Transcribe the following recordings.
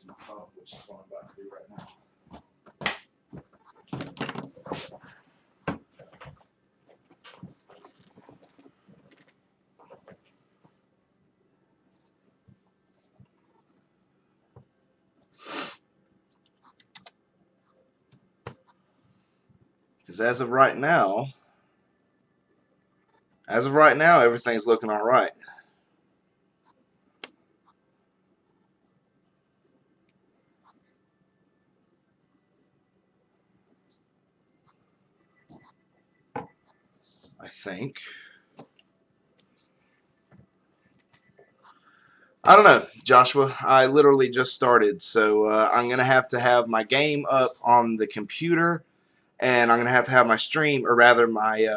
my phone, which is what I'm about to do right now. Because as of right now, everything's looking all right. I think. I don't know, Joshua. I literally just started, so I'm going to have my game up on the computer, and I'm going to have my stream, or rather my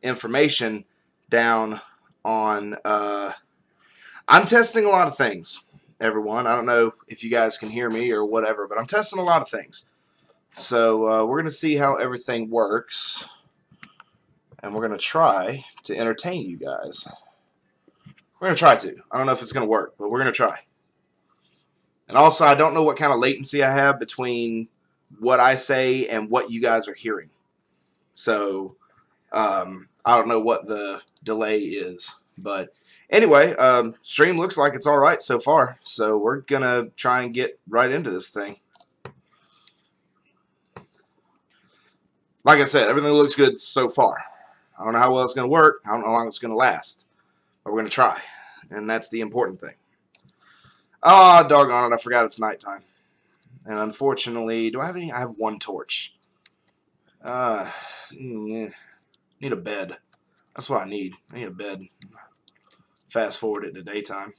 information down on... I'm testing a lot of things, everyone. I don't know if you guys can hear me or whatever, but I'm testing a lot of things. So we're going to see how everything works, and we're going to try to entertain you guys. We're going to try to. I don't know if it's going to work, but we're going to try. And also, I don't know what kind of latency I have between what I say and what you guys are hearing. So, I don't know what the delay is. But anyway, stream looks like it's all right so far. So we're going to try and get right into this thing. Like I said, everything looks good so far. I don't know how well it's going to work. I don't know how long it's going to last. But we're going to try. And that's the important thing. Ah, doggone it, I forgot it's nighttime. And unfortunately, do I have any? I have one torch. Need a bed. That's what I need. I need a bed. Fast forward it to daytime.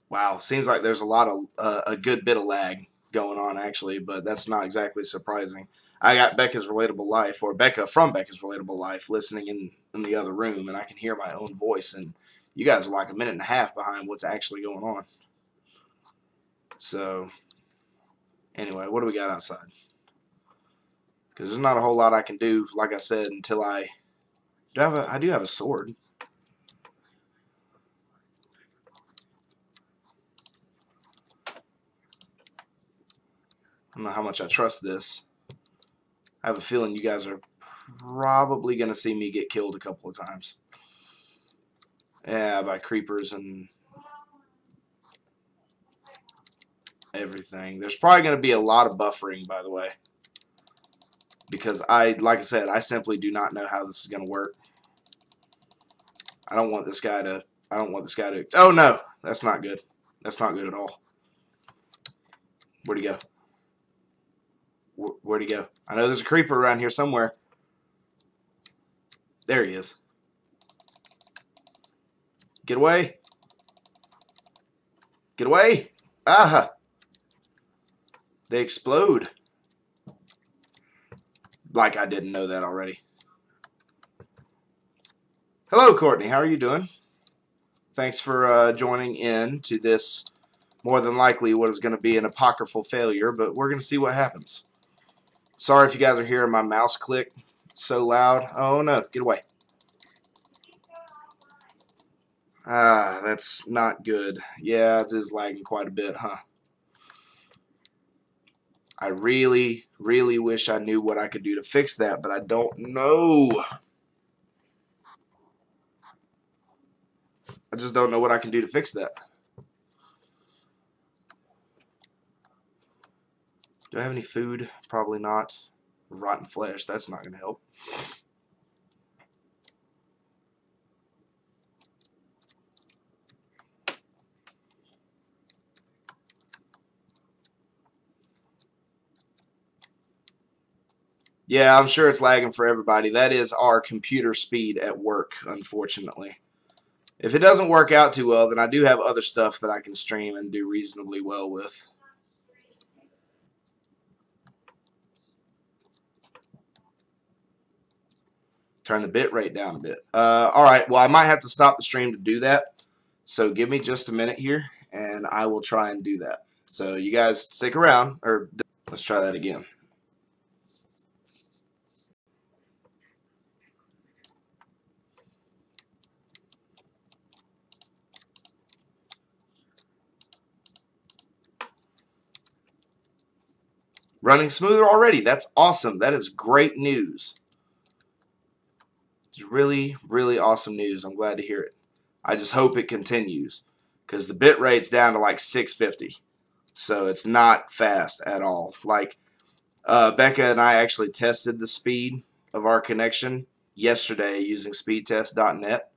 Wow, seems like there's a good bit of lag going on actually, but that's not exactly surprising. I got Becca's Relatable Life, or Becca from Becca's Relatable Life, listening in the other room, and I can hear my own voice, and you guys are like a minute and a half behind what's actually going on. So, anyway, what do we got outside? Because there's not a whole lot I can do, like I said, until I do have a sword. I don't know how much I trust this. I have a feeling you guys are probably going to see me get killed a couple of times. Yeah, by creepers and everything. There's probably going to be a lot of buffering, by the way. Because like I said, I simply do not know how this is going to work. I don't want this guy to... Oh, no. That's not good. That's not good at all. Where'd he go? Where'd he go? I know there's a creeper around here somewhere. There he is. Get away. Get away. Aha. They explode. Like I didn't know that already. Hello, Courtney. How are you doing? Thanks for joining in to this, more than likely what is going to be an apocryphal failure, but we're going to see what happens. Sorry if you guys are hearing my mouse click so loud. Oh, no. Get away. Ah, that's not good. Yeah, it is lagging quite a bit, huh? I really, really wish I knew what I could do to fix that, but I don't know. I just don't know what I can do to fix that. Do I have any food? Probably not. Rotten flesh, that's not going to help. Yeah, I'm sure it's lagging for everybody. That is our computer speed at work, unfortunately. If it doesn't work out too well, then I do have other stuff that I can stream and do reasonably well with. Turn the bit rate down a bit. Alright, well, I might have to stop the stream to do that. So give me just a minute here, and I will try and do that. So you guys stick around, or let's try that again. Running smoother already. That's awesome. That is great news. It's really, really awesome news. I'm glad to hear it. I just hope it continues because the bit rate's down to like 650. So it's not fast at all. Like Becca and I actually tested the speed of our connection yesterday using speedtest.net.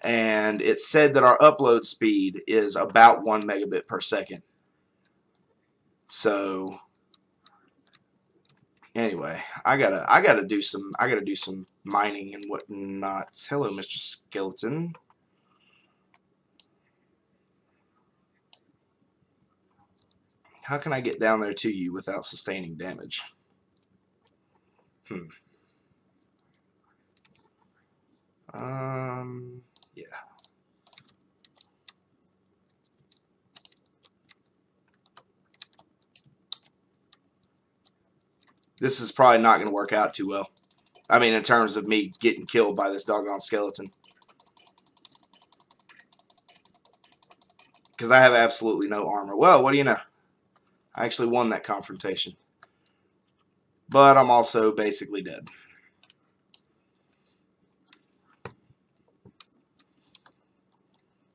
And it said that our upload speed is about 1 megabit per second. So anyway, I gotta do some mining and whatnot. Hello, Mr. Skeleton. How can I get down there to you without sustaining damage? Yeah. This is probably not going to work out too well. I mean, in terms of me getting killed by this doggone skeleton. Because I have absolutely no armor. Well, what do you know? I actually won that confrontation. But I'm also basically dead.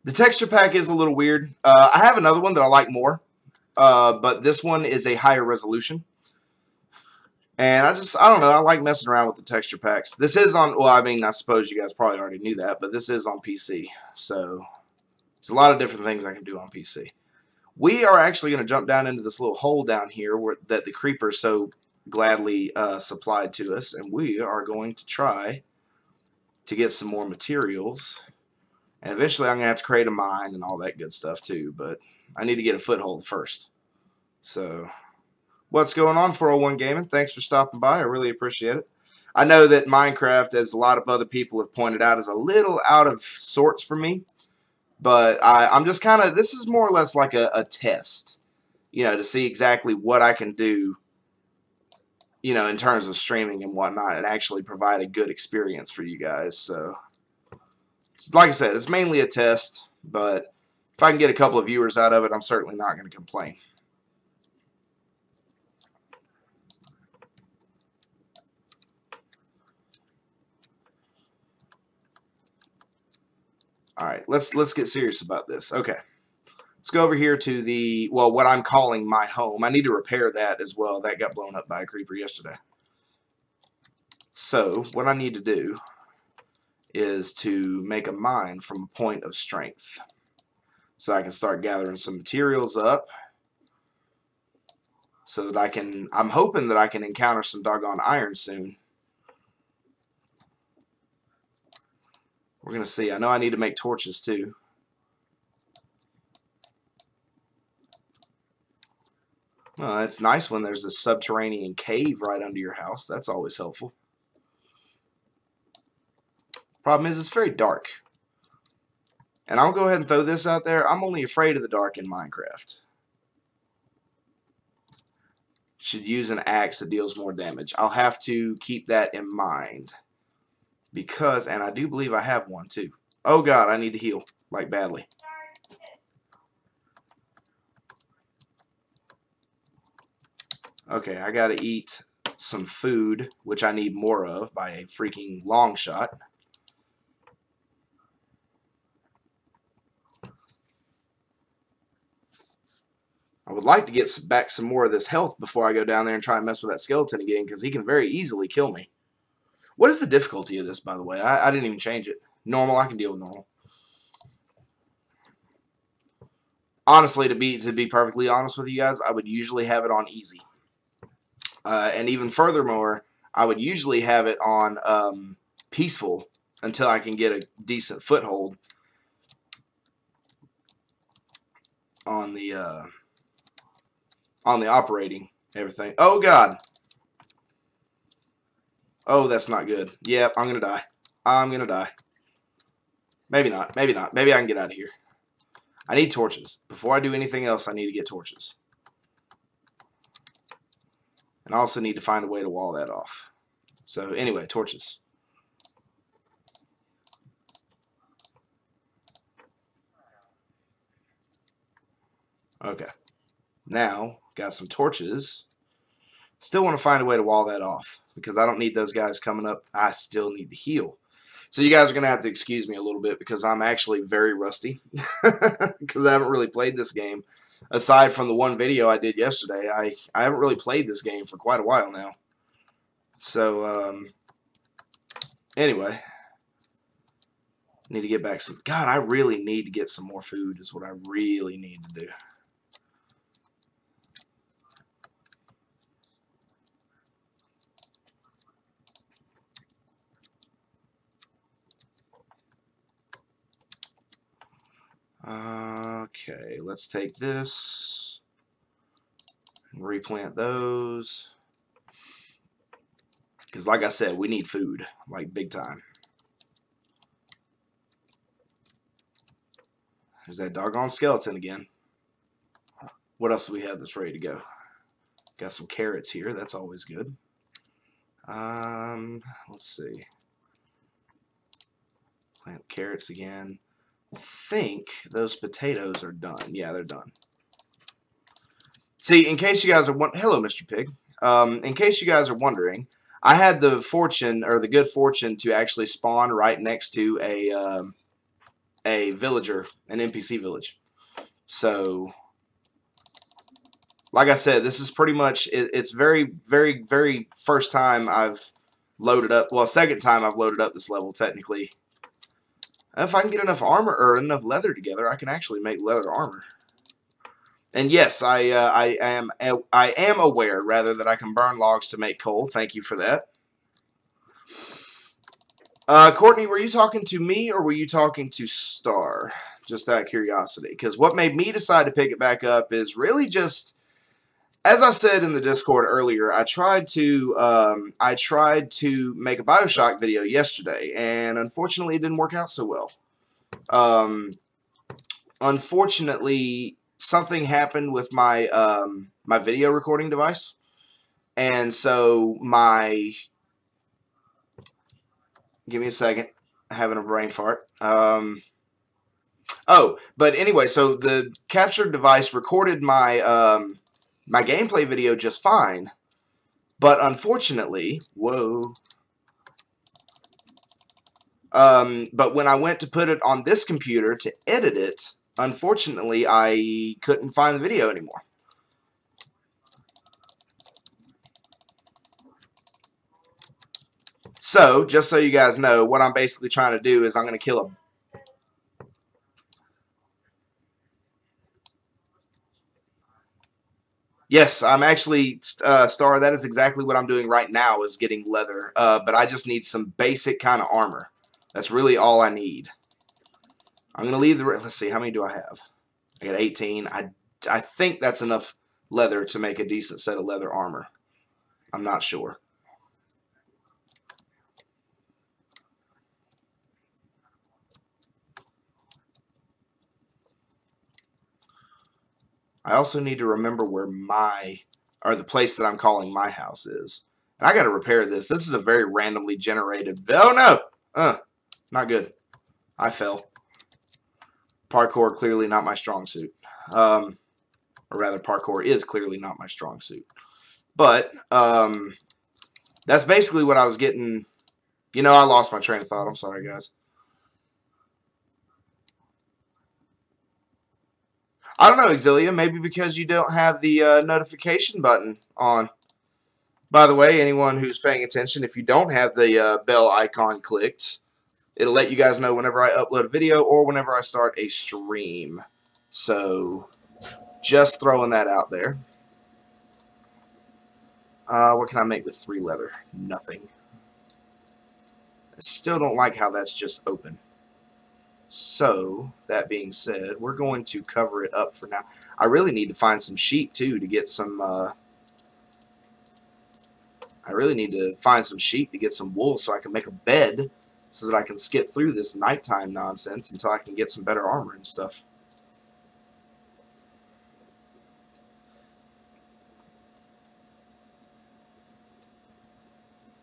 The texture pack is a little weird. I have another one that I like more. But this one is a higher resolution. And I don't know, I like messing around with the texture packs. This is on, well, I mean, I suppose you guys probably already knew that, but this is on PC. So there's a lot of different things I can do on PC. We are actually going to jump down into this little hole down here that the creeper so gladly supplied to us. And we are going to try to get some more materials. And eventually I'm going to have to create a mine and all that good stuff too. But I need to get a foothold first. So what's going on, 401 Gaming? Thanks for stopping by. I really appreciate it. I know that Minecraft, as a lot of other people have pointed out, is a little out of sorts for me. But I'm just kind of, this is more or less like a test, you know, to see exactly what I can do, you know, in terms of streaming and whatnot, and actually provide a good experience for you guys. So, like I said, it's mainly a test, but if I can get a couple of viewers out of it, I'm certainly not going to complain. All right, let's get serious about this. Okay. Let's go over here to the, well, what I'm calling my home. I need to repair that as well. That got blown up by a creeper yesterday. So what I need to do is to make a mine from a point of strength. So I can start gathering some materials up so that I can, I'm hoping that I can encounter some doggone iron soon. We're going to see. I know I need to make torches too. Well, it's nice when there's a subterranean cave right under your house. That's always helpful. Problem is, it's very dark. And I'll go ahead and throw this out there. I'm only afraid of the dark in Minecraft. Should use an axe that deals more damage. I'll have to keep that in mind. Because, and I do believe I have one too. Oh God, I need to heal, like badly. Okay, I gotta eat some food, which I need more of by a freaking long shot. I would like to get back some more of this health before I go down there and try and mess with that skeleton again, because he can very easily kill me. What is the difficulty of this, by the way? I didn't even change it. Normal, I can deal with normal. Honestly, to be perfectly honest with you guys, I would usually have it on easy. And even furthermore, I would usually have it on peaceful until I can get a decent foothold on the operating everything. Oh God. Oh, that's not good. Yep, I'm gonna die. I'm gonna die. Maybe not. Maybe not. Maybe I can get out of here. I need torches. Before I do anything else, I need to get torches. And I also need to find a way to wall that off. So anyway, torches. Okay. Now, got some torches. Still want to find a way to wall that off because I don't need those guys coming up. I still need to heal. So you guys are going to have to excuse me a little bit because I'm actually very rusty because I haven't really played this game. Aside from the one video I did yesterday, I haven't really played this game for quite a while now. So, anyway, need to get back some. God, I really need to get some more food is what I really need to do. Okay, let's take this and replant those. Because like I said, we need food, like big time. There's that doggone skeleton again. What else do we have that's ready to go? Got some carrots here. That's always good. Let's see. Plant carrots again. Think those potatoes are done. Yeah, they're done. See, in case you guys are hello, Mr. Pig. In case you guys are wondering, I had the fortune or the good fortune to actually spawn right next to a villager, an NPC village. So, like I said, this is pretty much it's very, very, very first time I've loaded up. Well, second time I've loaded up this level technically. If I can get enough armor or enough leather together, I can actually make leather armor. And yes, I am aware rather that I can burn logs to make coal. Thank you for that. Courtney, were you talking to me or were you talking to Star? Just out of curiosity, because what made me decide to pick it back up is really just, as I said in the Discord earlier, I tried to make a BioShock video yesterday, and unfortunately, it didn't work out so well. Unfortunately, something happened with my my video recording device, and so my give me a second, having a brain fart. Oh, but anyway, so the captured device recorded my my gameplay video just fine, but unfortunately, whoa. But when I went to put it on this computer to edit it, unfortunately, I couldn't find the video anymore. So, just so you guys know, what I'm basically trying to do is I'm going to kill a... Yes, I'm actually, Star, that is exactly what I'm doing right now is getting leather. But I just need some basic kind of armor. That's really all I need. I'm going to leave the... Let's see, how many do I have? I got 18. I think that's enough leather to make a decent set of leather armor. I'm not sure. I also need to remember where the place that I'm calling my house is. And I got to repair this. This is a very randomly generated... Oh, no! Not good. I fell. Parkour, clearly not my strong suit. Or rather, parkour is clearly not my strong suit. But, that's basically what I was getting... You know, I lost my train of thought. I'm sorry, guys. I don't know, Exilia. Maybe because you don't have the notification button on. By the way, anyone who's paying attention, if you don't have the bell icon clicked, it'll let you guys know whenever I upload a video or whenever I start a stream. So, just throwing that out there. What can I make with 3 leather? Nothing. I still don't like how that's just open. So, that being said, we're going to cover it up for now. I really need to find some sheep, too, to get some, I really need to find some sheep to get some wool so I can make a bed so that I can skip through this nighttime nonsense until I can get some better armor and stuff.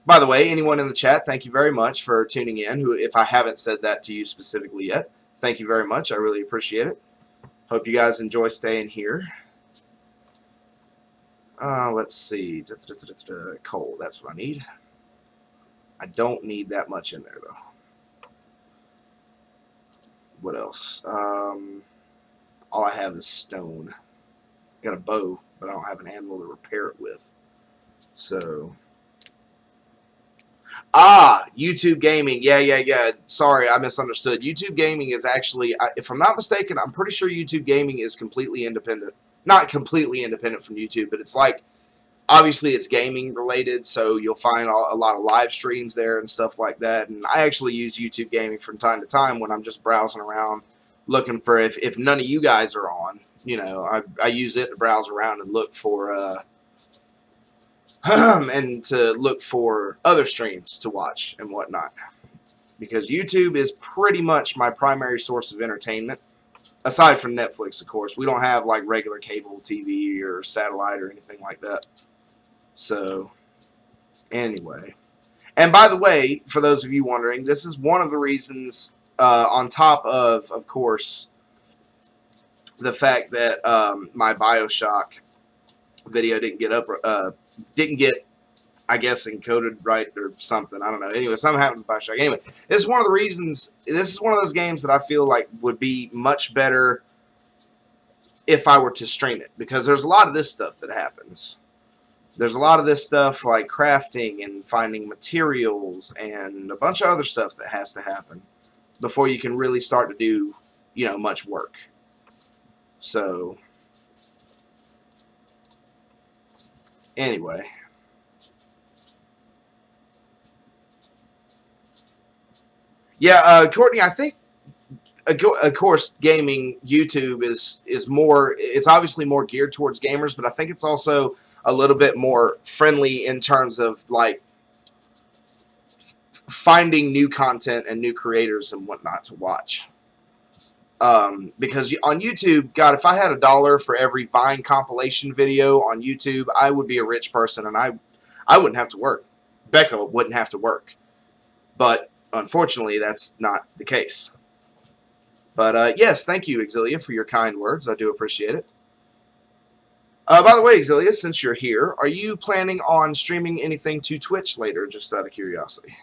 By the way, anyone in the chat, thank you very much for tuning in. Who, if I haven't said that to you specifically yet, thank you very much. I really appreciate it. Hope you guys enjoy staying here. Let's see. Coal, that's what I need. I don't need that much in there, though. What else? All I have is stone. I got a bow, but I don't have an anvil to repair it with. So... YouTube Gaming. Yeah. Sorry, I misunderstood. YouTube Gaming is actually, if I'm not mistaken, I'm pretty sure YouTube Gaming is completely independent. Not completely independent from YouTube, but it's like, obviously it's gaming related, so you'll find a lot of live streams there and stuff like that. And I actually use YouTube Gaming from time to time when I'm just browsing around looking for, if none of you guys are on, you know, I use it to browse around and look for, and to look for other streams to watch and whatnot. Because YouTube is pretty much my primary source of entertainment. Aside from Netflix, of course. We don't have like regular cable TV or satellite or anything like that. So, anyway. And by the way, for those of you wondering, this is one of the reasons, on top of course, the fact that my Bioshock video didn't get, I guess, encoded right or something. I don't know. Anyway, something happened with Bioshock. Anyway, this is one of the reasons. This is one of those games that I feel like would be much better if I were to stream it, because there's a lot of this stuff that happens. There's a lot of this stuff like crafting and finding materials and a bunch of other stuff that has to happen before you can really start to do, you know, much work. So, anyway. Yeah, Courtney, I think, of course, gaming, YouTube is more, it's obviously more geared towards gamers, but I think it's also a little bit more friendly in terms of, like, finding new content and new creators and whatnot to watch. Because on YouTube, God, if I had $1 for every Vine compilation video on YouTube, I would be a rich person, and I wouldn't have to work. Becca wouldn't have to work. But unfortunately, that's not the case. But yes, thank you, Exilia, for your kind words. I do appreciate it. By the way, Exilia, since you're here, are you planning on streaming anything to Twitch later, just out of curiosity?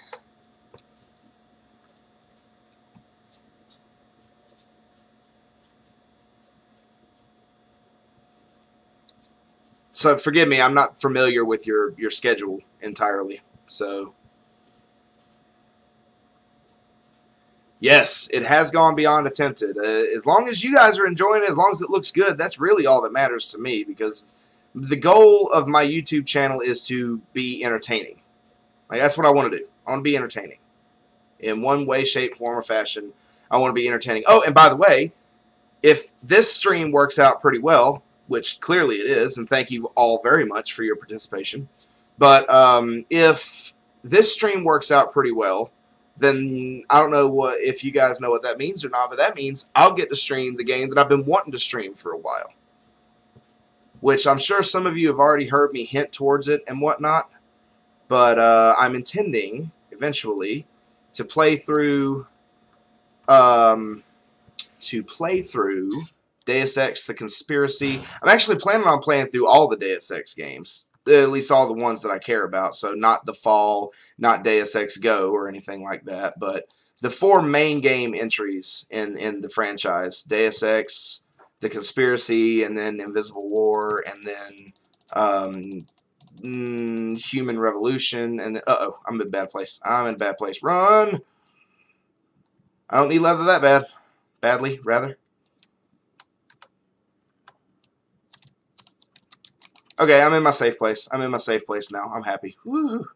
So forgive me, I'm not familiar with your schedule entirely. So yes, it has gone beyond attempted. As long as you guys are enjoying it, as long as it looks good, that's really all that matters to me, because the goal of my YouTube channel is to be entertaining. Like, that's what I want to do. I want to be entertaining. In one way, shape, form, or fashion, I want to be entertaining. Oh, and by the way, if this stream works out pretty well, which clearly it is, and thank you all very much for your participation, but if this stream works out pretty well, then I don't know if you guys know what that means or not, but that means I'll get to stream the game that I've been wanting to stream for a while, which I'm sure some of you have already heard me hint towards it and whatnot, but I'm intending eventually to play through Deus Ex: The Conspiracy. I'm actually planning on playing through all the Deus Ex games, at least all the ones that I care about. So not The Fall, not Deus Ex Go or anything like that, but the 4 main game entries in the franchise: Deus Ex, The Conspiracy, and then Invisible War, and then Human Revolution, and then, uh-oh, I'm in a bad place. I'm in a bad place. Run! I don't need leather that bad. Badly, rather. Okay, I'm in my safe place. I'm in my safe place now. I'm happy. Woo-hoo.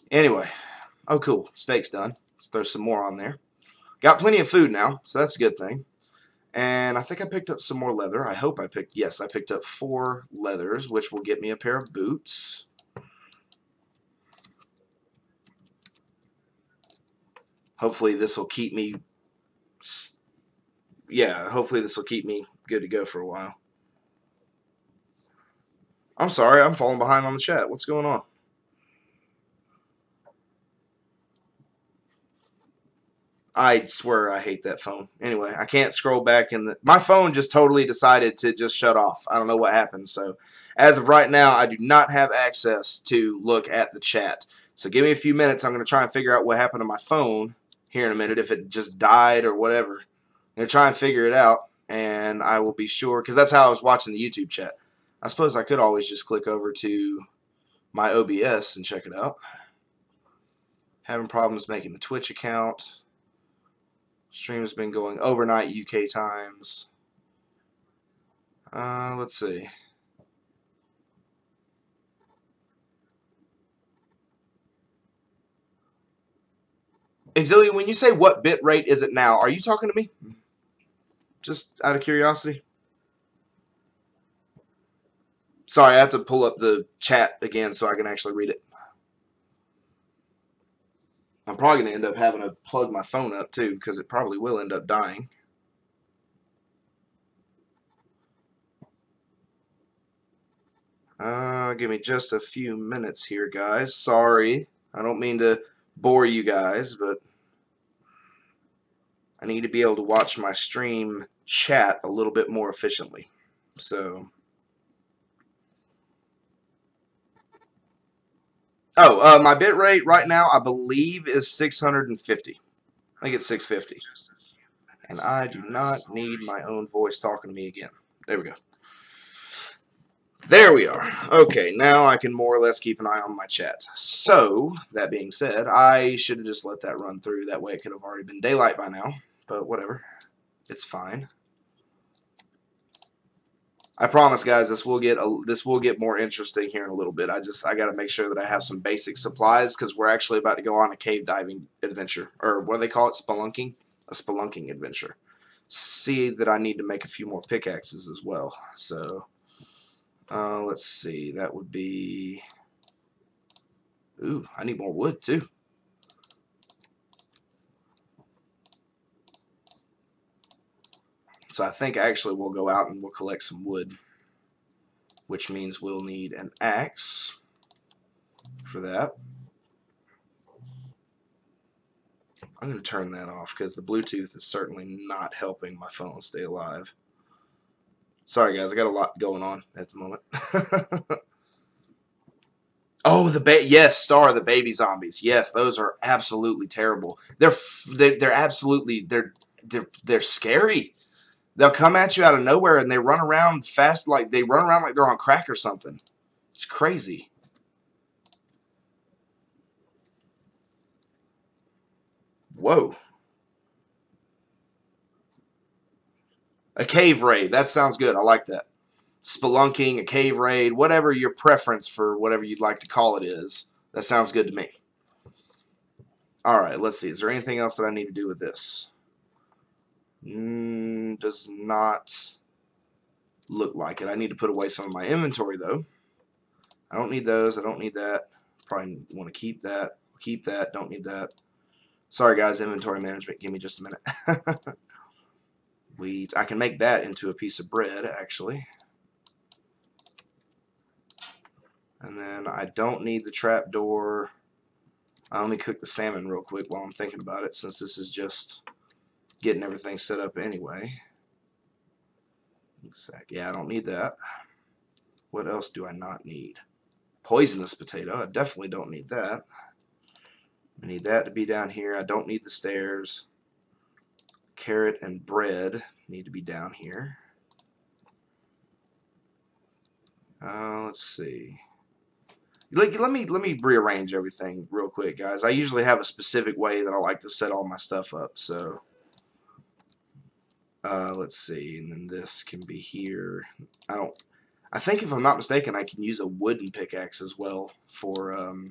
Anyway. Oh, cool. Steak's done. Let's throw some more on there. Got plenty of food now, so that's a good thing. And I think I picked up some more leather. I hope I picked... Yes, I picked up 4 leathers, which will get me a pair of boots. Hopefully this will keep me... Yeah, hopefully this will keep me good to go for a while. I'm sorry, I'm falling behind on the chat. What's going on? I swear I hate that phone. Anyway, I can't scroll back in my phone just totally decided to just shut off. I don't know what happened. So as of right now, I do not have access to look at the chat. So give me a few minutes. I'm going to try and figure out what happened to my phone here in a minute, if it just died or whatever. I'm going to try and figure it out, and I will be sure, because that's how I was watching the YouTube chat. I suppose I could always just click over to my OBS and check it out. Having problems making the Twitch account. Stream has been going overnight UK times. Let's see. Exilia, when you say what bit rate is it now, are you talking to me? Just out of curiosity. Sorry, I have to pull up the chat again so I can actually read it. I'm probably going to end up having to plug my phone up too, because it probably will end up dying. Give me just a few minutes here, guys. Sorry. I don't mean to bore you guys, but I need to be able to watch my stream chat a little bit more efficiently. So, my bit rate right now, I believe, is 650. I think it's 650. And I do not need my own voice talking to me again. There we go. There we are. Okay, now I can more or less keep an eye on my chat. So, that being said, I should have just let that run through. That way it could have already been daylight by now. But whatever. It's fine. I promise, guys, this will get more interesting here in a little bit. I got to make sure that I have some basic supplies, because we're actually about to go on a cave diving adventure, or what do they call it? Spelunking? A spelunking adventure. See that I need to make a few more pickaxes as well. So, let's see. That would be. Ooh, I need more wood too. So I think actually we'll go out and we'll collect some wood, which means we'll need an axe for that. I'm going to turn that off because the Bluetooth is certainly not helping my phone stay alive. Sorry, guys. I got a lot going on at the moment. Oh, yes, Star, the baby zombies. Yes, those are absolutely terrible. They're absolutely they're scary. They'll come at you out of nowhere and they run around fast, like they're on crack or something. It's crazy. Whoa. A cave raid. That sounds good. I like that. Spelunking, a cave raid, whatever your preference for whatever you'd like to call it is. That sounds good to me. Alright, let's see. Is there anything else that I need to do with this? Does not look like it. I need to put away some of my inventory, though. I don't need those. I don't need that. Probably want to keep that. Keep that. Don't need that. Sorry, guys. Inventory management. Give me just a minute. Wheat. I can make that into a piece of bread, actually. And then I don't need the trapdoor. I only cook the salmon real quick while I'm thinking about it, since this is just getting everything set up anyway. Yeah, I don't need that. What else do I not need? Poisonous potato. I definitely don't need that. I need that to be down here. I don't need the stairs. Carrot and bread need to be down here. Let's see. Let me rearrange everything real quick, guys. I usually have a specific way that I like to set all my stuff up. So let's see, and then this can be here. I think if I'm not mistaken, I can use a wooden pickaxe as well for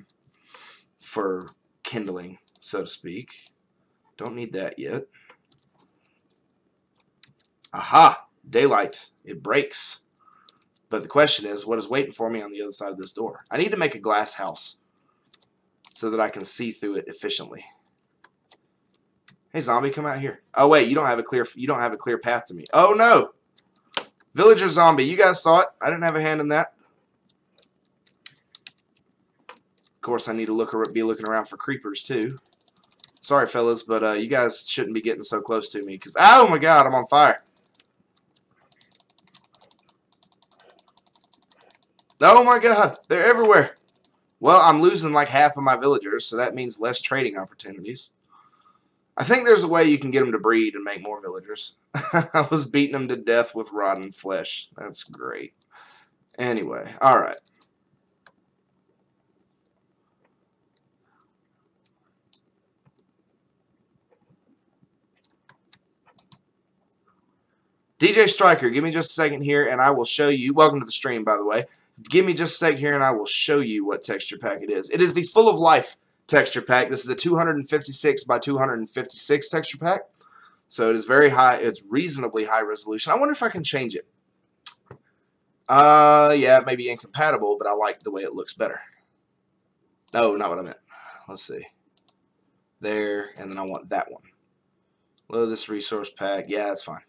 kindling, so to speak. Don't need that yet. Aha! Daylight. It breaks. But the question is, what is waiting for me on the other side of this door? I need to make a glass house so that I can see through it efficiently. Hey, zombie, come out here. Oh wait, you don't have a clear path to me. Oh no! Villager zombie, you guys saw it. I didn't have a hand in that. Of course, I need to be looking around for creepers too. Sorry, fellas, but you guys shouldn't be getting so close to me because, oh my god, I'm on fire. Oh my god, they're everywhere. Well, I'm losing like half of my villagers, so that means less trading opportunities. I think there's a way you can get them to breed and make more villagers. I was beating them to death with rotten flesh. That's great. Anyway, alright. DJ Striker, give me just a second here and I will show you. Welcome to the stream, by the way. Give me just a second here and I will show you what texture pack it is. It is the Full of Life texture pack. This is a 256 by 256 texture pack. So it is very high. It's reasonably high resolution. I wonder if I can change it. Yeah, it may be incompatible, but I like the way it looks better. No, not what I meant. Let's see. There, and then I want that one. Load this resource pack. Yeah, that's fine.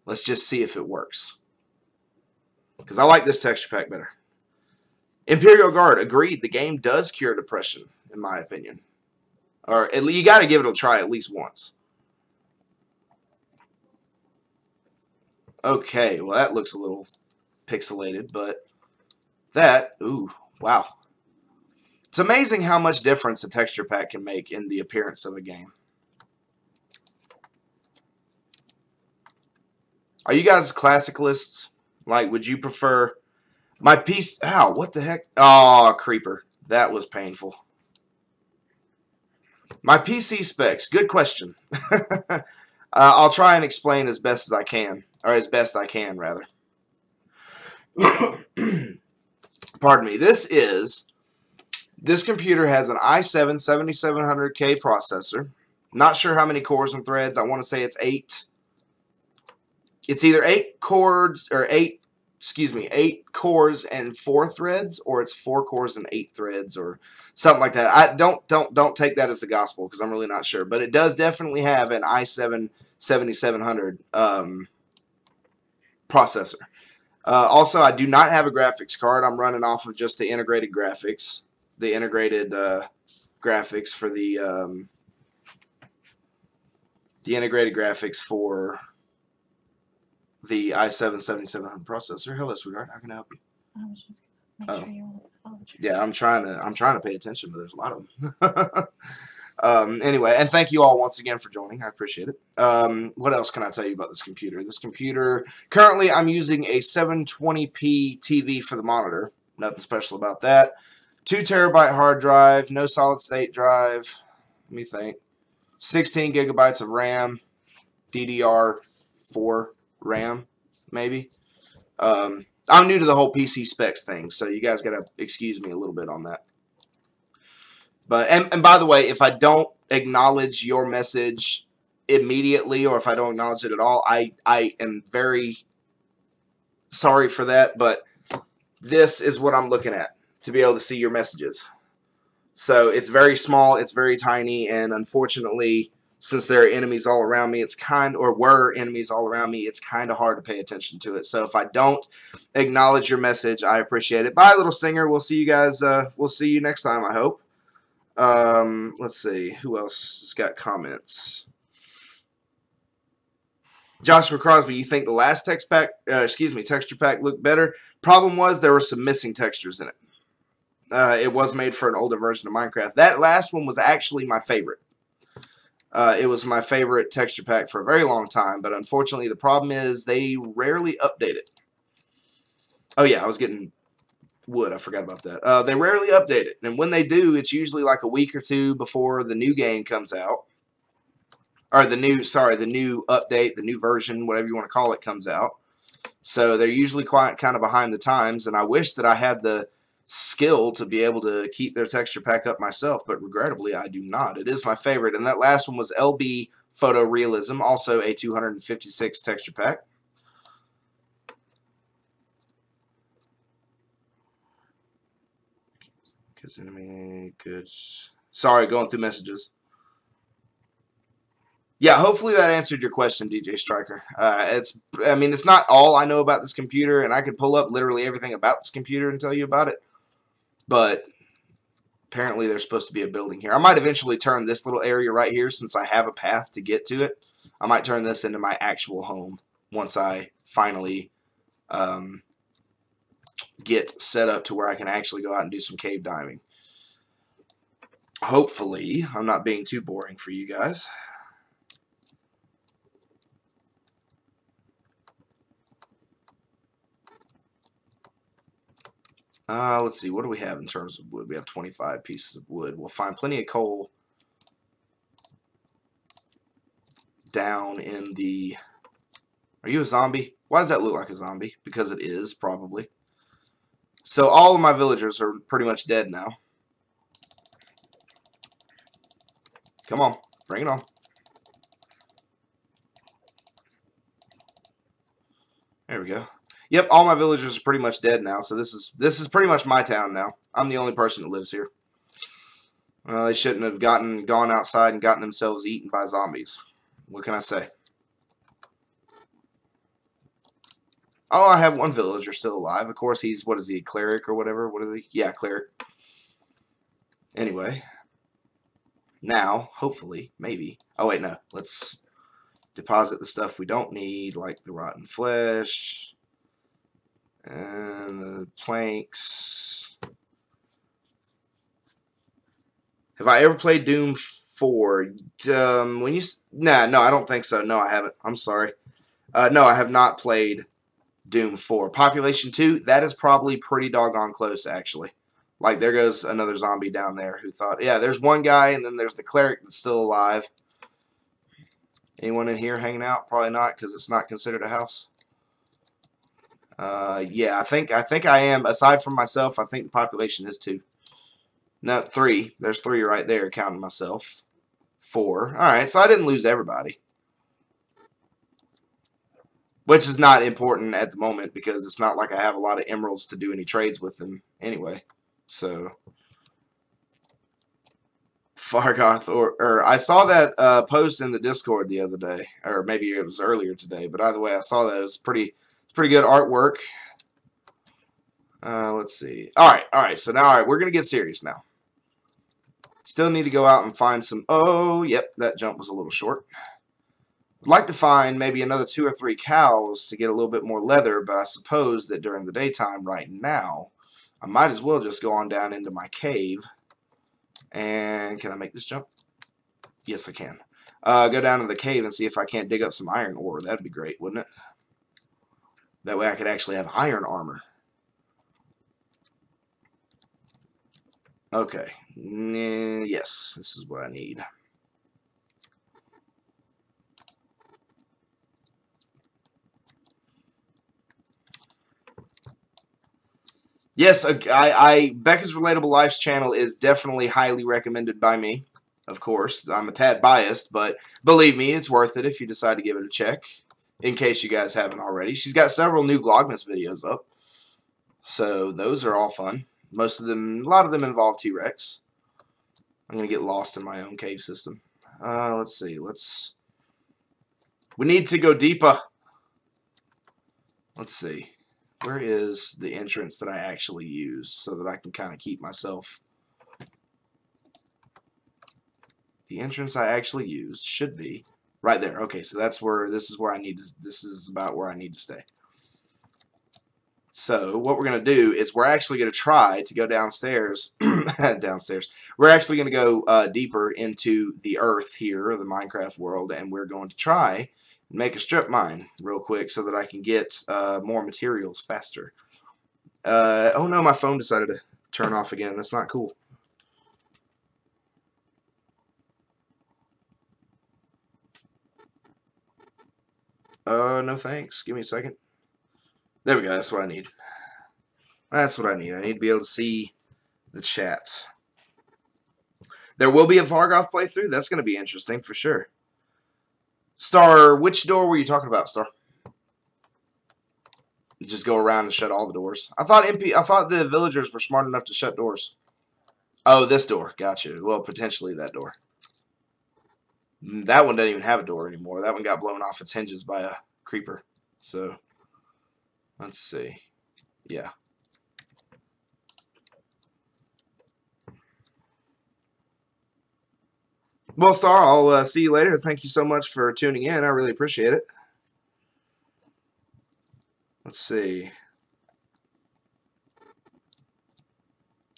Let's just see if it works. Because I like this texture pack better. Imperial Guard, agreed. The game does cure depression, in my opinion. Or you got to give it a try at least once. Okay, well that looks a little pixelated, but that, ooh, wow. It's amazing how much difference a texture pack can make in the appearance of a game. Are you guys classicalists? Like, would you prefer my piece? Ow, what the heck? Oh, creeper. That was painful. My PC specs. Good question. I'll try and explain as best as I can. Or as best I can, rather. Pardon me. This computer has an i7 7700K processor. Not sure how many cores and threads. I want to say it's 8. It's either 8 cores or 8 cores and 4 threads, or it's 4 cores and 8 threads, or something like that. I don't take that as the gospel because I'm really not sure, but it does definitely have an i7 7700 processor. Also, I do not have a graphics card. I'm running off of just the integrated graphics, graphics for the integrated graphics for the i7 7700 processor. Hello, sweetheart. How can I help you? I was just gonna make sure you want to Yeah, I'm trying to pay attention, but there's a lot of them. Anyway, and thank you all once again for joining. I appreciate it. What else can I tell you about this computer? This computer, currently I'm using a 720p TV for the monitor. Nothing special about that. 2 terabyte hard drive, no solid state drive. Let me think. 16 gigabytes of RAM, DDR4 RAM, maybe. I'm new to the whole PC specs thing, so you guys gotta excuse me a little bit on that. But and by the way, if I don't acknowledge your message immediately, or if I don't acknowledge it at all, I am very sorry for that. But this is what I'm looking at to be able to see your messages. So it's very small, it's very tiny, and unfortunately, since there are enemies all around me, were enemies all around me, it's kind of hard to pay attention to it. So if I don't acknowledge your message, I appreciate it. Bye, little stinger. We'll see you guys. We'll see you next time, I hope. Let's see. Who else has got comments? Joshua Crosby, you think the last texture pack looked better? Problem was there were some missing textures in it. It was made for an older version of Minecraft. That last one was actually my favorite. It was my favorite texture pack for a very long time, but unfortunately the problem is they rarely update it. Oh yeah, I was getting wood. I forgot about that. They rarely update it, and when they do, it's usually like a week or two before the new game comes out. Or the new update, the new version, whatever you want to call it, comes out. So they're usually quite kind of behind the times, and I wish that I had the skill to be able to keep their texture pack up myself, but regrettably I do not. It is my favorite, and that last one was LB Photorealism, also a 256 texture pack. Sorry, going through messages. Yeah, hopefully that answered your question, DJ Striker. I mean, it's not all I know about this computer, and I could pull up literally everything about this computer and tell you about it. But Apparently there's supposed to be a building here. I might eventually turn this little area right here, since I have a path to get to it. I might turn this into my actual home once I finally get set up to where I can actually go out and do some cave diving. Hopefully, I'm not being too boring for you guys. Let's see. What do we have in terms of wood? We have 25 pieces of wood. We'll find plenty of coal down in the... Are you a zombie? Why does that look like a zombie? Because it is, probably. So all of my villagers are pretty much dead now. Come on. Bring it on. There we go. Yep, all my villagers are pretty much dead now, so this is pretty much my town now. I'm the only person that lives here. Well, they shouldn't have gone outside and gotten themselves eaten by zombies. What can I say? Oh, I have one villager still alive. Of course, he's, what is he, a cleric or whatever? What is he? Yeah, cleric. Anyway. Now, hopefully, maybe. Oh, wait, no. Let's deposit the stuff we don't need, like the rotten flesh and the planks. Have I ever played Doom 4? No, I don't think so. No, I haven't. I'm sorry. No, I have not played Doom 4. Population 2, that is probably pretty doggone close, actually. Like, there goes another zombie down there who thought, yeah, there's one guy, and then there's the cleric that's still alive. Anyone in here hanging out? Probably not, because it's not considered a house. Yeah, I think I am. Aside from myself, I think the population is 2. No, 3. There's 3 right there, counting myself. 4. All right, so I didn't lose everybody. Which is not important at the moment, because it's not like I have a lot of emeralds to do any trades with them anyway. So, Fargoth, or I saw that post in the Discord the other day, or maybe it was earlier today. But either way, I saw that. It was pretty good artwork. Let's see. All right. So now, we're gonna get serious now. Still need to go out and find some. Oh, yep, that jump was a little short. I'd like to find maybe another 2 or 3 cows to get a little bit more leather, but I suppose that during the daytime right now, I might as well just go on down into my cave. And can I make this jump? Yes, I can. Go down to the cave and see if I can't dig up some iron ore. That'd be great, wouldn't it? That way I could actually have iron armor. Okay. Yes, this is what I need. Yes, Becca's Relatable Lives channel is definitely highly recommended by me. Of course, I'm a tad biased, but believe me, it's worth it if you decide to give it a check. In case you guys haven't already, she's got several new Vlogmas videos up, so those are all fun. A lot of them involve T-Rex. I'm gonna get lost in my own cave system. Let's see. We need to go deeper. Let's see. Where is the entrance that I actually use so that I can kind of keep myself? The entrance I actually used should be right there. Okay, so this is about where I need to stay. So what we're going to do is we're actually going to try to go downstairs. We're actually going to go deeper into the earth here, the Minecraft world, and we're going to try make a strip mine real quick so that I can get more materials faster. Oh no, my phone decided to turn off again. That's not cool. No thanks. Give me a second. There we go. That's what I need. That's what I need. I need to be able to see the chat. There will be a Vargoth playthrough. That's going to be interesting for sure. Star, which door were you talking about, Star? You just go around and shut all the doors. I thought the villagers were smart enough to shut doors. Oh, this door. Gotcha. Well, potentially that door. That one doesn't even have a door anymore. That one got blown off its hinges by a creeper. So, let's see. Yeah. Well, Star, I'll see you later. Thank you so much for tuning in. I really appreciate it. Let's see.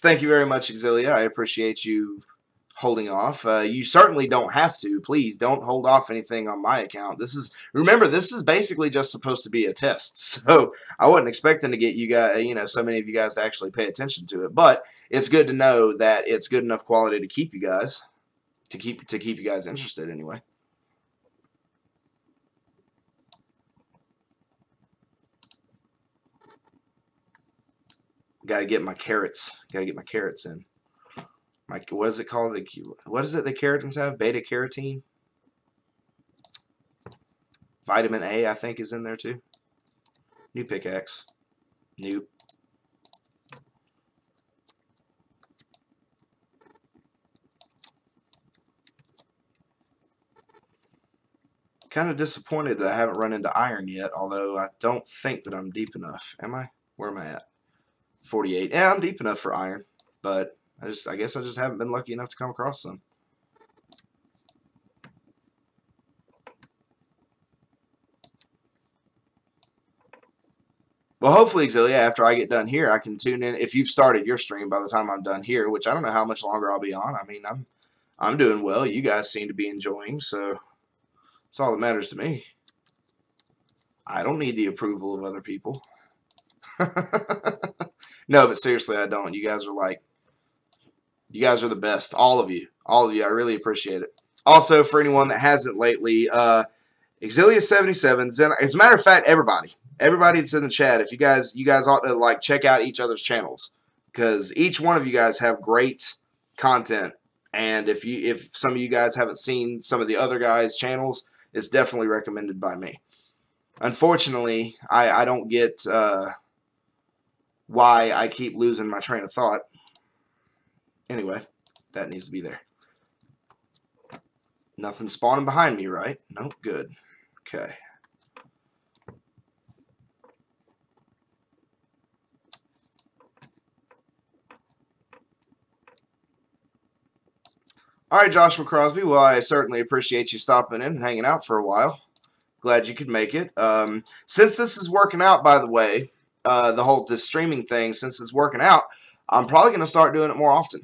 Thank you very much, Exilia. I appreciate you holding off. You certainly don't have to. Please don't hold off anything on my account. Remember, this is basically just supposed to be a test. So I wasn't expecting to get you guys, so many of you guys to actually pay attention to it. But it's good to know that it's good enough quality to keep you guys, to keep you guys interested anyway. Got to get my carrots. Got to get my carrots in. What is it called? What is it the keratins have? Beta carotene? Vitamin A, I think, is in there too. New pickaxe. Nope. Kind of disappointed that I haven't run into iron yet, although I don't think that I'm deep enough. Am I? Where am I at? 48. Yeah, I'm deep enough for iron, but I guess I just haven't been lucky enough to come across some. Well, hopefully, Exilia, after I get done here, I can tune in. If you've started your stream by the time I'm done here, which I don't know how much longer I'll be on. I mean, I'm doing well. You guys seem to be enjoying, so that's all that matters to me. I don't need the approval of other people. No, but seriously, I don't. You guys are the best. All of you. I really appreciate it. Also, for anyone that hasn't lately, Exilia77, as a matter of fact, everybody that's in the chat, if you guys ought to check out each other's channels, because each one of you guys have great content, and if some of you guys haven't seen some of the other guys' channels, it's definitely recommended by me. Unfortunately, I don't get why I keep losing my train of thought. Anyway, that needs to be there. Nothing spawning behind me, right? Nope, good. Okay. All right, Joshua Crosby. Well, I certainly appreciate you stopping in and hanging out for a while. Glad you could make it. Since this is working out, by the way, this streaming thing, since it's working out, I'm probably going to start doing it more often.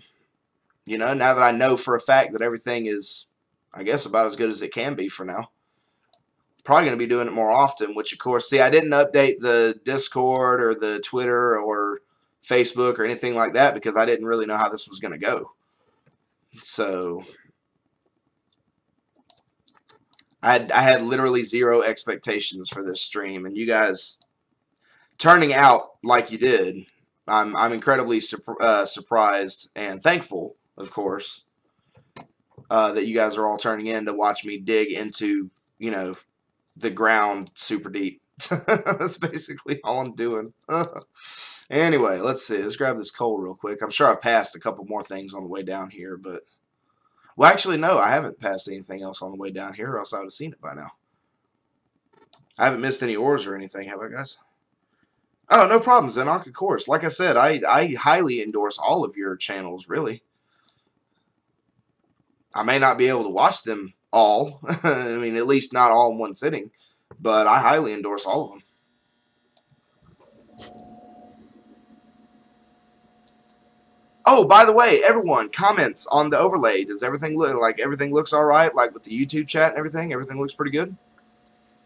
Now that I know for a fact that everything is, I guess, about as good as it can be for now. Probably going to be doing it more often, which, of course, see, I didn't update the Discord or the Twitter or Facebook or anything like that because I didn't really know how this was going to go. So I had literally zero expectations for this stream, and you guys turning out like you did, I'm incredibly surprised and thankful, of course, that you guys are all turning in to watch me dig into, the ground super deep. That's basically all I'm doing. Anyway, let's see. Let's grab this coal real quick. I'm sure I've passed a couple more things on the way down here, but... Well, actually, no, I haven't passed anything else on the way down here, or else I would have seen it by now. I haven't missed any ores or anything, have I, guys? Oh, no problem, Zenok, of course. Like I said, I highly endorse all of your channels, really. I may not be able to watch them all. I mean, at least not all in one sitting. But I highly endorse all of them. Oh, by the way, everyone, comments on the overlay. Does everything look like everything looks all right? Like with the YouTube chat and everything? Everything looks pretty good?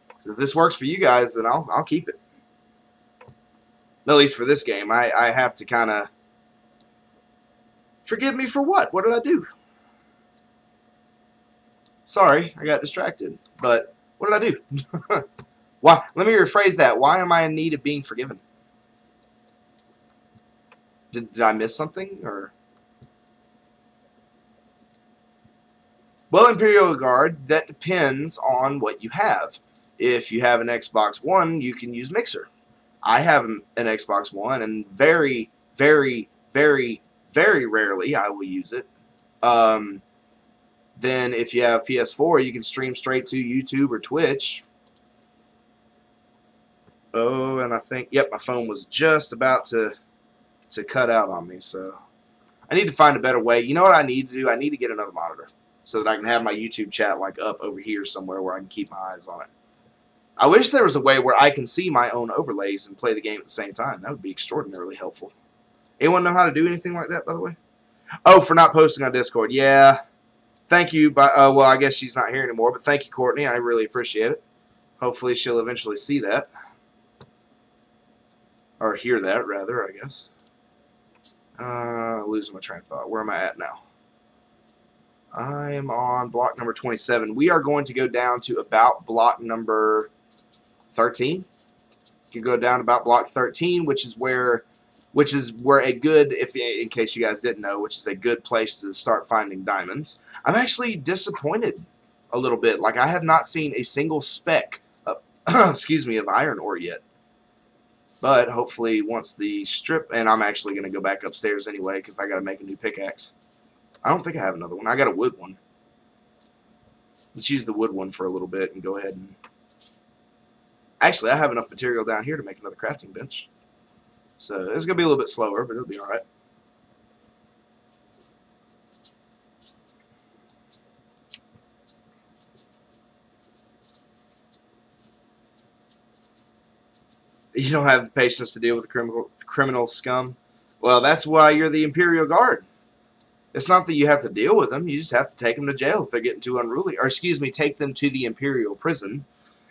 Because if this works for you guys, then I'll keep it. At least for this game. I have to kind of... Forgive me for what? What did I do? Sorry, I got distracted. But what did I do? Why? Let me rephrase that. Why am I in need of being forgiven? Did I miss something? Or well, Imperial Guard, that depends on what you have. If you have an Xbox One, you can use Mixer. I have an Xbox One, and very, very, very, very rarely I will use it. Then if you have PS4, you can stream straight to YouTube or Twitch. Oh, and I think, yep, my phone was just about to cut out on me, so I need to find a better way. You know what I need to do? I need to get another monitor. so that I can have my YouTube chat like up over here somewhere where I can keep my eyes on it. I wish there was a way where I can see my own overlays and play the game at the same time. That would be extraordinarily helpful. Anyone know how to do anything like that, by the way? Oh, for not posting on Discord. Yeah. Thank you. Well, I guess she's not here anymore, but thank you, Courtney. I really appreciate it. Hopefully she'll eventually see that. Or hear that, rather, I guess. Losing my train of thought. Where am I at now? I am on block number 27. We are going to go down to about block number 13. You can go down about block 13, which is where a good, in case you guys didn't know, which is a good place to start finding diamonds. I'm actually disappointed a little bit. Like, I have not seen a single speck of, excuse me, of iron ore yet. But hopefully once the strip, and I'm actually going to go back upstairs anyway because I got to make a new pickaxe. I don't think I have another one. I got a wood one. Let's use the wood one for a little bit and go ahead and... Actually, I have enough material down here to make another crafting bench. So it's going to be a little bit slower, but it'll be all right. You don't have the patience to deal with the criminal scum? Well, that's why you're the Imperial Guard. It's not that you have to deal with them. You just have to take them to jail if they're getting too unruly. Or, excuse me, take them to the Imperial prison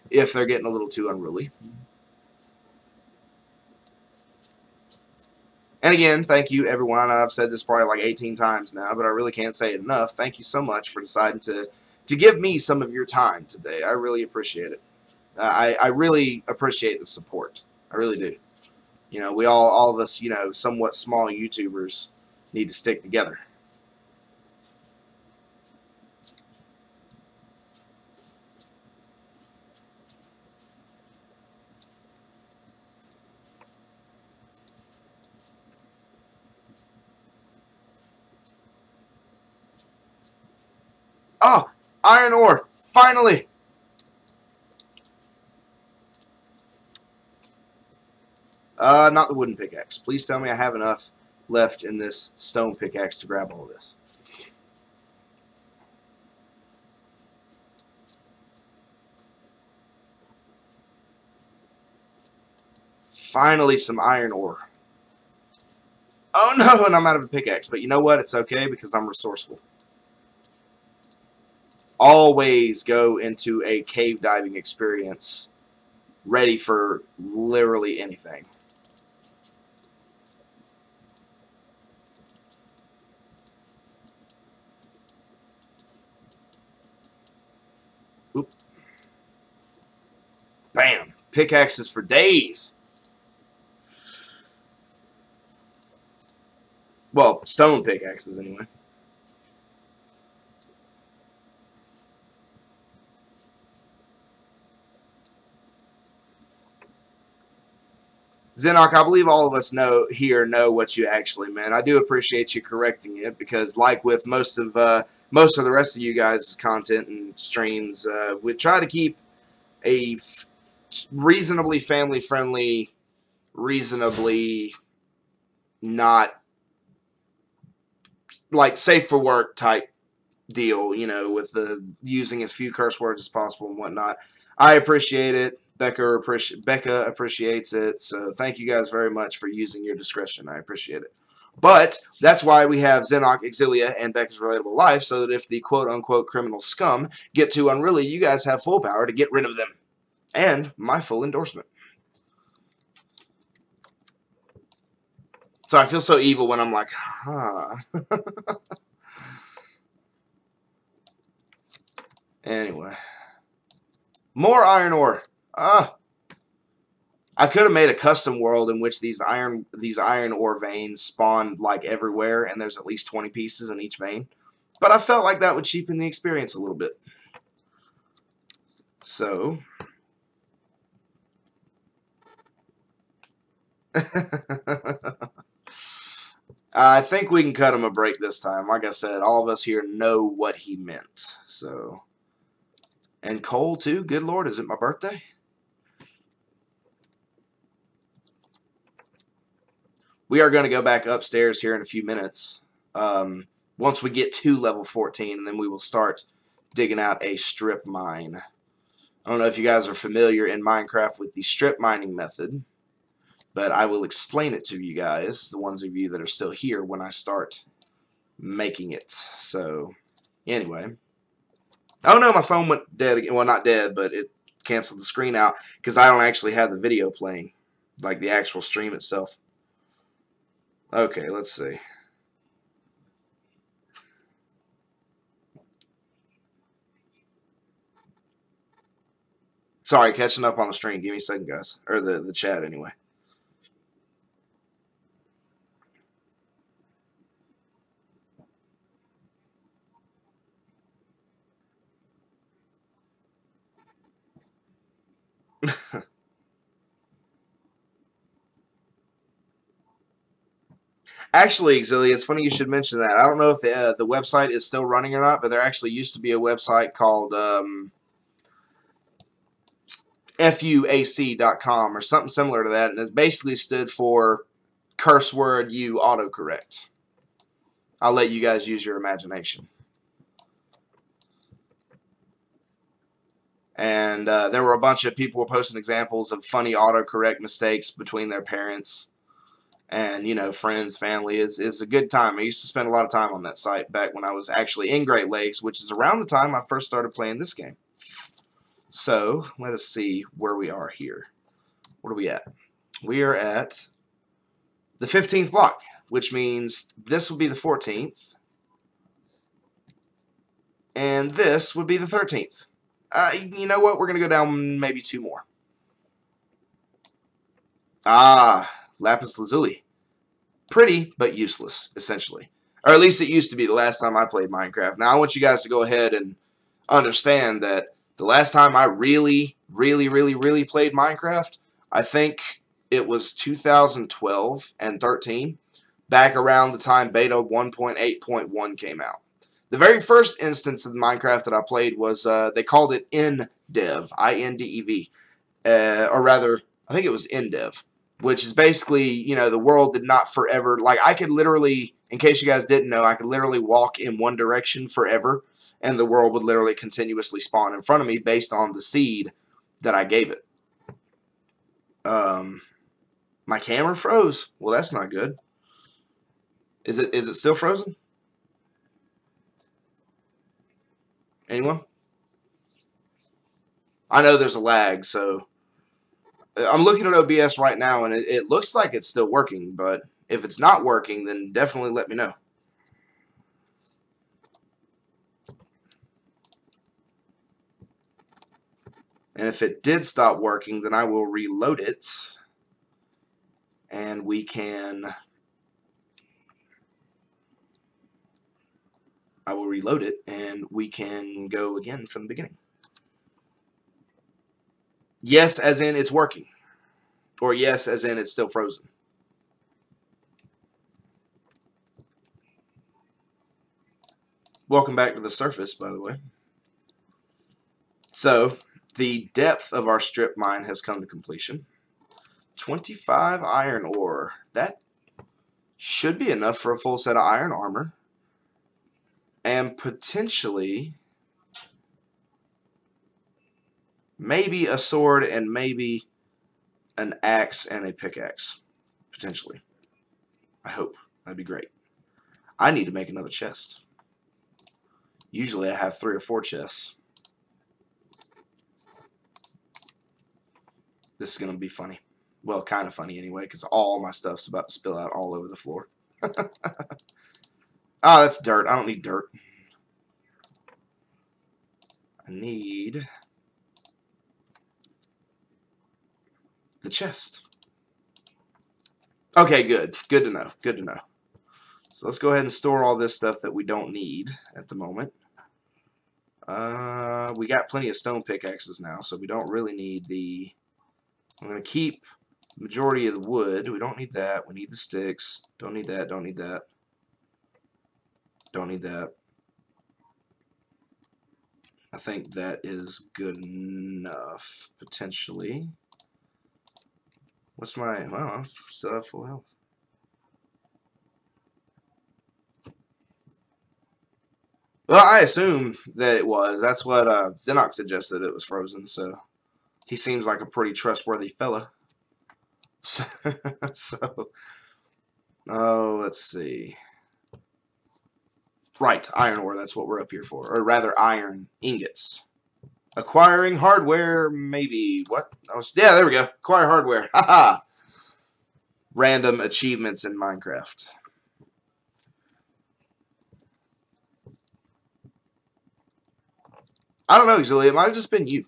if they're getting a little too unruly. And again, thank you, everyone. I've said this probably like 18 times now, but I really can't say it enough. Thank you so much for deciding to give me some of your time today. I really appreciate it. I really appreciate the support. I really do. You know, we all of us, you know, somewhat small YouTubers need to stick together. Oh, iron ore, finally. Not the wooden pickaxe. Please tell me I have enough left in this stone pickaxe to grab all this. Finally, some iron ore. Oh no, and I'm out of a pickaxe. But you know what? It's okay because I'm resourceful. Always go into a cave diving experience ready for literally anything. Oop. Bam. Pickaxes for days. Well, stone pickaxes anyway. Zenok, I believe all of us know what you actually meant. I do appreciate you correcting it because, like with most of the rest of you guys' content and streams, we try to keep a reasonably family-friendly, reasonably not like safe for work type deal. You know, with the using as few curse words as possible and whatnot. I appreciate it. Becca appreciates it, so thank you guys very much for using your discretion. I appreciate it. But that's why we have Zenok, Exilia, and Becca's Relatable Life, so that if the quote-unquote criminal scum get too unruly, you guys have full power to get rid of them. And my full endorsement. So I feel so evil when I'm like, huh. Anyway. More iron ore. I could have made a custom world in which these iron ore veins spawned like everywhere, and there's at least 20 pieces in each vein. But I felt like that would cheapen the experience a little bit. So I think we can cut him a break this time. Like I said, all of us here know what he meant. So, and Cole too. Good Lord, is it my birthday? We are going to go back upstairs here in a few minutes. once we get to level 14, and then we will start digging out a strip mine. I don't know if you guys are familiar in Minecraft with the strip mining method, but I will explain it to you guys, the ones of you that are still here, when I start making it. So, anyway. Oh no, my phone went dead again. Well, not dead, but it canceled the screen out because I don't actually have the video playing, like the actual stream itself. Okay, let's see. Sorry, catching up on the stream. Give me a second, guys. Or the chat, anyway. Actually, Exili, it's funny you should mention that. I don't know if the website is still running or not, but there actually used to be a website called fuac.com or something similar to that, and it basically stood for curse word you autocorrect. I'll let you guys use your imagination. And there were a bunch of people were posting examples of funny autocorrect mistakes between their parents and, you know, friends, family. Is a good time. I used to spend a lot of time on that site back when I was actually in Great Lakes, which is around the time I first started playing this game. So let us see where we are here. What are we at? We are at the 15th block, which means this will be the 14th, and this would be the 13th. You know what? We're going to go down maybe 2 more. Ah, Lapis Lazuli. Pretty, but useless, essentially. Or at least it used to be the last time I played Minecraft. Now, I want you guys to go ahead and understand that the last time I really played Minecraft, I think it was 2012 and 13, back around the time beta 1.8.1 came out. The very first instance of Minecraft that I played was, they called it InDev, I-N-D-E-V, or rather, I think it was InDev, which is basically, you know, the world did not forever, like, I could literally, in case you guys didn't know, I could literally walk in one direction forever, and the world would literally continuously spawn in front of me based on the seed that I gave it. My camera froze. Well, that's not good. Is it still frozen? Anyone? I know there's a lag, so I'm looking at OBS right now, and it looks like it's still working, but if it's not working, then definitely let me know. And if it did stop working, then I will reload it, and we can... I will reload it, and we can go again from the beginning. Yes, as in it's working. Or yes, as in it's still frozen. Welcome back to the surface, by the way. So, the depth of our strip mine has come to completion. 25 iron ore. That should be enough for a full set of iron armor. And potentially, maybe a sword and maybe an axe and a pickaxe. Potentially. I hope. That'd be great. I need to make another chest. Usually I have 3 or 4 chests. This is going to be funny. Well, kind of funny anyway, because all my stuff's about to spill out all over the floor. Oh, that's dirt. I don't need dirt. I need the chest. Okay, good. Good to know. Good to know. So let's go ahead and store all this stuff that we don't need at the moment. We got plenty of stone pickaxes now, so we don't really need the... I'm going to keep the majority of the wood. We don't need that. We need the sticks. Don't need that. Don't need that. Don't need that. I think that is good enough, potentially. What's my... Well, I still have full health. Well, I assume that it was. That's what Xenox suggested, it was frozen, so he seems like a pretty trustworthy fella. So, oh, let's see. Right, iron ore, that's what we're up here for. Or rather, iron ingots. Acquiring hardware, maybe. What? Yeah, there we go. Acquire hardware. Haha. Random achievements in Minecraft. I don't know, Exili. It might have just been you.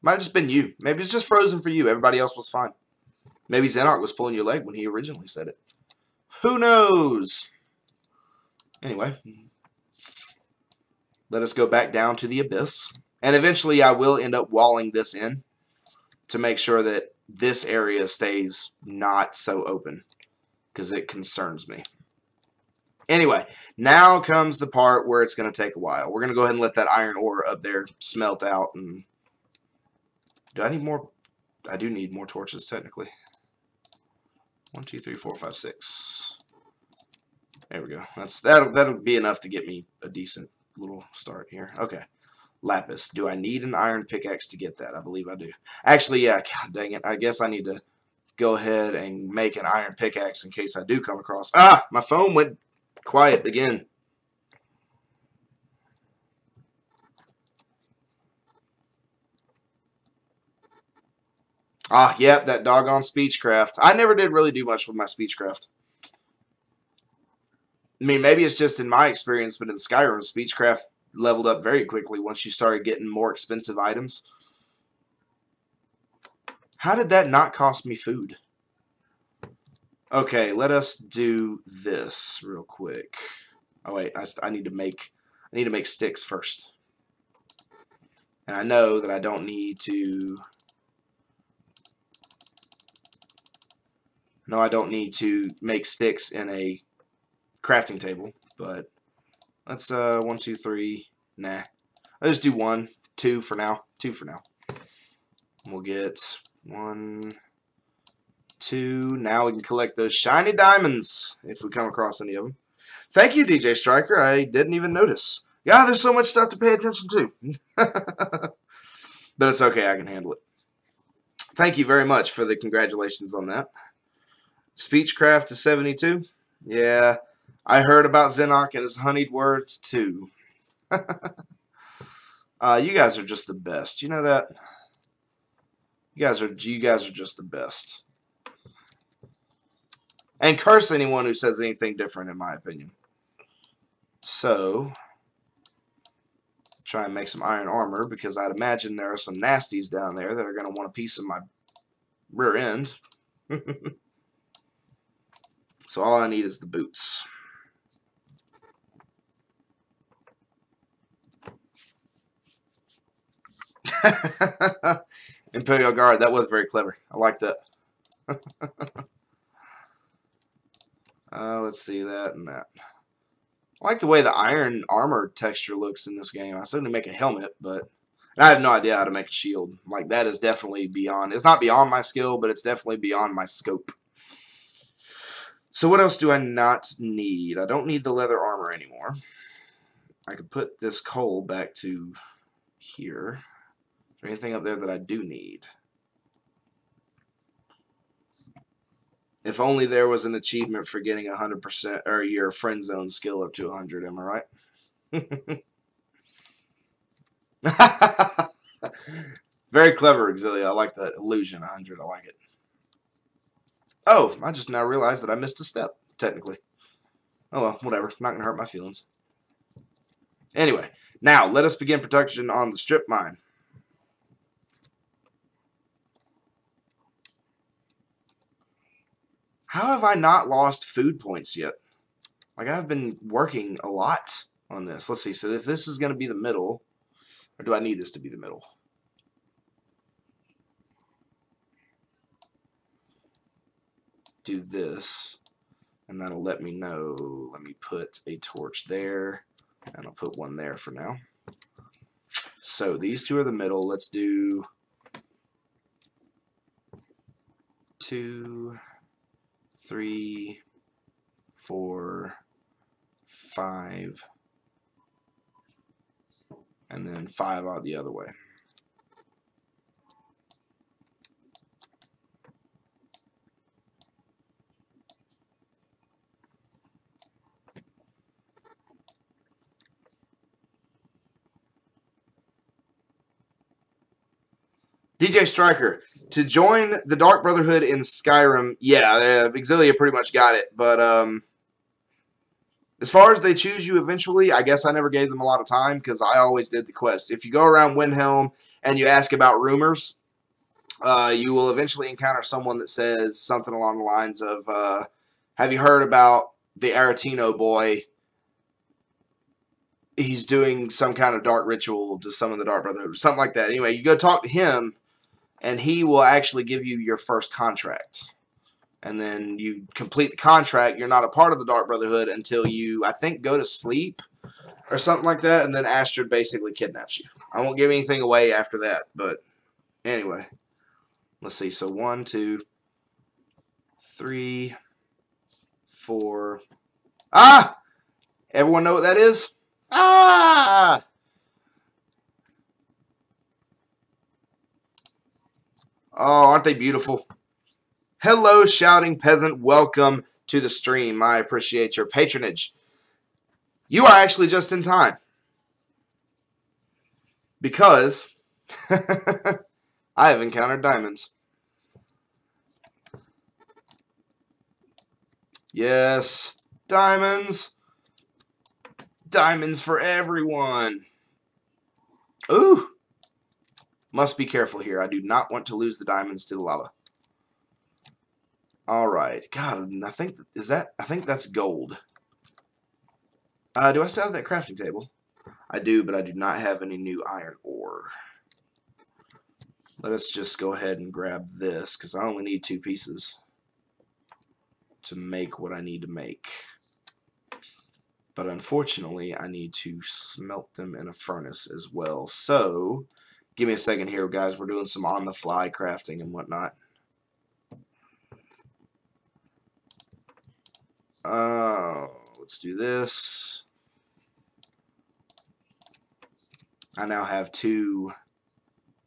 Might have just been you. Maybe it's just frozen for you. Everybody else was fine. Maybe Xenark was pulling your leg when he originally said it. Who knows? Anyway, let us go back down to the abyss. And eventually I will end up walling this in to make sure that this area stays not so open, because it concerns me. Anyway, now comes the part where it's going to take a while. We're going to go ahead and let that iron ore up there smelt out. And do I need more? I do need more torches, technically. 1, 2, 3, 4, 5, 6. There we go. That'll be enough to get me a decent little start here. Okay. Lapis. Do I need an iron pickaxe to get that? I believe I do. Actually, yeah. God dang it. I guess I need to go ahead and make an iron pickaxe in case I do come across. Ah! My phone went quiet again. Ah, yep, that doggone Speechcraft. I never did really do much with my Speechcraft. I mean, maybe it's just in my experience, but in Skyrim, Speechcraft leveled up very quickly once you started getting more expensive items. How did that not cost me food? Okay, let us do this real quick. Oh wait, I need to make sticks first. And I know that I don't need to. No, I don't need to make sticks in a crafting table, but let's 1, 2, 3. Nah, let's do 1, 2 for now. 2 for now. We'll get 1, 2. Now we can collect those shiny diamonds if we come across any of them. Thank you, DJ Striker. I didn't even notice. Yeah, there's so much stuff to pay attention to. But it's okay. I can handle it. Thank you very much for the congratulations on that. Speechcraft to 72. Yeah, I heard about Xenark and his honeyed words too. You guys are just the best. You know that? You guys are just the best. And curse anyone who says anything different, in my opinion. So, try and make some iron armor, because I'd imagine there are some nasties down there that are going to want a piece of my rear end. So all I need is the boots. Imperial Guard, that was very clever. I like that. Let's see that and that. I like the way the iron armor texture looks in this game. I certainly make a helmet, but I have no idea how to make a shield. Like, that is definitely beyond. It's not beyond my skill, but it's definitely beyond my scope. So what else do I not need? I don't need the leather armor anymore. I could put this coal back to here. Is there anything up there that I do need? If only there was an achievement for getting 100% or your friend zone skill up to 100, am I right? Very clever, Exilia. I like that illusion 100. I like it. Oh, I just now realized that I missed a step, technically. Oh well, whatever. Not going to hurt my feelings. Anyway, now let us begin production on the strip mine. How have I not lost food points yet? Like, I've been working a lot on this. Let's see. So if this is going to be the middle, or do I need this to be the middle? Do this, and that'll let me know. Let me put a torch there, and I'll put one there for now. So these two are the middle. Let's do 2, 3, 4, 5, and then 5 out the other way. DJ Striker, to join the Dark Brotherhood in Skyrim, yeah, Exilia pretty much got it, but as far as they choose you eventually, I guess I never gave them a lot of time because I always did the quest. If you go around Windhelm and you ask about rumors, you will eventually encounter someone that says something along the lines of, have you heard about the Aretino boy? He's doing some kind of dark ritual to summon the Dark Brotherhood, or something like that. Anyway, you go talk to him, and he will actually give you your first contract. And then you complete the contract. You're not a part of the Dark Brotherhood until you, I think, go to sleep or something like that. And then Astrid basically kidnaps you. I won't give anything away after that. But anyway, let's see. So 1, 2, 3, 4. Ah! Everyone know what that is? Ah! Oh, aren't they beautiful? Hello, Shouting Peasant. Welcome to the stream. I appreciate your patronage. You are actually just in time. Because I have encountered diamonds. Yes, diamonds. Diamonds for everyone. Ooh. Must be careful here. I do not want to lose the diamonds to the lava. All right. God, I think that's gold. Do I still have that crafting table? I do, but I do not have any new iron ore. Let us just go ahead and grab this because I only need 2 pieces to make what I need to make. But unfortunately, I need to smelt them in a furnace as well. So, give me a second here, guys. We're doing some on-the-fly crafting and whatnot. Let's do this. I now have 2.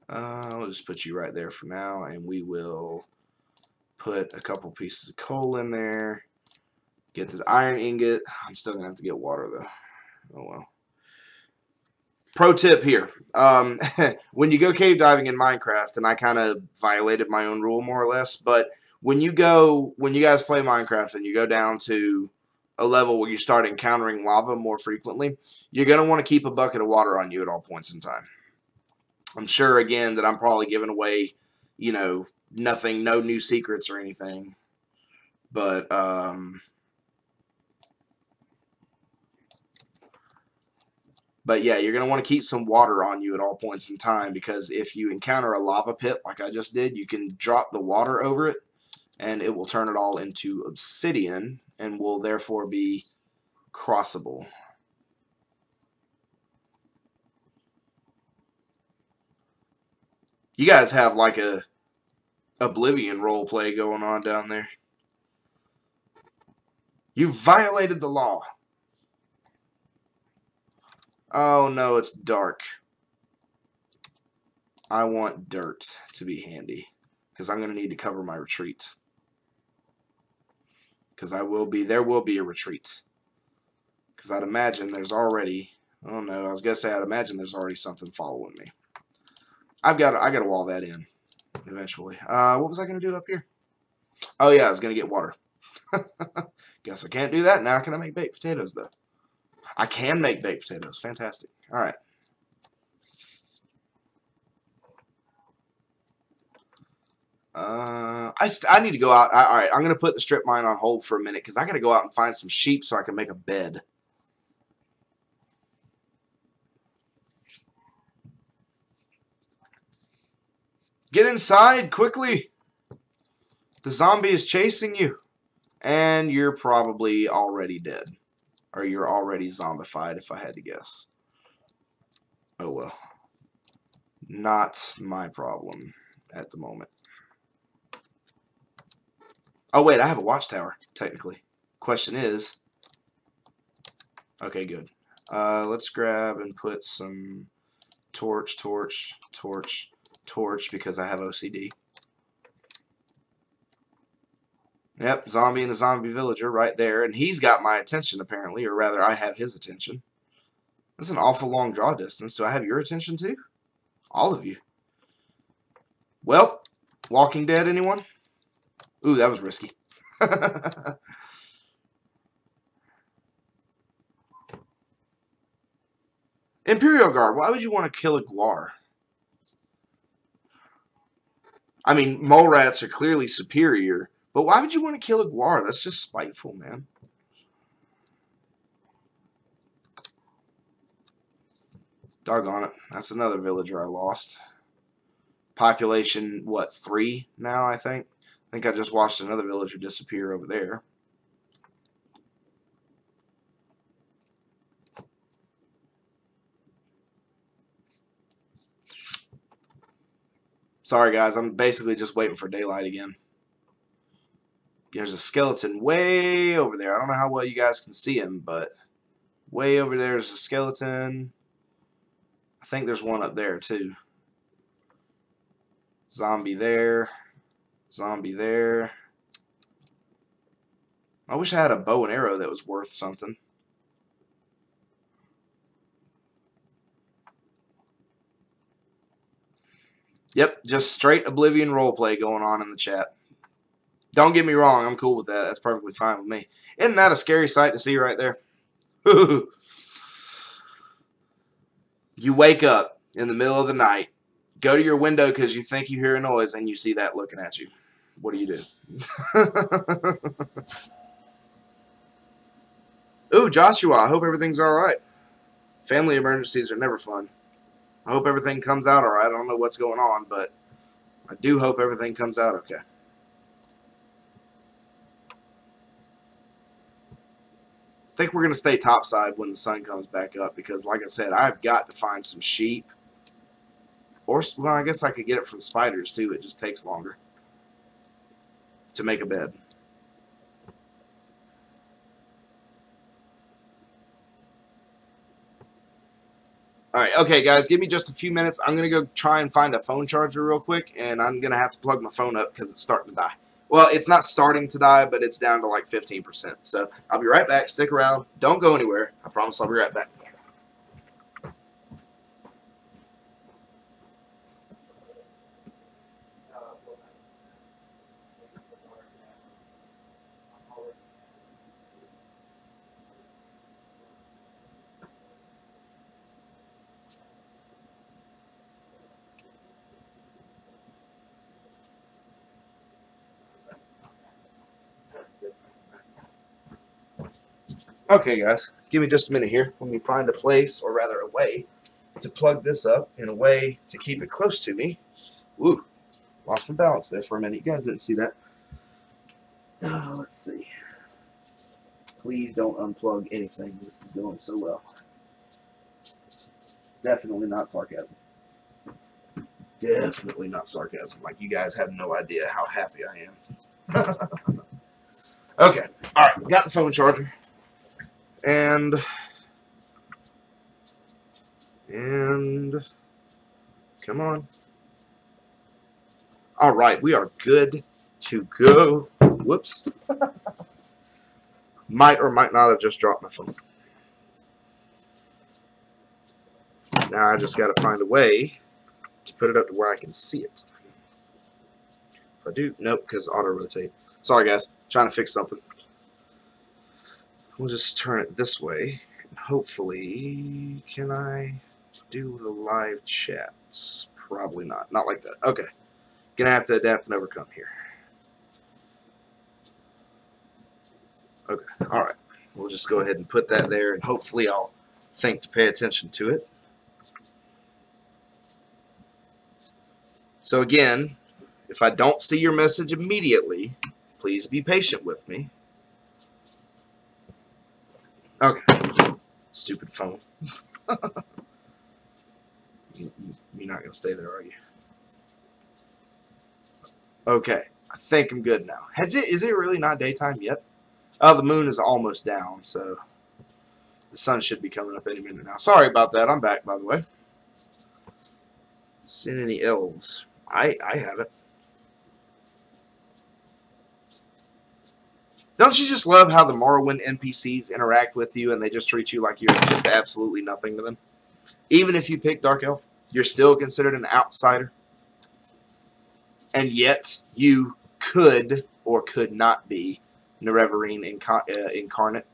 I'll just put you right there for now, and we will put a couple pieces of coal in there. Get the iron ingot. I'm still going to have to get water, though. Oh, well. Pro tip here. When you go cave diving in Minecraft, and I kind of violated my own rule more or less, but when you guys play Minecraft and you go down to a level where you start encountering lava more frequently, you're going to want to keep a bucket of water on you at all points in time. I'm sure, again, that I'm probably giving away, you know, nothing, no new secrets or anything. But, yeah, you're going to want to keep some water on you at all points in time because if you encounter a lava pit like I just did, you can drop the water over it and it will turn it all into obsidian and will therefore be crossable. You guys have like a Oblivion roleplay going on down there. You violated the law. Oh no, it's dark. I want dirt to be handy because I'm going to need to cover my retreat. Because there will be a retreat. Because I'd imagine there's already, oh no, I was going to say I'd imagine there's already something following me. I got to wall that in eventually. What was I going to do up here? Oh yeah, I was going to get water. Guess I can't do that now. Can I make baked potatoes though? I can make baked potatoes. Fantastic. All right. I need to go out. All right, I'm going to put the strip mine on hold for a minute because I got to go out and find some sheep so I can make a bed. Get inside quickly. The zombie is chasing you. And you're probably already dead. Or you're already zombified if I had to guess. Oh well. Not my problem at the moment. Oh wait, I have a watchtower, technically. Question is... Okay, good. Let's grab and put some Torch, torch, torch, torch, because I have OCD. Yep, zombie and a zombie villager right there. And he's got my attention, apparently. Or rather, I have his attention. That's an awful long draw distance. Do I have your attention, too? All of you. Well, Walking Dead, anyone? Ooh, that was risky. Imperial Guard. Why would you want to kill a Guar? I mean, mole rats are clearly superior, but why would you want to kill a Guar? That's just spiteful, man. Doggone it. That's another villager I lost. Population, what, 3 now, I think? I think I just watched another villager disappear over there. Sorry, guys. I'm basically just waiting for daylight again. There's a skeleton way over there. I don't know how well you guys can see him, but way over there is a skeleton. I think there's one up there, too. Zombie there. Zombie there. I wish I had a bow and arrow that was worth something. Yep, just straight Oblivion roleplay going on in the chat. Don't get me wrong, I'm cool with that. That's perfectly fine with me. Isn't that a scary sight to see right there? You wake up in the middle of the night, go to your window because you think you hear a noise, and you see that looking at you. What do you do? Ooh, Joshua, I hope everything's all right. Family emergencies are never fun. I hope everything comes out all right. I don't know what's going on, but I do hope everything comes out okay. I think we're going to stay topside when the sun comes back up because, like I said, I've got to find some sheep. Or, well, I guess I could get it from spiders, too. It just takes longer to make a bed. Alright, okay, guys, give me just a few minutes. I'm going to go try and find a phone charger real quick, and I'm going to have to plug my phone up because it's starting to die. Well, it's not starting to die, but it's down to like 15%. So I'll be right back. Stick around. Don't go anywhere. I promise I'll be right back. Okay, guys, give me just a minute here. Let me find a place, or rather a way, to plug this up in a way to keep it close to me. Ooh, lost my balance there for a minute. You guys didn't see that. Let's see. Please don't unplug anything. This is going so well. Definitely not sarcasm. Definitely not sarcasm. Like, you guys have no idea how happy I am. Okay, alright, got the phone charger. And come on. All right, we are good to go. Whoops. Might or might not have just dropped my phone. Now I just got to find a way to put it up to where I can see it. If I do, nope, because auto rotate. Sorry, guys, trying to fix something. We'll just turn it this way, and hopefully, can I do the live chats? Probably not. Not like that. Okay. Gonna have to adapt and overcome here. Okay. Alright. We'll just go ahead and put that there, and hopefully I'll think to pay attention to it. So again, if I don't see your message immediately, please be patient with me. Okay. Stupid phone. You're not going to stay there, are you? Okay. I think I'm good now. Is it really not daytime yet? Oh, the moon is almost down, so the sun should be coming up any minute now. Sorry about that. I'm back, by the way. Seen any elves? I haven't. Don't you just love how the Morrowind NPCs interact with you and they just treat you like you're just absolutely nothing to them? Even if you pick Dark Elf, you're still considered an outsider. And yet, you could or could not be Nerevarine incarnate.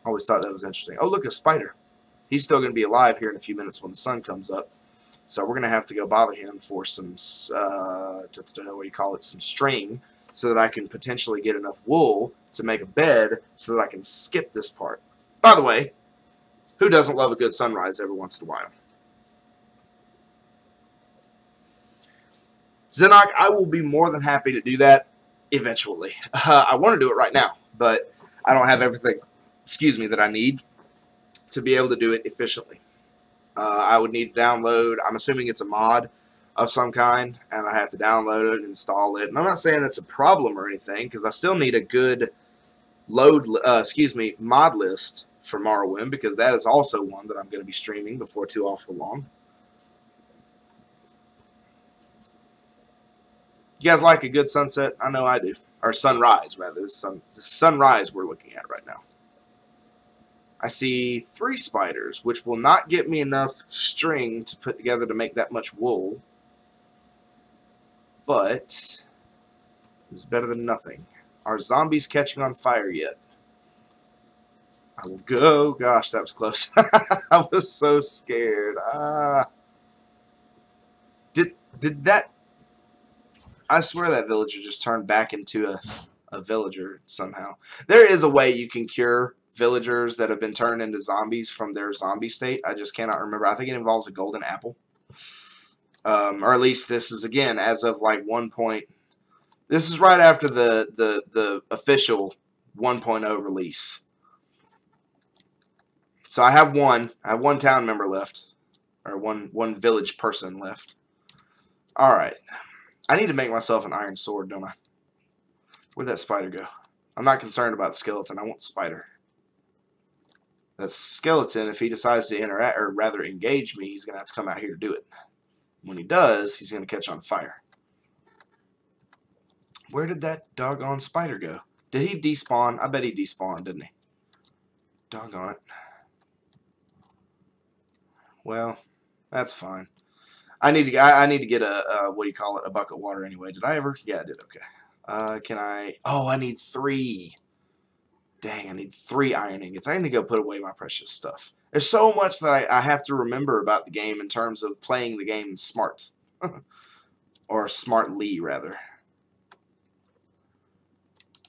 Always thought that was interesting. Oh, look, a spider. He's still going to be alive here in a few minutes when the sun comes up. So we're going to have to go bother him for some, what do you call it, some string, so that I can potentially get enough wool to make a bed so that I can skip this part. By the way, who doesn't love a good sunrise every once in a while? Zenok, I will be more than happy to do that eventually. I want to do it right now, but I don't have everything, that I need to be able to do it efficiently. I would need to download, I'm assuming it's a mod of some kind, and I have to download it and install it. And I'm not saying that's a problem or anything, because I still need a good mod list for Morrowind, because that is also one that I'm going to be streaming before too awful long. You guys like a good sunset? I know I do. Or sunrise, rather. This is sunrise we're looking at right now. I see 3 spiders, which will not get me enough string to put together to make that much wool. But it's better than nothing. Are zombies catching on fire yet? I will go. Gosh, that was close. I was so scared. Did that... I swear that villager just turned back into a villager somehow. There is a way you can cure villagers that have been turned into zombies from their zombie state. I just cannot remember. I think it involves a golden apple. Or at least this is, again, as of like 1 point. This is right after the official 1.0 release. So I have one town member left. Or one village person left. Alright. I need to make myself an iron sword, don't I? Where'd that spider go? I'm not concerned about the skeleton. I want the spider. That skeleton, if he decides to interact, or rather engage me, he's going to have to come out here to do it. When he does, he's going to catch on fire. Where did that doggone spider go? Did he despawn? I bet he despawned, didn't he? Doggone it. Well, that's fine. I need to get a what do you call it? A bucket of water anyway. Did I ever? Yeah, I did. Okay. Can I? Oh, I need 3. Dang, I need 3 iron ingots. I need to go put away my precious stuff. There's so much that I have to remember about the game in terms of playing the game smart. Or smartly, rather.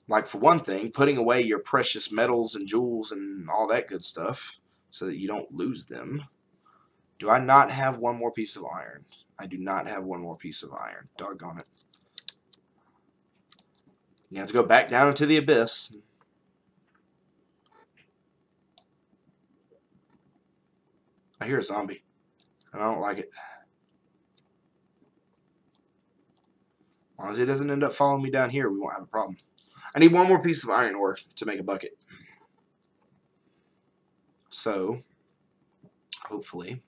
Like, for one thing, putting away your precious metals and jewels and all that good stuff so that you don't lose them. Do I not have one more piece of iron? I do not have one more piece of iron. Doggone it. You have to go back down into the abyss. I hear a zombie, and I don't like it. As long as he doesn't end up following me down here, we won't have a problem. I need one more piece of iron ore to make a bucket. So, hopefully.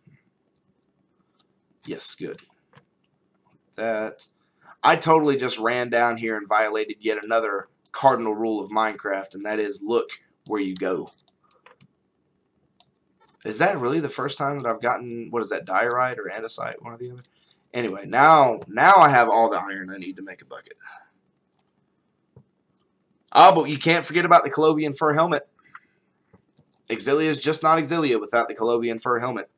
Yes, good. That. I totally just ran down here and violated yet another cardinal rule of Minecraft, and that is look where you go. Is that really the first time that I've gotten, what is that, diorite or andesite, one or the other? Anyway, now I have all the iron I need to make a bucket. Oh, but you can't forget about the Colovian fur helmet. Exilia is just not Exilia without the Colovian fur helmet.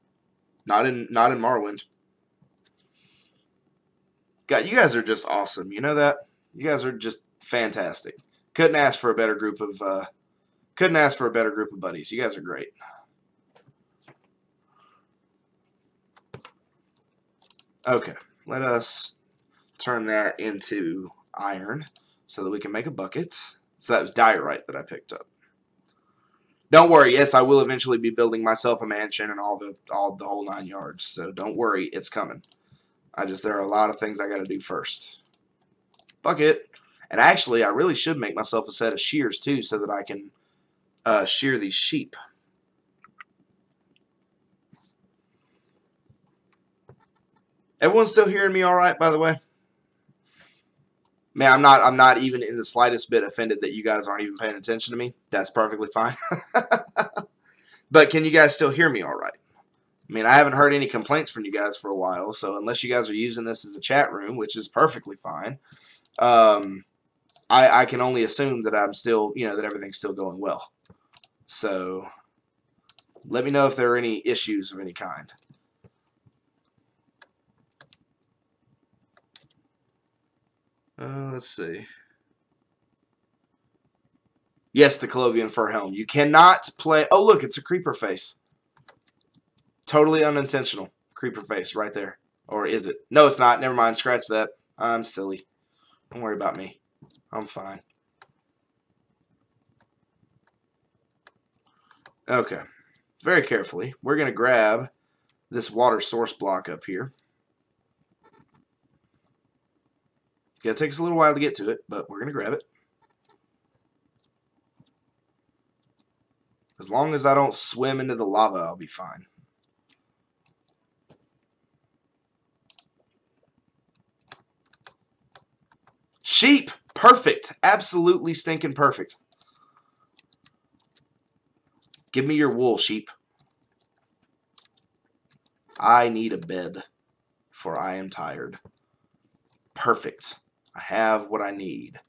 Not in Morrowind. God, you guys are just awesome. You know that? You guys are just fantastic. Couldn't ask for a better group of buddies. You guys are great. Okay, let us turn that into iron so that we can make a bucket. So that was diorite that I picked up. Don't worry, yes, I will eventually be building myself a mansion and all the whole 9 yards. So don't worry, it's coming. There are a lot of things I got to do first. Bucket. And actually, I really should make myself a set of shears too so that I can shear these sheep. Everyone's still hearing me all right, by the way? Man, I'm not even in the slightest bit offended that you guys aren't even paying attention to me. That's perfectly fine. But can you guys still hear me all right? I mean, I haven't heard any complaints from you guys for a while, so unless you guys are using this as a chat room, which is perfectly fine, I can only assume that I'm still, that everything's still going well. So let me know if there are any issues of any kind. Let's see. Yes, the Colovian fur helm. You cannot play. Oh, look, it's a creeper face. Totally unintentional. Creeper face right there. Or is it? No, it's not. Never mind. Scratch that. I'm silly. Don't worry about me. I'm fine. Okay. Very carefully, we're going to grab this water source block up here. It'll take us a little while to get to it, but we're going to grab it. As long as I don't swim into the lava, I'll be fine. Sheep! Perfect. Absolutely stinking perfect. Give me your wool, sheep. I need a bed, for I am tired. Perfect. I have what I need.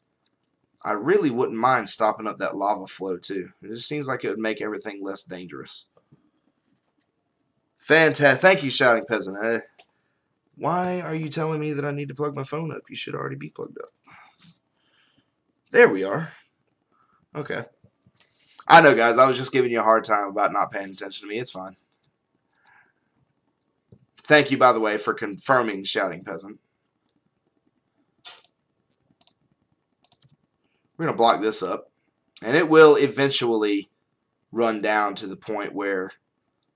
I really wouldn't mind stopping up that lava flow, too. It just seems like it would make everything less dangerous. Fantastic. Thank you, Shouting Peasant. Why are you telling me that I need to plug my phone up? You should already be plugged up. There we are. Okay. I know, guys. I was just giving you a hard time about not paying attention to me. It's fine. Thank you, by the way, for confirming, Shouting Peasant. We're going to block this up. And it will eventually run down to the point where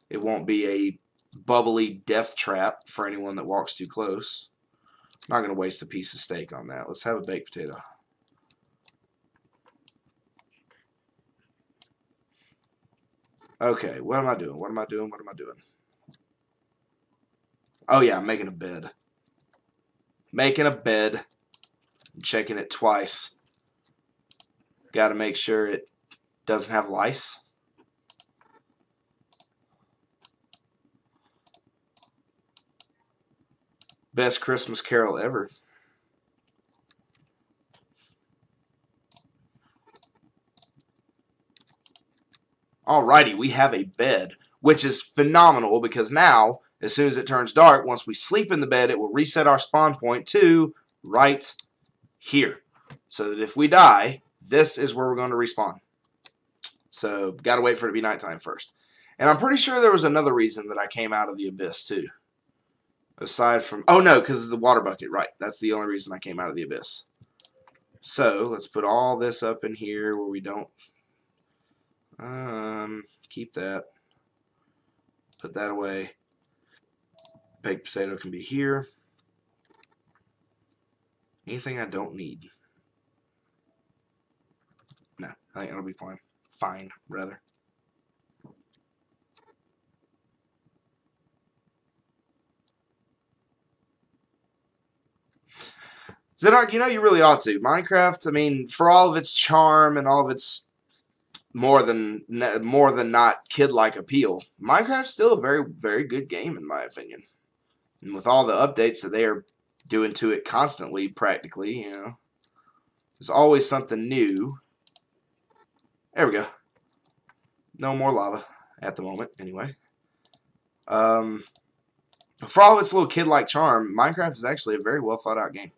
it won't be a bubbly death trap for anyone that walks too close. I'm not going to waste a piece of steak on that. Let's have a baked potato. Okay, what am I doing? What am I doing? What am I doing? Oh, yeah, I'm making a bed. Making a bed. I'm checking it twice. Got to make sure it doesn't have lice. Best Christmas carol ever. Alrighty, we have a bed, which is phenomenal because now, as soon as it turns dark, once we sleep in the bed, it will reset our spawn point to right here. So that if we die, this is where we're going to respawn. So, got to wait for it to be nighttime first. And I'm pretty sure there was another reason that I came out of the abyss, too. Aside from... Oh, no, because of the water bucket. Right, that's the only reason I came out of the abyss. So, let's put all this up in here where we don't... keep that. Put that away. Baked potato can be here. Anything I don't need? No, I think it'll be fine. Fine, rather. Zenark, you really ought to. Minecraft, I mean, for all of its charm and all of its more than not kid-like appeal, Minecraft's still a very, very good game, in my opinion. And with all the updates that they are doing to it constantly, practically, there's always something new. There we go. No more lava at the moment, anyway. For all of its little kid-like charm, Minecraft is actually a very well thought-out game.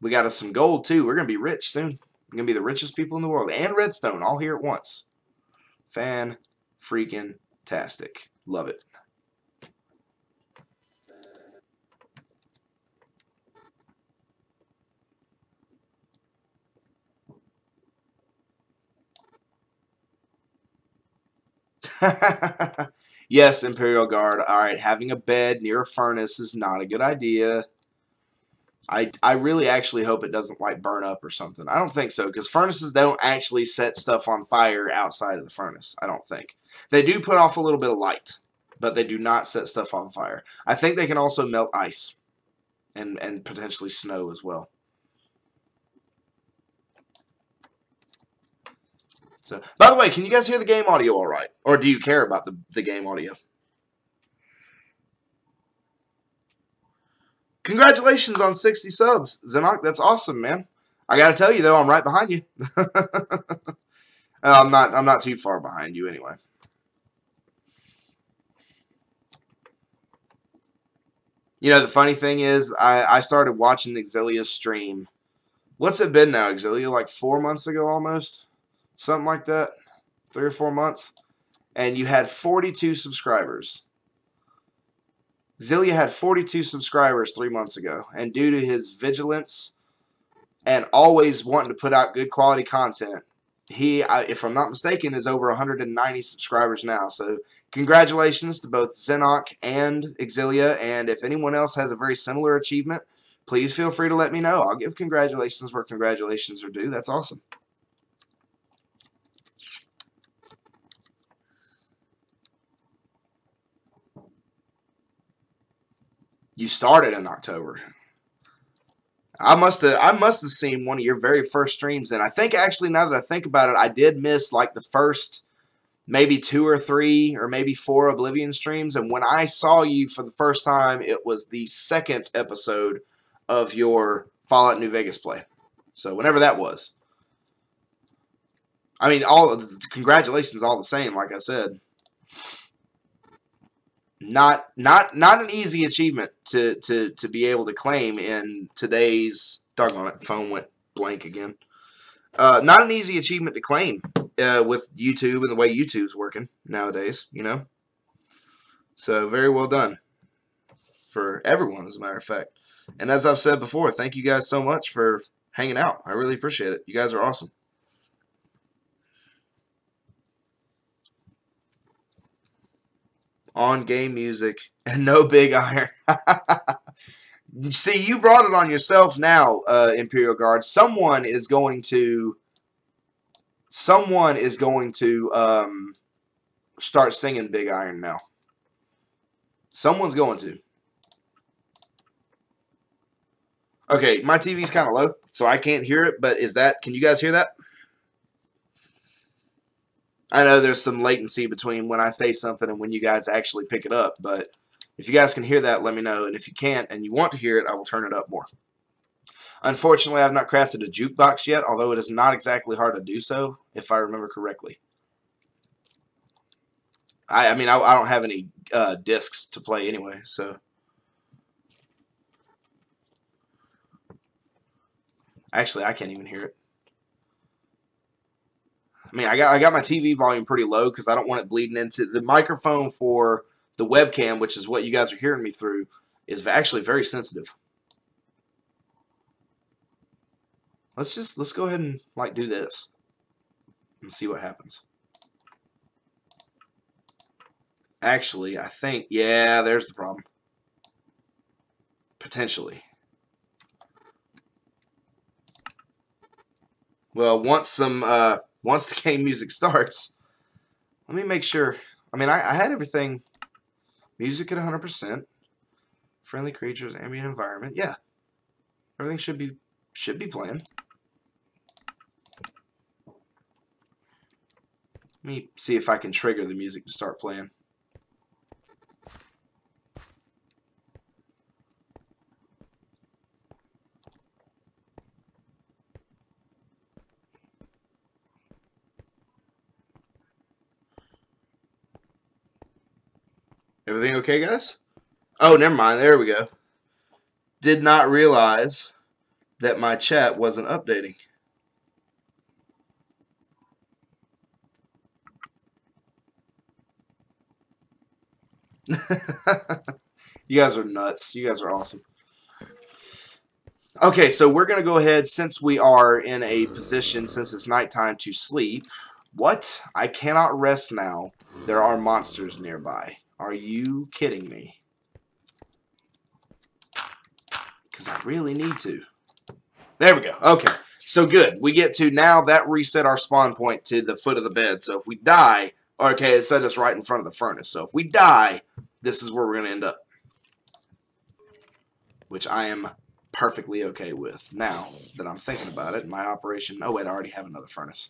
We got us some gold, too. We're going to be rich soon. We're going to be the richest people in the world. And redstone, all here at once. Fan-freaking-tastic. Love it. Yes, Imperial Guard. All right, having a bed near a furnace is not a good idea. I really actually hope it doesn't like burn up or something. I don't think so, because furnaces don't actually set stuff on fire outside of the furnace. I don't think. They do put off a little bit of light. but they do not set stuff on fire. I think they can also melt ice and potentially snow as well. So, by the way, can you guys hear the game audio all right? Or do you care about the game audio? Congratulations on 60 subs, Zenok. That's awesome, man. I got to tell you, though, I'm right behind you. I'm not too far behind you anyway. You know, the funny thing is, I started watching Exilia's stream. What's it been now, Exilia? Like 4 months ago almost? Something like that. 3 or 4 months. And you had 42 subscribers. Exilia had 42 subscribers 3 months ago. And due to his vigilance and always wanting to put out good quality content, he, if I'm not mistaken, is over 190 subscribers now. So congratulations to both Zenok and Exilia. And if anyone else has a very similar achievement, please feel free to let me know. I'll give congratulations where congratulations are due. That's awesome. You started in October. I must have seen one of your very first streams, and I think actually now that I think about it, I did miss like the first maybe 2 or 3 or maybe 4 Oblivion streams. And when I saw you for the first time, it was the 2nd episode of your Fallout New Vegas play. So whenever that was. I mean, congratulations all the same, like I said. Not an easy achievement to be able to claim in today's, doggone it, phone went blank again. Not an easy achievement to claim with YouTube and the way YouTube's working nowadays, you know. So very well done for everyone, as a matter of fact. And as I've said before, thank you guys so much for hanging out. I really appreciate it. You guys are awesome. On game music and no big iron. See, you brought it on yourself now, Imperial Guard. Someone is going to start singing Big Iron now. Someone's going to. Okay, my TV's kind of low, so I can't hear it, but can you guys hear that? I know there's some latency between when I say something and when you guys actually pick it up, but if you guys can hear that, let me know. And if you can't and you want to hear it, I will turn it up more. Unfortunately, I've not crafted a jukebox yet, although it is not exactly hard to do so, if I remember correctly. I mean, I don't have any discs to play anyway, so. Actually, I can't even hear it. I mean, I got my TV volume pretty low because I don't want it bleeding into the microphone for the webcam, which is what you guys are hearing me through, is actually very sensitive. Let's go ahead and like do this and see what happens. Actually, I think, yeah, there's the problem. Potentially. Well, once the game music starts, let me make sure. I mean, I had everything. Music at 100%. Friendly creatures, ambient environment. Yeah, everything should be playing. Let me see if I can trigger the music to start playing. Everything okay, guys? Oh, never mind. There we go. Did not realize that my chat wasn't updating. You guys are nuts. You guys are awesome. Okay, so we're going to go ahead, since we are in a position, since it's nighttime, to sleep. What? I cannot rest now. There are monsters nearby. Are you kidding me? Because I really need to. There we go. Okay. So good. We get to now that reset our spawn point to the foot of the bed. So if we die, Okay, it said it's right in front of the furnace. So if we die, this is where we're going to end up. Which I am perfectly okay with. Now that I'm thinking about it, my operation... Oh, wait, I already have another furnace.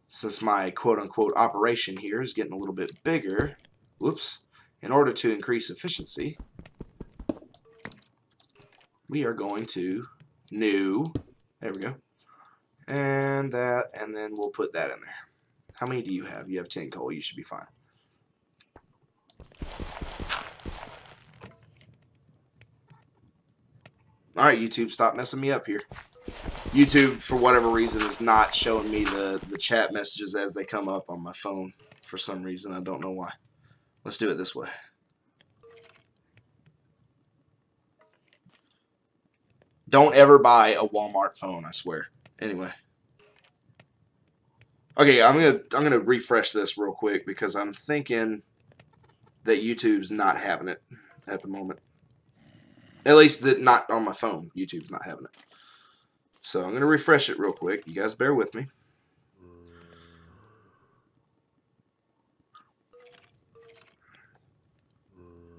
Since my quote-unquote operation here is getting a little bit bigger, whoops, in order to increase efficiency, we are going to new, there we go, and that, and then we'll put that in there. How many do you have? You have 10 coal. You should be fine. Alright, YouTube, stop messing me up here. YouTube, for whatever reason, is not showing me the chat messages as they come up on my phone for some reason. I don't know why. Let's do it this way. Don't ever buy a Walmart phone, I swear. Anyway. Okay, I'm gonna refresh this real quick because I'm thinking that YouTube's not having it at the moment. At least not on my phone. YouTube's not having it. So I'm going to refresh it real quick. You guys bear with me.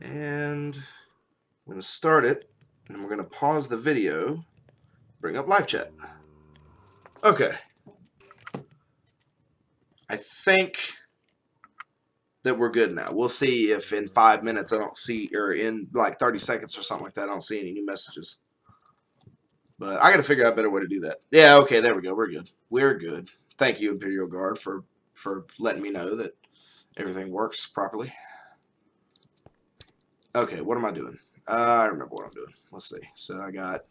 And I'm going to start it. And we're going to pause the video. Bring up live chat. Okay. I think that we're good now. We'll see if in 5 minutes I don't see, or in like 30 seconds or something like that, I don't see any new messages. But I got to figure out a better way to do that. Yeah, okay, there we go. We're good. We're good. Thank you, Imperial Guard, for letting me know that everything works properly. Okay, what am I doing? I remember what I'm doing. Let's see. So I got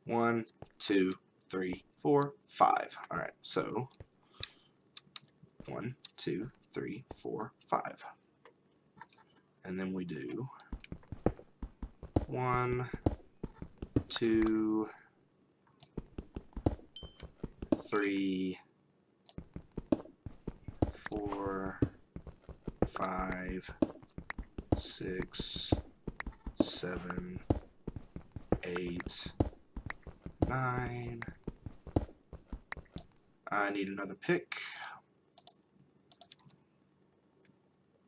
1, 2, 3, 4, 5. All right, so 1, 2, 3, 4, 5. And then we do 1, 2, 3, 4, 5, 6, 7, 8, 9. I need another pick.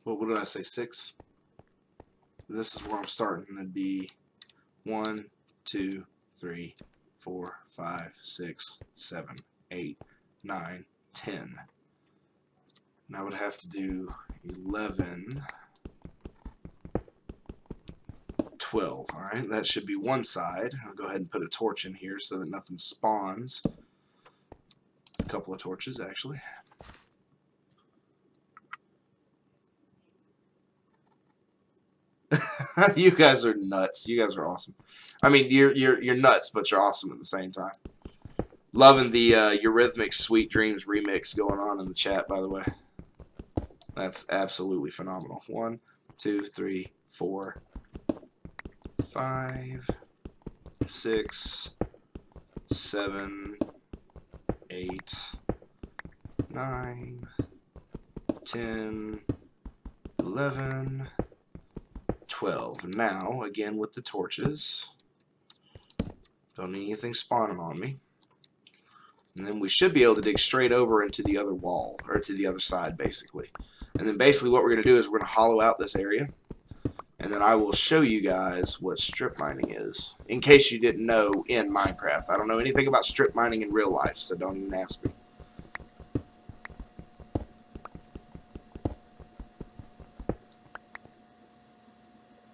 Well, what did I say? 6? This is where I'm starting. It'd be 1, 2, 3, 4, 5, 6, 7, 8, 9, 10. And I would have to do 11, 12. Alright, that should be one side. I'll go ahead and put a torch in here so that nothing spawns. A couple of torches, actually. You guys are nuts. You guys are awesome. I mean, you're nuts, but you're awesome at the same time. Loving the Eurythmics Sweet Dreams remix going on in the chat, by the way. That's absolutely phenomenal. 1, 2, 3, 4, 5, 6, 7, 8, 9, 10, 11, 12. Now, again with the torches. Don't need anything spawning on me. And then we should be able to dig straight over into the other wall, or to the other side, basically. And then basically what we're going to do is we're going to hollow out this area. And then I will show you guys what strip mining is, in case you didn't know in Minecraft. I don't know anything about strip mining in real life, so don't even ask me.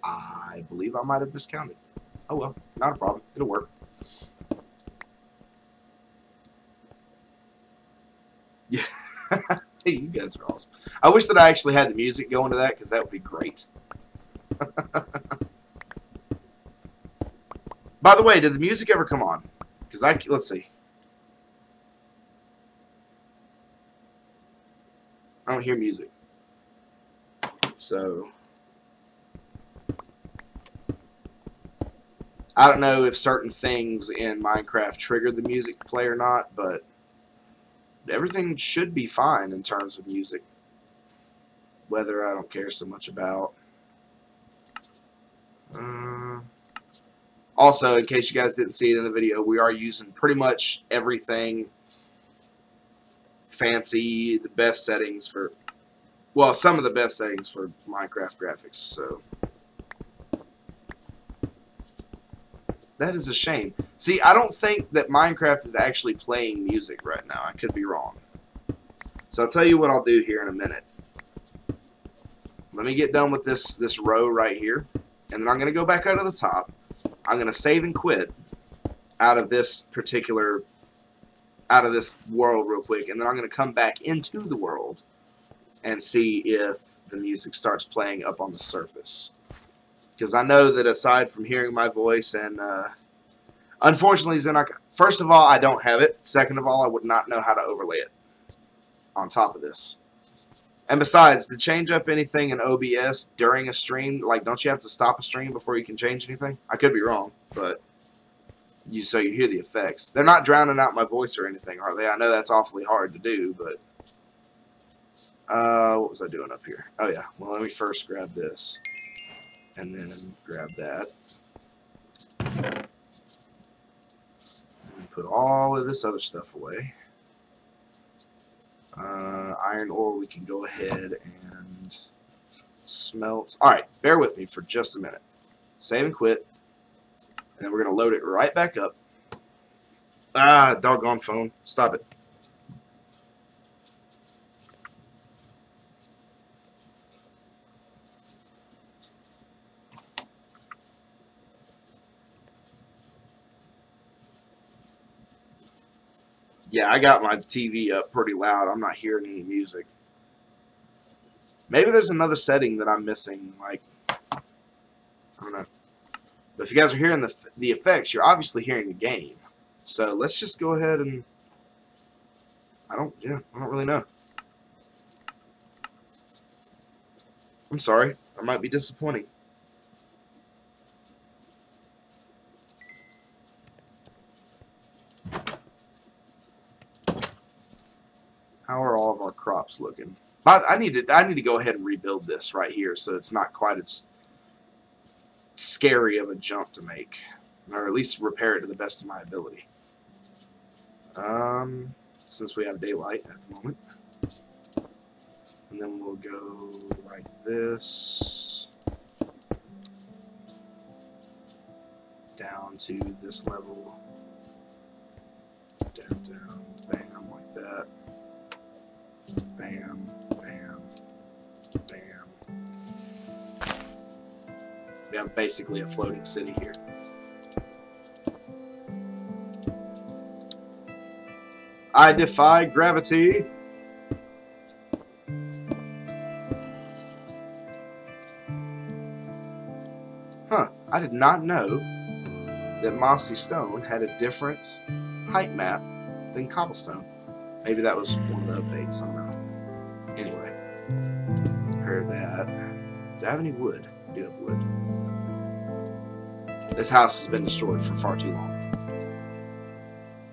I believe I might have miscounted. Oh well, not a problem. It'll work. Yeah. Hey, you guys are awesome. I wish that I actually had the music going to that, because that would be great. By the way, did the music ever come on? Because let's see. I don't hear music. So I don't know if certain things in Minecraft trigger the music play or not, but everything should be fine in terms of music. Weather I don't care so much about. Also, in case you guys didn't see it in the video, we are using pretty much everything fancy, the best settings for, well, some of the best settings for Minecraft graphics. So that is a shame. See, I don't think that Minecraft is actually playing music right now. I could be wrong. So I'll tell you what I'll do here in a minute. Let me get done with this row right here, and then I'm going to go back out of the top. I'm going to save and quit out of this world real quick, and then I'm going to come back into the world and see if the music starts playing up on the surface. Because I know that aside from hearing my voice and unfortunately, Xenoc, first of all, I don't have it. Second of all, I would not know how to overlay it on top of this. And besides, to change up anything in OBS during a stream, like, don't you have to stop a stream before you can change anything? I could be wrong, but so you hear the effects. They're not drowning out my voice or anything, are they? I know that's awfully hard to do, but what was I doing up here? Oh yeah. Well, let me first grab this, and then grab that, and put all of this other stuff away. Iron ore we can go ahead and smelt. Alright, bear with me for just a minute. Save and quit. And then we're going to load it right back up. Ah, doggone phone. Stop it. Yeah, I got my TV up pretty loud. I'm not hearing any music. Maybe there's another setting that I'm missing. Like, I don't know. But if you guys are hearing the effects, you're obviously hearing the game. So let's just go ahead and I don't really know. I'm sorry. I might be disappointing. How are all of our crops looking? I need to go ahead and rebuild this right here so it's not quite as scary of a jump to make, or at least repair it to the best of my ability. Since we have daylight at the moment, and then we'll go like this down to this level, down, bam, like that. Bam, bam, bam. We have basically a floating city here. I defy gravity. Huh, I did not know that Mossy Stone had a different height map than Cobblestone. Maybe that was one of the updates, I don't know. Anyway, repair that. Do I have any wood? I do have wood. This house has been destroyed for far too long.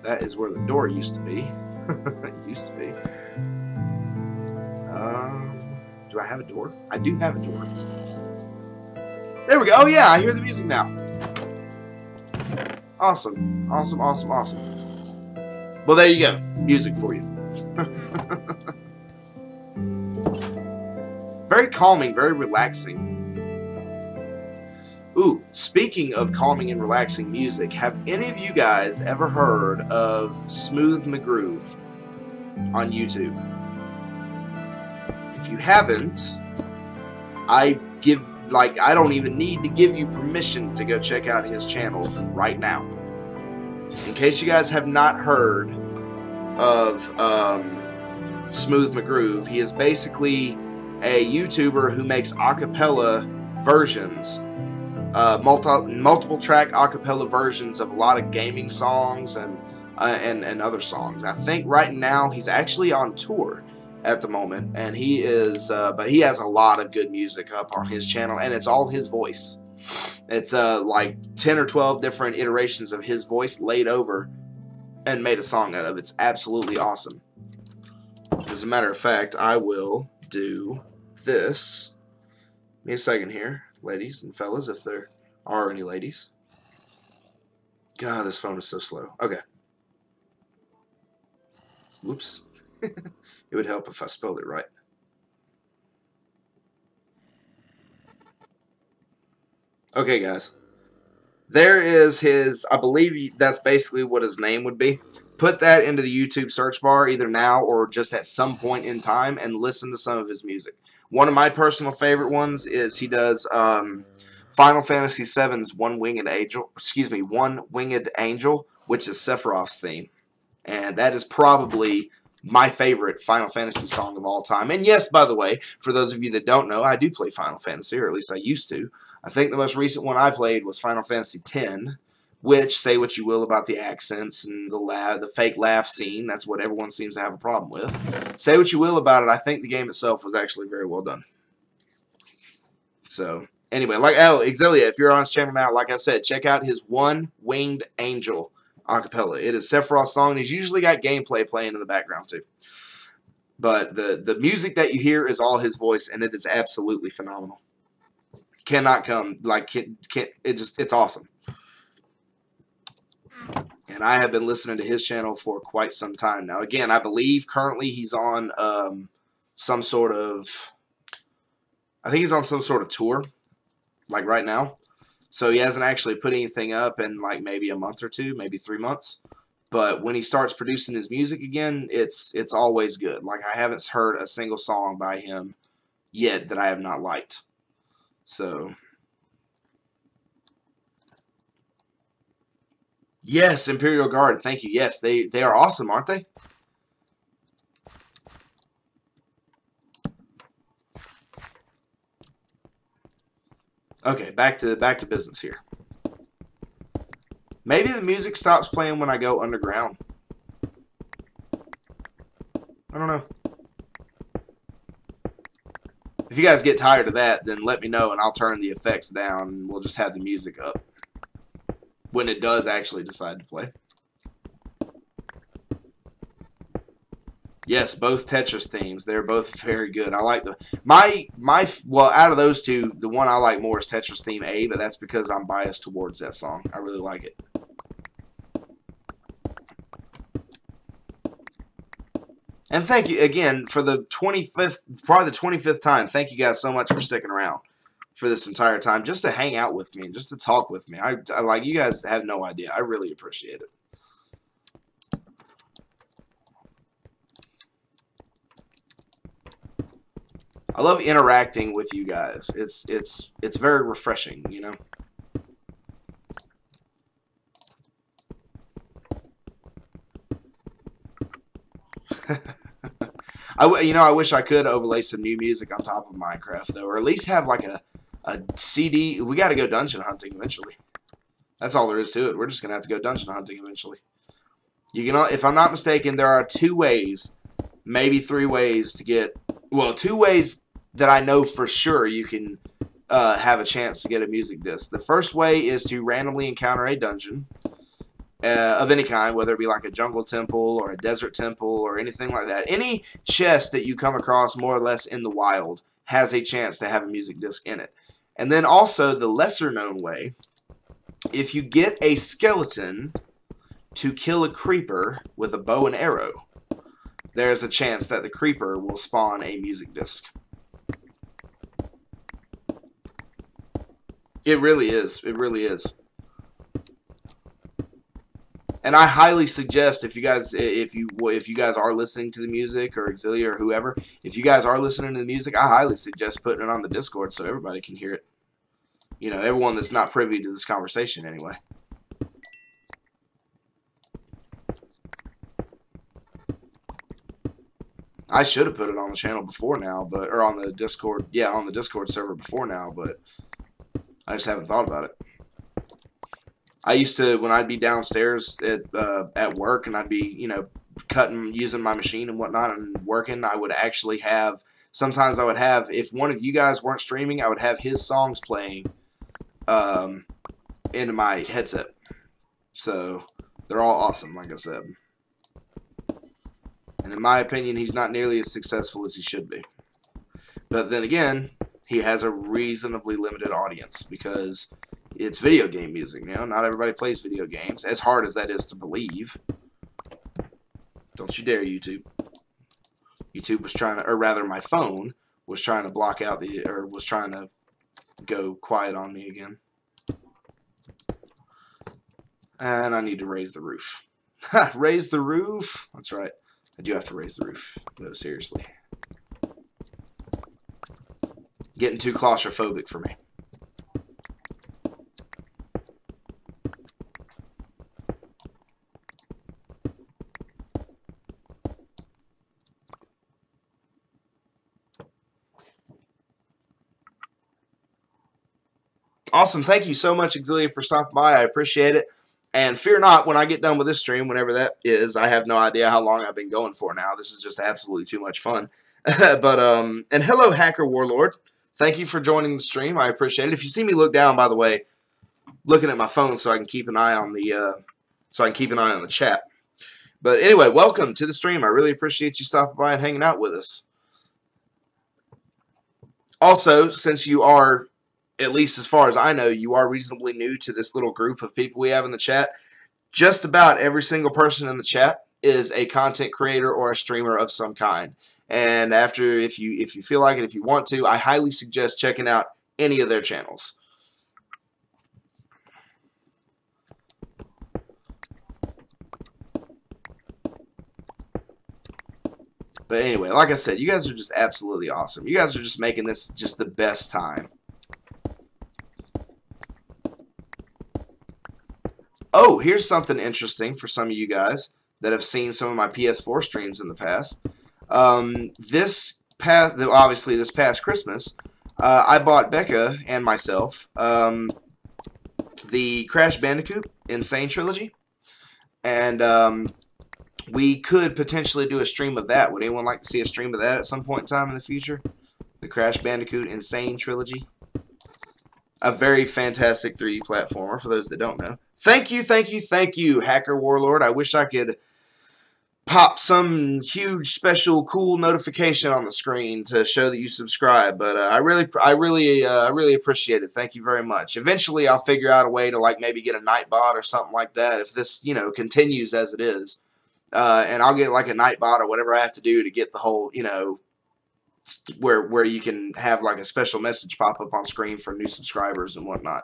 That is where the door used to be. It used to be. Do I have a door? I do have a door. There we go. Oh yeah, I hear the music now. Awesome. Awesome, awesome, awesome. Well, there you go. Music for you. Very calming, very relaxing. Ooh, speaking of calming and relaxing music, have any of you guys ever heard of Smooth McGroove on YouTube? If you haven't, I don't even need to give you permission to go check out his channel right now. In case you guys have not heard of Smooth McGroove, he is basically a YouTuber who makes acapella versions, multiple track acapella versions of a lot of gaming songs and other songs. I think right now he's actually on tour at the moment, and he is, but he has a lot of good music up on his channel, and it's all his voice. It's like 10 or 12 different iterations of his voice laid over and made a song out of. It's absolutely awesome. As a matter of fact, I will do this. Give me a second here, ladies and fellas, if there are any ladies. God, this phone is so slow. Okay. Whoops. It would help if I spelled it right. Okay, guys. There is his, I believe that's basically what his name would be. Put that into the YouTube search bar either now or just at some point in time and listen to some of his music. One of my personal favorite ones is he does Final Fantasy VII's One Winged Angel, which is Sephiroth's theme. And that is probably my favorite Final Fantasy song of all time. And yes, by the way, for those of you that don't know, I do play Final Fantasy, or at least I used to. I think the most recent one I played was Final Fantasy X, which, say what you will about the accents and the fake laugh scene, that's what everyone seems to have a problem with. Say what you will about it, I think the game itself was actually very well done. So, anyway, Exiliah, if you're on his channel now, like I said, check out his One Winged Angel acapella. It is Sephiroth's song, and he's usually got gameplay playing in the background too. But the music that you hear is all his voice, and it is absolutely phenomenal. Cannot come it's awesome. And I have been listening to his channel for quite some time now. Again, I believe currently he's on some sort of, I think he's on some sort of tour, like right now. So he hasn't actually put anything up in like maybe a month or two, maybe 3 months. But when he starts producing his music again, it's always good. Like, I haven't heard a single song by him yet that I have not liked. So, yes, Imperial Guard, thank you. Yes, they are awesome, aren't they? Okay, back to business here. Maybe the music stops playing when I go underground. I don't know. If you guys get tired of that, then let me know and I'll turn the effects down and we'll just have the music up when it does actually decide to play. Yes, both Tetris themes. They're both very good. I like well, out of those two, the one I like more is Tetris theme A, but that's because I'm biased towards that song. I really like it. And thank you again for the 25th, probably the 25th time. Thank you guys so much for sticking around for this entire time, just to hang out with me and just to talk with me. I like, you guys have no idea. I really appreciate it. I love interacting with you guys. It's very refreshing, you know. I wish I could overlay some new music on top of Minecraft though, or at least have like a CD. We got to go dungeon hunting eventually. That's all there is to it. We're just gonna have to go dungeon hunting eventually. You can, if I'm not mistaken, there are 2 ways, maybe 3 ways to get. Well, 2 ways that I know for sure you can have a chance to get a music disc. The first way is to randomly encounter a dungeon of any kind, whether it be like a jungle temple or a desert temple or anything like that. Any chest that you come across more or less in the wild has a chance to have a music disc in it. And then also the lesser known way, if you get a skeleton to kill a creeper with a bow and arrow, there's a chance that the creeper will spawn a music disc. It really is. It really is. And I highly suggest, if you guys are listening to the music, or Exiliah or whoever, if you guys are listening to the music, I highly suggest putting it on the Discord so everybody can hear it. You know, everyone that's not privy to this conversation anyway. I should have put it on the channel before now, or on the Discord, yeah, on the Discord server before now, but I just haven't thought about it. I used to, when I'd be downstairs at work and I'd be, you know, using my machine and whatnot and working, I would actually have, sometimes I would have, if one of you guys weren't streaming, I would have his songs playing into my headset. So they're all awesome, like I said. And in my opinion, he's not nearly as successful as he should be. But then again, he has a reasonably limited audience because it's video game music, you know. Not everybody plays video games, as hard as that is to believe. Don't you dare, YouTube. YouTube was trying to, or rather my phone was trying to block out was trying to go quiet on me again. And I need to raise the roof. Raise the roof. That's right. I do have to raise the roof. No, seriously. Getting too claustrophobic for me. Awesome. Thank you so much, Exilia, for stopping by. I appreciate it. And fear not, when I get done with this stream, whenever that is, I have no idea how long I've been going for now. This is just absolutely too much fun. But, and hello, Hacker Warlord. Thank you for joining the stream. I appreciate it. If you see me look down, by the way, looking at my phone so I can keep an eye on the, chat. But anyway, welcome to the stream. I really appreciate you stopping by and hanging out with us. Also, since you are, at least as far as I know, you are reasonably new to this little group of people we have in the chat. Just about every single person in the chat is a content creator or a streamer of some kind. And after, if you feel like it, if you want to, I highly suggest checking out any of their channels. But anyway, like I said, you guys are just absolutely awesome. You guys are just making this just the best time. Oh, here's something interesting for some of you guys that have seen some of my PS4 streams in the past. Obviously this past Christmas, I bought Becca and myself the Crash Bandicoot Insane Trilogy, and we could potentially do a stream of that. Would anyone like to see a stream of that at some point in time in the future? The Crash Bandicoot Insane Trilogy. A very fantastic 3D platformer, for those that don't know. Thank you, thank you, thank you, Hacker Warlord. I wish I could pop some huge, special, cool notification on the screen to show that you subscribe, but I really appreciate it. Thank you very much. Eventually, I'll figure out a way to like maybe get a Nightbot or something like that if this, you know, continues as it is, and I'll get like a Nightbot or whatever I have to do to get the whole, you know, where you can have like a special message pop up on screen for new subscribers and whatnot.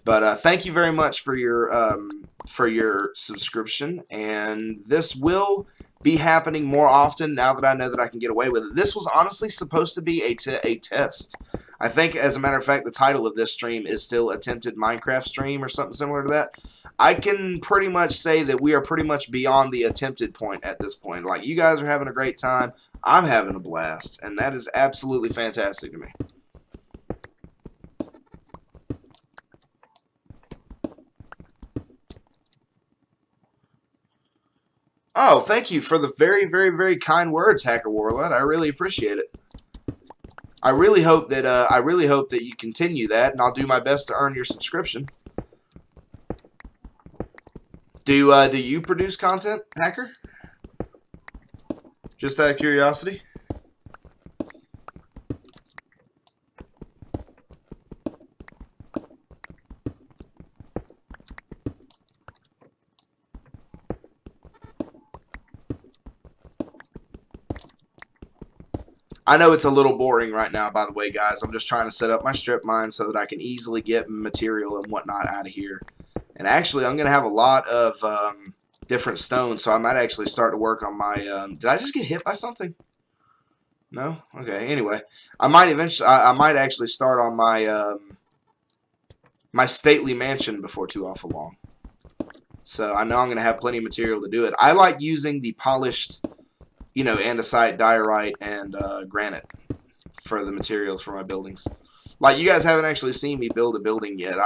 But thank you very much for your subscription, and this will be happening more often now that I know that I can get away with it. This was honestly supposed to be a test. I think, as a matter of fact, the title of this stream is still Attempted Minecraft Stream or something similar to that. I can pretty much say that we are pretty much beyond the attempted point at this point. Like, you guys are having a great time. I'm having a blast, and that is absolutely fantastic to me. Oh, thank you for the very, very, very kind words, Hacker Warlord. I really appreciate it. I really hope that you continue that, and I'll do my best to earn your subscription. Do you produce content, Hacker? Just out of curiosity. I know it's a little boring right now, by the way, guys. I'm just trying to set up my strip mine so that I can easily get material and whatnot out of here. And actually, I'm going to have a lot of different stones, so I might actually start to work on my... did I just get hit by something? No? Okay, anyway. I might actually start on my my stately mansion before too awful long. So I know I'm going to have plenty of material to do it. I like using the polished... you know, andesite, diorite, and granite for the materials for my buildings. Like, you guys haven't actually seen me build a building yet.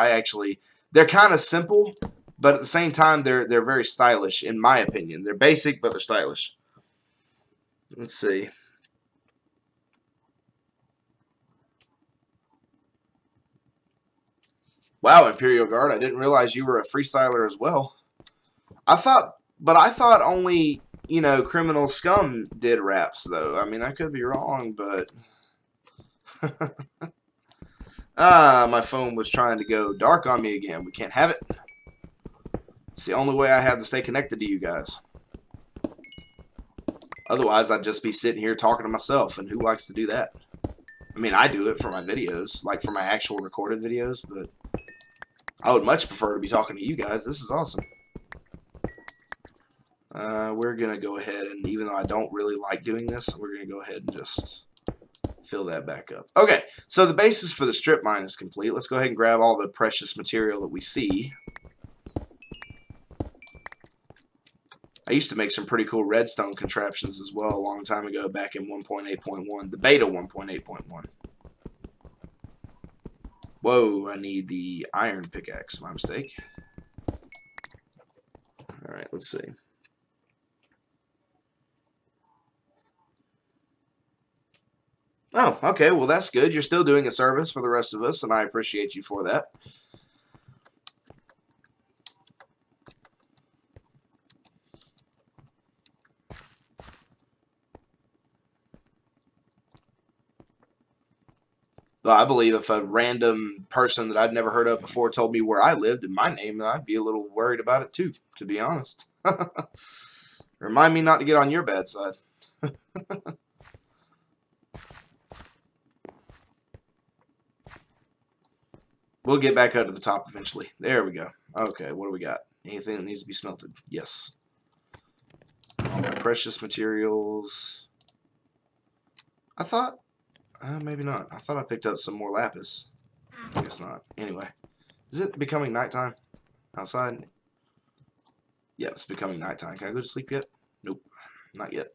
They're kind of simple, but at the same time, they're very stylish, in my opinion. They're basic, but they're stylish. Let's see. Wow, Imperial Guard, I didn't realize you were a freestyler as well. I thought only... you know, Criminal Scum did raps, though. I mean, I could be wrong, but... my phone was trying to go dark on me again. We can't have it. It's the only way I have to stay connected to you guys. Otherwise, I'd just be sitting here talking to myself, and who likes to do that? I mean, I do it for my videos, like for my actual recorded videos, but I would much prefer to be talking to you guys. This is awesome. We're going to go ahead, and even though I don't really like doing this, we're going to go ahead and just fill that back up. Okay, so the basis for the strip mine is complete. Let's go ahead and grab all the precious material that we see. I used to make some pretty cool redstone contraptions as well a long time ago, back in 1.8.1, the beta 1.8.1. Whoa, I need the iron pickaxe, my mistake. Alright, let's see. Oh, okay, well that's good. You're still doing a service for the rest of us, and I appreciate you for that. I believe if a random person that I'd never heard of before told me where I lived and my name, I'd be a little worried about it too, to be honest. Remind me not to get on your bad side. We'll get back up to the top eventually. There we go. Okay, what do we got? Anything that needs to be smelted? Yes. All my precious materials. I thought... maybe not. I thought I picked up some more lapis. I guess not. Anyway. Is it becoming nighttime outside? Yeah, it's becoming nighttime. Can I go to sleep yet? Nope. Not yet.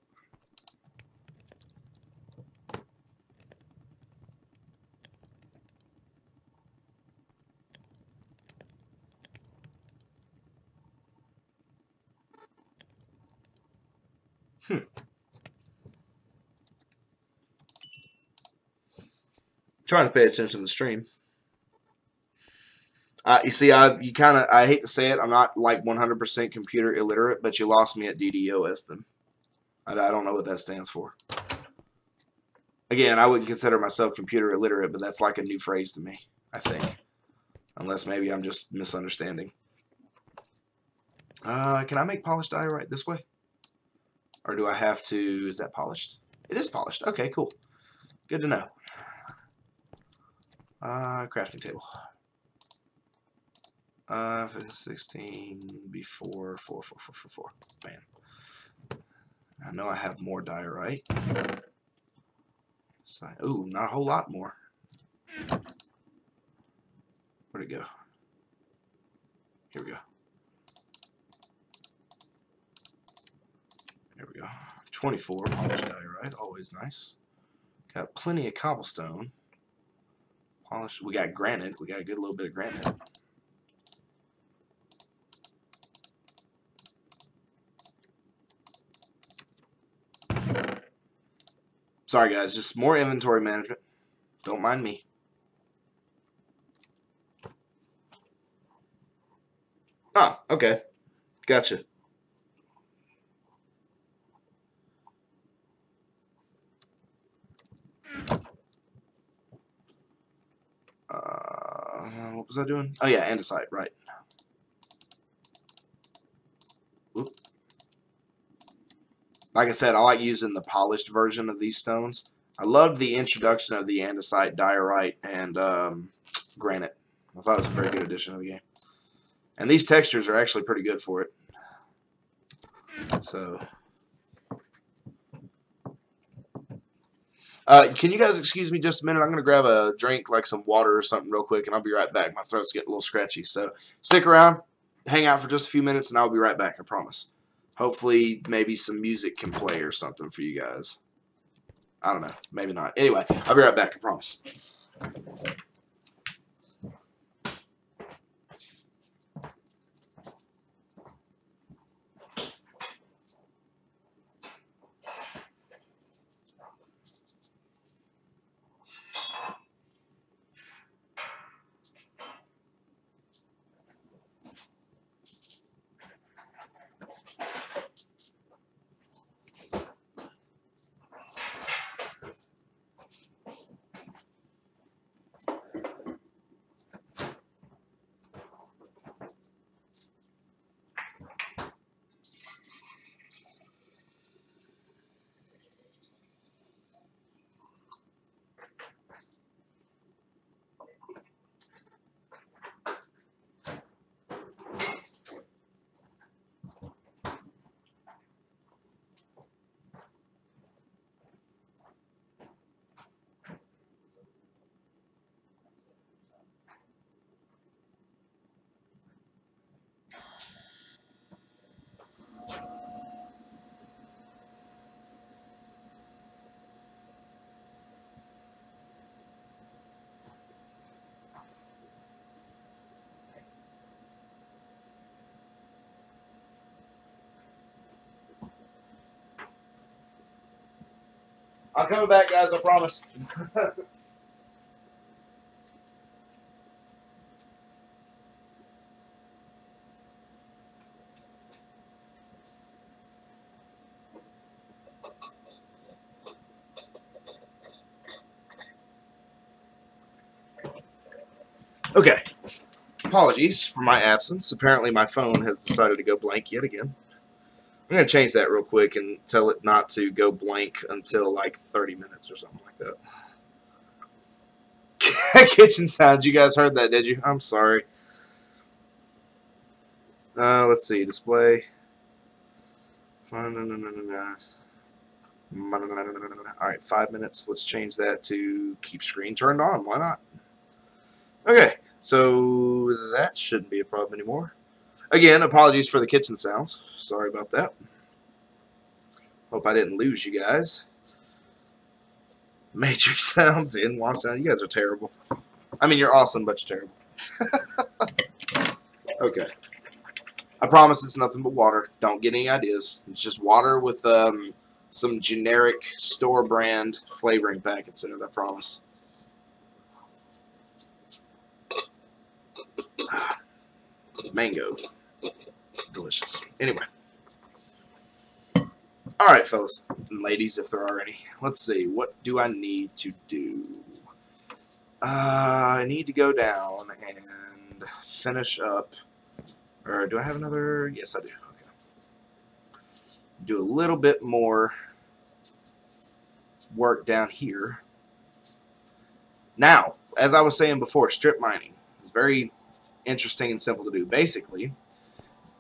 Trying to pay attention to the stream. You see, I hate to say it, I'm not like 100% computer illiterate, but you lost me at DDoS then. I don't know what that stands for. Again, I wouldn't consider myself computer illiterate, but that's like a new phrase to me, I think. Unless maybe I'm just misunderstanding. Can I make polished diorite this way? Or do I have to... Is that polished? It is polished. Okay, cool. Good to know. Crafting table. 16 before 4. Man. I know I have more diorite. So, ooh, not a whole lot more. Where'd it go? Here we go. There we go. 24 polished diorite, always nice. Got plenty of cobblestone. Polished. We got granite. We got a good little bit of granite. Sorry guys, just more inventory management. Don't mind me. Ah, okay. Gotcha. What was I doing? Oh yeah, andesite, right. Oop. Like I said, I like using the polished version of these stones. I loved the introduction of the andesite, diorite, and granite. I thought it was a very good addition to the game. And these textures are actually pretty good for it. So, can you guys excuse me just a minute? I'm going to grab a drink, like some water or something real quick, and I'll be right back. My throat's getting a little scratchy. So, stick around, hang out for just a few minutes, and I'll be right back, I promise. Hopefully, maybe some music can play or something for you guys. I don't know. Maybe not. Anyway, I'll be right back, I promise. I'm coming back, guys. I promise. Okay. Apologies for my absence. Apparently my phone has decided to go blank yet again. I'm going to change that real quick and tell it not to go blank until like 30 minutes or something like that. Kitchen sounds. You guys heard that, did you? I'm sorry. Let's see. Display. Alright, 5 minutes. Let's change that to keep screen turned on. Why not? Okay, so that shouldn't be a problem anymore. Again, apologies for the kitchen sounds. Sorry about that. Hope I didn't lose you guys. Matrix sounds, in-law sound. You guys are terrible. I mean, you're awesome, but you're terrible. Okay. I promise it's nothing but water. Don't get any ideas. It's just water with some generic store brand flavoring packets in it, I promise. Mango. Delicious. Anyway. Alright, fellas and ladies, if there are any. Let's see. What do I need to do? I need to go down and finish up. Or do I have another? Yes, I do. Okay. Do a little bit more work down here. Now, as I was saying before, strip mining is very interesting and simple to do. Basically,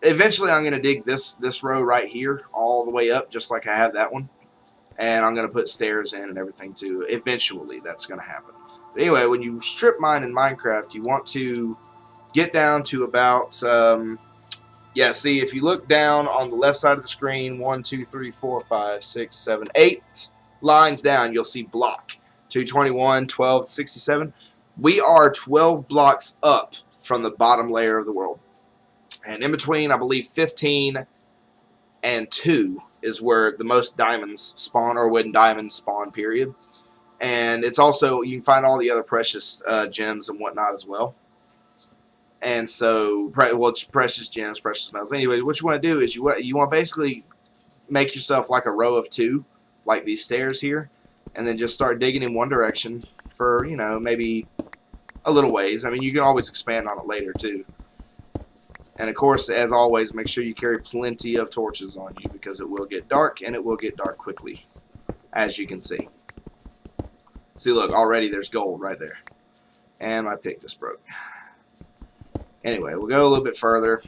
eventually I'm going to dig this row right here all the way up, just like I have that one. And I'm going to put stairs in and everything too. Eventually, that's going to happen. But anyway, when you strip mine in Minecraft, you want to get down to about, yeah, see, if you look down on the left side of the screen, 1, 2, 3, 4, 5, 6, 7, 8 lines down, you'll see block. 221, 12, 67. We are 12 blocks up from the bottom layer of the world. And in between, I believe 15 and 2 is where the most diamonds spawn, or when diamonds spawn, period. And it's also, you can find all the other precious gems and whatnot as well. And so, well, it's precious gems, precious metals. Anyway, what you want to do is you want to basically make yourself like a row of 2, like these stairs here, and then just start digging in one direction for, you know, maybe a little ways. I mean, you can always expand on it later too. And of course, as always, make sure you carry plenty of torches on you, because it will get dark, and it will get dark quickly, as you can see. See, look, already there's gold right there. And my pick just broke. Anyway, we'll go a little bit further.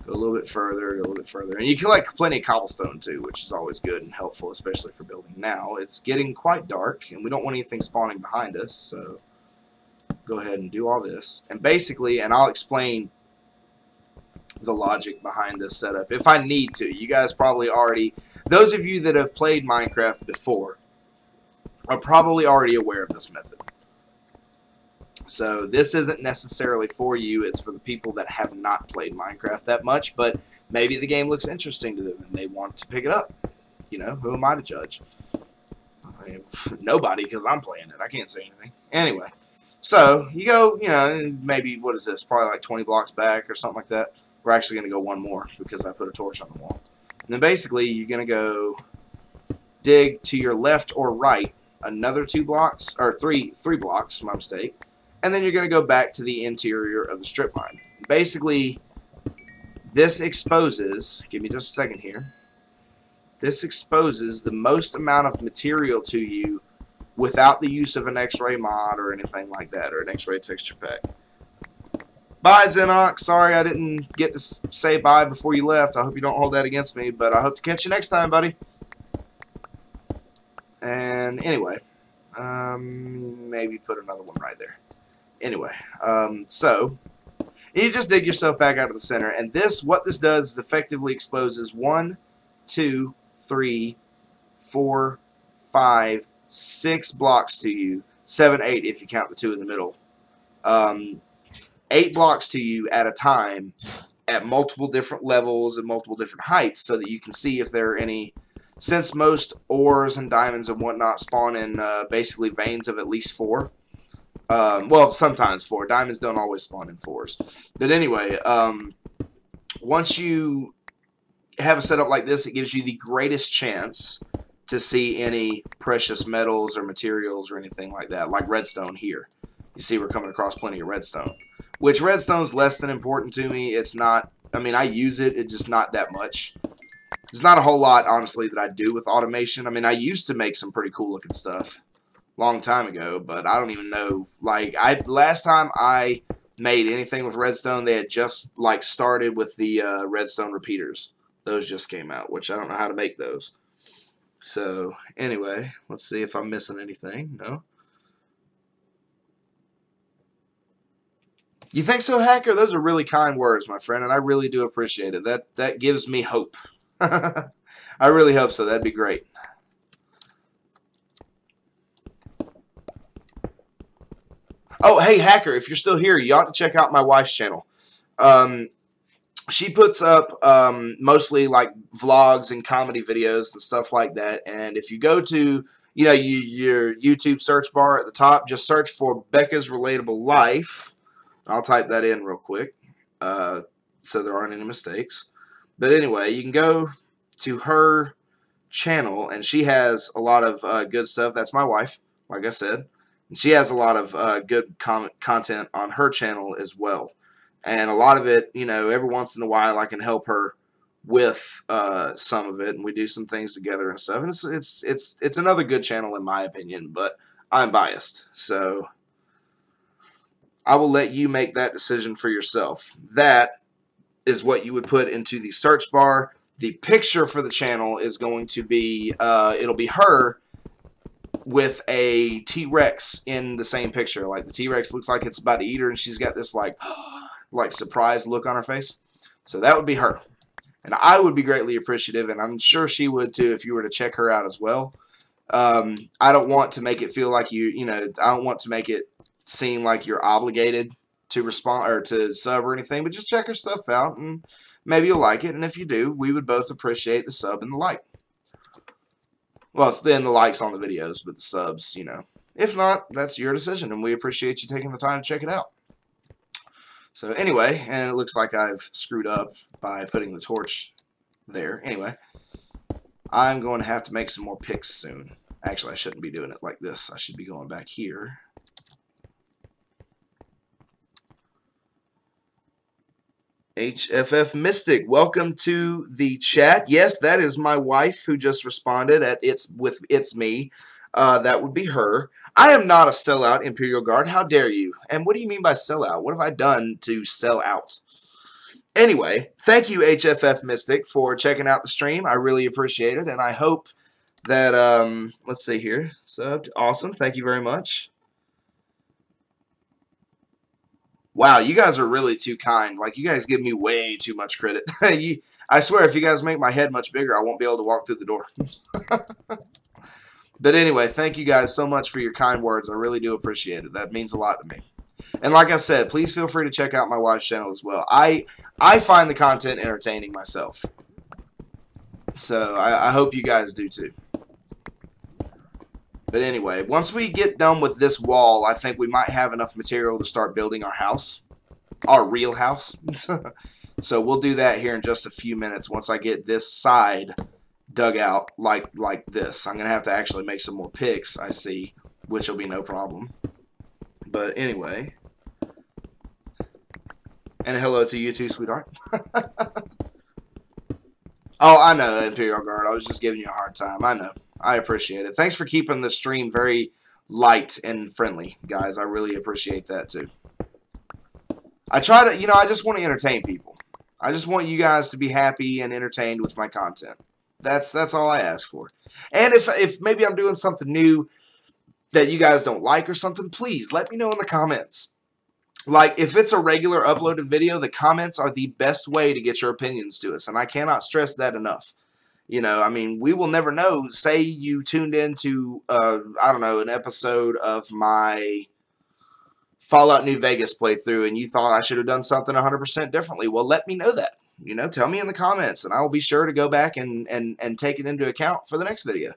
Go a little bit further, go a little bit further. And you collect plenty of cobblestone too, which is always good and helpful, especially for building. Now, it's getting quite dark, and we don't want anything spawning behind us, so go ahead and do all this. And basically, and I'll explain the logic behind this setup if I need to. You guys probably already, those of you that have played Minecraft before are probably already aware of this method. So this isn't necessarily for you. It's for the people that have not played Minecraft that much, but maybe the game looks interesting to them and they want to pick it up. You know, who am I to judge? I mean, nobody, because I'm playing it. I can't say anything. Anyway, so you go, you know, maybe, what is this, probably like 20 blocks back or something like that. We're actually going to go one more because I put a torch on the wall. And then basically you're going to go dig to your left or right another 2 blocks, or three blocks, my mistake. And then you're going to go back to the interior of the strip mine. Basically, this exposes, give me just a second here, this exposes the most amount of material to you without the use of an X-ray mod or anything like that, or an X-ray texture pack. Bye, Xenox. Sorry I didn't get to say bye before you left. I hope you don't hold that against me, but I hope to catch you next time, buddy. And anyway, maybe put another one right there. Anyway, so you just dig yourself back out of the center, and this, what this does is effectively exposes 1, 2, 3, 4, 5, 6 blocks to you, 7, 8 if you count the 2 in the middle. 8 blocks to you at a time at multiple different levels and multiple different heights so that you can see if there are any, since most ores and diamonds and whatnot spawn in basically veins of at least 4. Well, sometimes 4. Diamonds don't always spawn in 4s. But anyway, once you have a setup like this, it gives you the greatest chance to see any precious metals or materials or anything like that, like redstone here. You see we're coming across plenty of redstone, which redstone's less than important to me. It's not, I mean, I use it, it's just not that much. There's not a whole lot, honestly, that I do with automation. I mean, I used to make some pretty cool looking stuff long time ago, but I don't even know, like, last time I made anything with redstone, they had just, like, started with the redstone repeaters. Those just came out, which I don't know how to make those. So, anyway, let's see if I'm missing anything. No? You think so, Hacker? Those are really kind words, my friend, and I really do appreciate it. That gives me hope. I really hope so. That'd be great. Oh, hey, Hacker, if you're still here, you ought to check out my wife's channel. She puts up mostly like vlogs and comedy videos and stuff like that. And if you go to, you know, your YouTube search bar at the top, just search for Becca's Relatable Life. I'll type that in real quick so there aren't any mistakes. But anyway, you can go to her channel, and she has a lot of good stuff. That's my wife, like I said. And she has a lot of good content on her channel as well. And a lot of it, you know, every once in a while I can help her with some of it, and we do some things together and stuff. And it's another good channel in my opinion, but I'm biased. So I will let you make that decision for yourself. That is what you would put into the search bar. The picture for the channel is going to be, it'll be her with a T-Rex in the same picture. Like the T-Rex looks like it's about to eat her, and she's got this like surprised look on her face. So that would be her. And I would be greatly appreciative, and I'm sure she would too if you were to check her out as well. I don't want to make it feel like I don't want to make it seem like you're obligated to respond or to sub or anything, but just check her stuff out and maybe you'll like it. And if you do, we would both appreciate the sub and the like. Well, it's then the likes on the videos, but the subs, you know. If not, that's your decision, and we appreciate you taking the time to check it out. So anyway, and it looks like I've screwed up by putting the torch there. Anyway, I'm going to have to make some more picks soon. Actually, I shouldn't be doing it like this. I should be going back here. HFF Mystic, welcome to the chat. Yes, that is my wife who just responded at it's me. That would be her. I am not a sellout, Imperial Guard. How dare you? And what do you mean by sellout? What have I done to sell out? Anyway, thank you, HFF Mystic, for checking out the stream. I really appreciate it, and I hope that, let's see here. Subbed. Awesome. Thank you very much. Wow, you guys are really too kind. Like, you guys give me way too much credit. I swear, if you guys make my head much bigger, I won't be able to walk through the door. But anyway, thank you guys so much for your kind words. I really do appreciate it. That means a lot to me. And like I said, please feel free to check out my wife's channel as well. I find the content entertaining myself. So I hope you guys do too. But anyway, once we get done with this wall, I think we might have enough material to start building our house. Our real house. So we'll do that here in just a few minutes once I get this side dug out like this. I'm going to have to actually make some more picks, I see, which will be no problem. But anyway. And hello to you too, sweetheart. Oh, I know, Imperial Guard. I was just giving you a hard time. I know. I appreciate it. Thanks for keeping the stream very light and friendly, guys. I really appreciate that, too. I try to, you know, I just want to entertain people. I just want you guys to be happy and entertained with my content. That's all I ask for. And if maybe I'm doing something new that you guys don't like or something, please let me know in the comments. Like, if it's a regular uploaded video, the comments are the best way to get your opinions to us, and I cannot stress that enough. You know, I mean, we will never know. Say you tuned into, I don't know, an episode of my Fallout New Vegas playthrough and you thought I should have done something 100% differently, well, let me know that. You know, tell me in the comments, and I will be sure to go back and take it into account for the next video.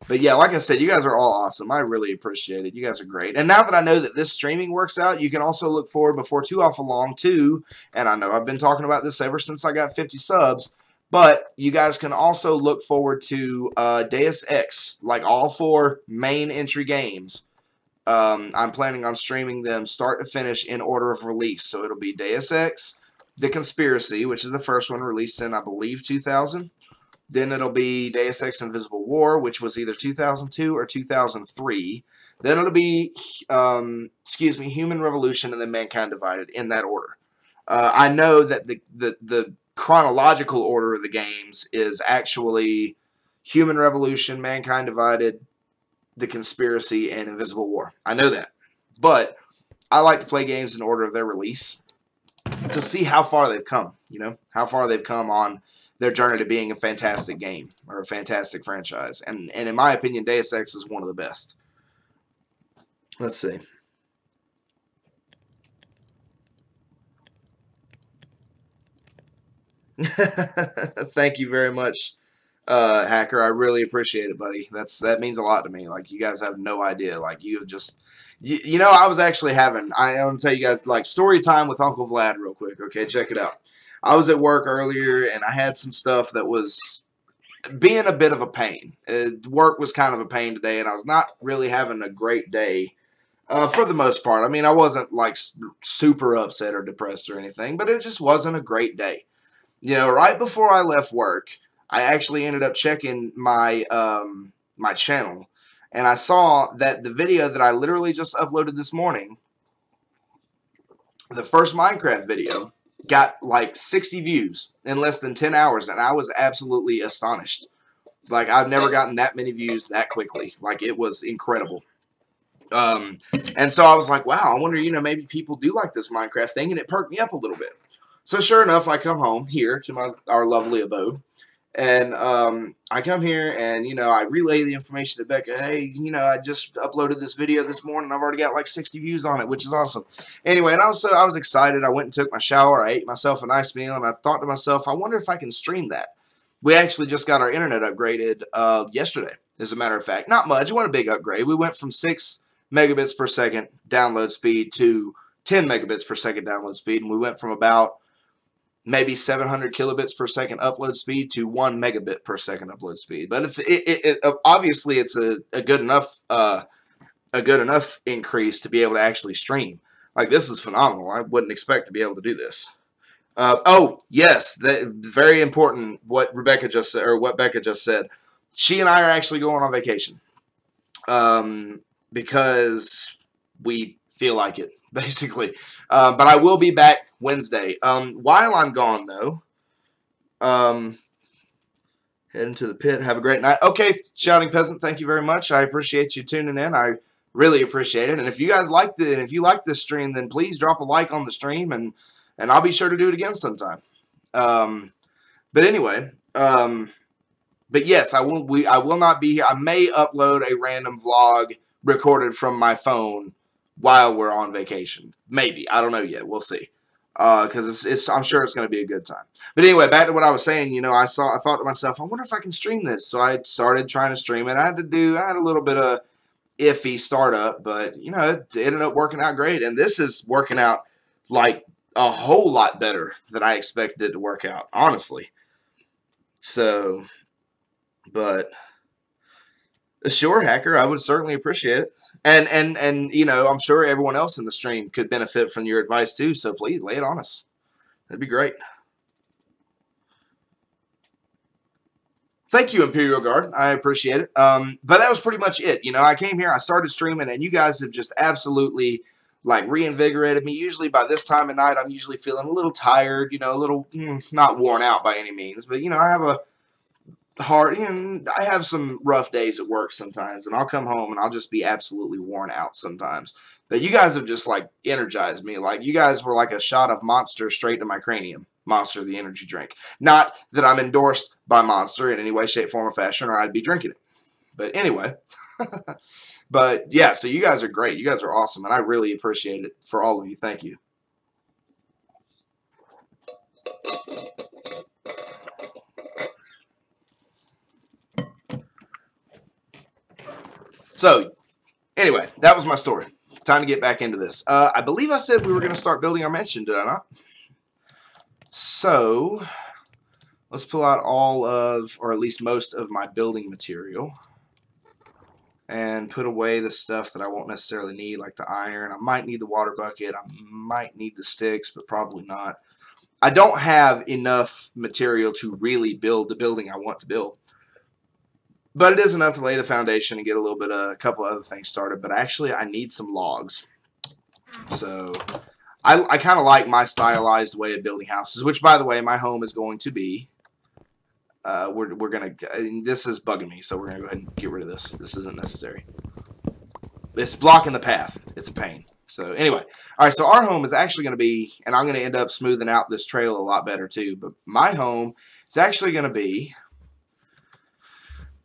But yeah, like I said, you guys are all awesome. I really appreciate it. You guys are great. And now that I know that this streaming works out, you can also look forward before too awful long to, and I know I've been talking about this ever since I got 50 subs, but you guys can also look forward to Deus Ex, like all 4 main entry games. I'm planning on streaming them start to finish in order of release. So it'll be Deus Ex, The Conspiracy, which is the first one released in, I believe, 2000. Then it'll be Deus Ex Invisible War, which was either 2002 or 2003. Then it'll be, Human Revolution, and then Mankind Divided, in that order. I know that the chronological order of the games is actually Human Revolution, Mankind Divided, The Conspiracy, and Invisible War. I know that. But I like to play games in order of their release to see how far they've come, you know, how far they've come on their journey to being a fantastic game or a fantastic franchise. And in my opinion, Deus Ex is one of the best. Let's see. Thank you very much, Hacker. I really appreciate it, buddy. That means a lot to me. Like, you guys have no idea. Like, you have just... You know, I was actually having... I want to tell you guys, like, story time with Uncle Vlad real quick. Okay, check it out. I was at work earlier, and I had some stuff that was being a bit of a pain. Work was kind of a pain today, and I was not really having a great day for the most part. I mean, I wasn't, like, super upset or depressed or anything, but it just wasn't a great day. You know, right before I left work, I actually ended up checking my my channel, and I saw that the video that I literally just uploaded this morning, the first Minecraft video, got like 60 views in less than 10 hours, and I was absolutely astonished. Like, I've never gotten that many views that quickly. Like, it was incredible. And so I was like, wow, I wonder, you know, maybe people do like this Minecraft thing, and it perked me up a little bit. So sure enough, I come home here to our lovely abode, and I come here and, you know, I relay the information to Becca. Hey, you know, I just uploaded this video this morning. I've already got like 60 views on it, which is awesome. Anyway, and I was excited. I went and took my shower. I ate myself a nice meal, and I thought to myself, I wonder if I can stream that. We actually just got our internet upgraded yesterday, as a matter of fact. Not much. It wasn't a big upgrade. We went from 6 megabits per second download speed to 10 megabits per second download speed, and we went from about maybe 700 kilobits per second upload speed to 1 megabit per second upload speed. But obviously it's a good enough increase to be able to actually stream. Like, this is phenomenal. I wouldn't expect to be able to do this. Oh yes, very important. What Rebecca just said, or what Becca just said. She and I are actually going on vacation because we feel like it, basically. But I will be back Wednesday. While I'm gone, though, head into the pit. Have a great night. Okay, Shouting Peasant, thank you very much. I appreciate you tuning in. I really appreciate it. And if you guys like if you like this stream, then please drop a like on the stream, and I'll be sure to do it again sometime. But anyway, but yes, I will not be here. I may upload a random vlog recorded from my phone while we're on vacation. Maybe. I don't know yet. We'll see. Because I'm sure it's going to be a good time. But anyway, back to what I was saying. You know, I thought to myself, I wonder if I can stream this. So I started trying to stream it. I had a little bit of iffy startup, but you know, it ended up working out great. And this is working out like a whole lot better than I expected it to work out, honestly. So, but sure, Hacker, I would certainly appreciate it. And you know, I'm sure everyone else in the stream could benefit from your advice too, so please lay it on us. That'd be great. Thank you, Imperial Guard. I appreciate it. But that was pretty much it. You know, I came here, I started streaming, and you guys have just absolutely, like, reinvigorated me. Usually by this time of night, I'm usually feeling a little tired, you know, a little, not worn out by any means. But, you know, I have a I have some rough days at work sometimes, and I'll come home and I'll just be absolutely worn out sometimes. But you guys have just, like, energized me. Like, you guys were like a shot of Monster straight to my cranium. Monster, the energy drink. Not that I'm endorsed by Monster in any way, shape, form, or fashion, or I'd be drinking it. But anyway, But yeah, so you guys are great. You guys are awesome, and I really appreciate it for all of you. Thank you. So anyway, that was my story. Time to get back into this. I believe I said we were going to start building our mansion, did I not? So let's pull out all of, or at least most of my building material and put away the stuff that I won't necessarily need, like the iron. I might need the water bucket. I might need the sticks, but probably not. I don't have enough material to really build the building I want to build. But it is enough to lay the foundation and get a couple of other things started. But actually, I need some logs. So I kind of like my stylized way of building houses, which, by the way, my home is going to be. We're gonna. This is bugging me, so we're gonna go ahead and get rid of this. This isn't necessary. It's blocking the path. It's a pain. So anyway, all right. So our home is actually going to be, and I'm going to end up smoothing out this trail a lot better too. But my home is actually going to be.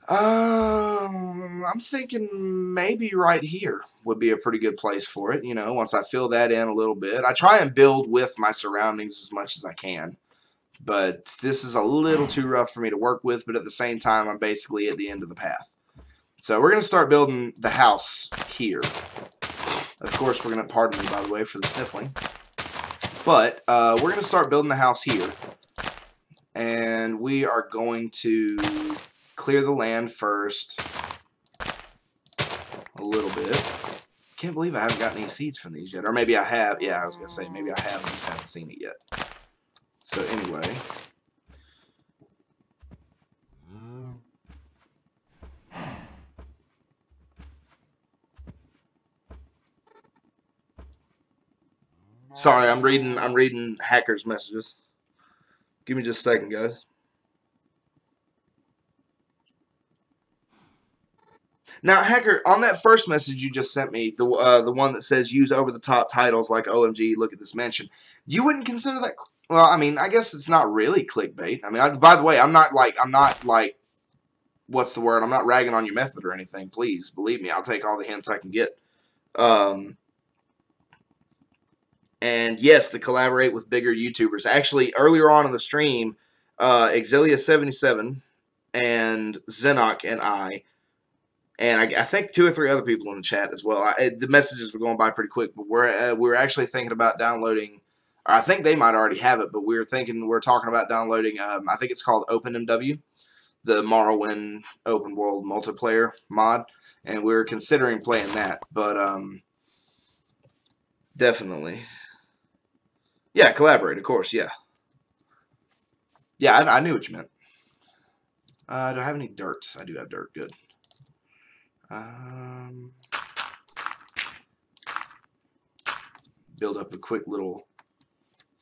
I'm thinking maybe right here would be a pretty good place for it. You know, once I fill that in a little bit, I try and build with my surroundings as much as I can. But this is a little too rough for me to work with, but at the same time, I'm basically at the end of the path. So we're going to start building the house here. Of course, we're going to, pardon me, by the way, for the sniffling. But we're going to start building the house here. And we are going to clear the land first a little bit. Can't believe I haven't gotten any seeds from these yet. Or maybe I have. Yeah, I was going to say, maybe I have, I just haven't seen it yet. So anyway, sorry, I'm reading hackers' messages. Give me just a second, guys. Now, Hacker, on that first message you just sent me, the one that says use over-the-top titles like OMG, look at this mansion, you wouldn't consider that? Well, I mean, I guess it's not really clickbait. I mean, by the way, I'm not like, what's the word? I'm not ragging on your method or anything. Please, believe me, I'll take all the hints I can get. And yes, to collaborate with bigger YouTubers. Actually, earlier on in the stream, Exilia77 and Zenok and I think 2 or 3 other people in the chat as well. The messages were going by pretty quick, but we're actually thinking about downloading. Or I think they might already have it, but we're talking about downloading. I think it's called OpenMW, the Morrowind open world multiplayer mod, and we're considering playing that. But definitely, yeah, collaborate, of course, yeah. Yeah, I knew what you meant. Do I have any dirt? I do have dirt. Good. Build up a quick little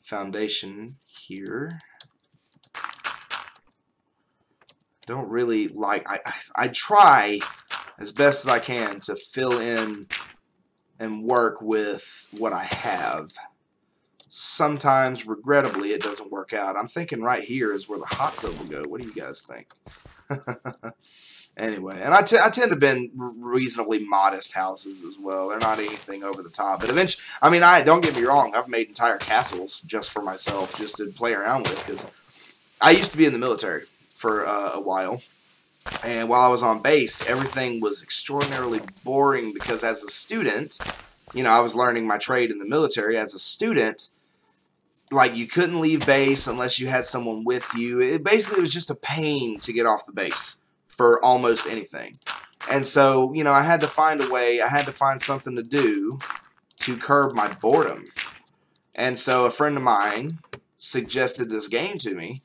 foundation here. Don't really like, I try as best as I can to fill in and work with what I have. Sometimes, regrettably, it doesn't work out. I'm thinking right here is where the hot tub will go. What do you guys think? Anyway, and I tend to build reasonably modest houses as well. They're not anything over the top. But eventually, I mean, don't get me wrong. I've made entire castles just for myself, just to play around with. Because I used to be in the military for a while. And while I was on base, everything was extraordinarily boring because as a student, you know, I was learning my trade in the military. As a student, like, you couldn't leave base unless you had someone with you. Basically, it was just a pain to get off the base for almost anything. And so, you know, I had to find a way, I had to find something to do to curb my boredom. And so a friend of mine suggested this game to me.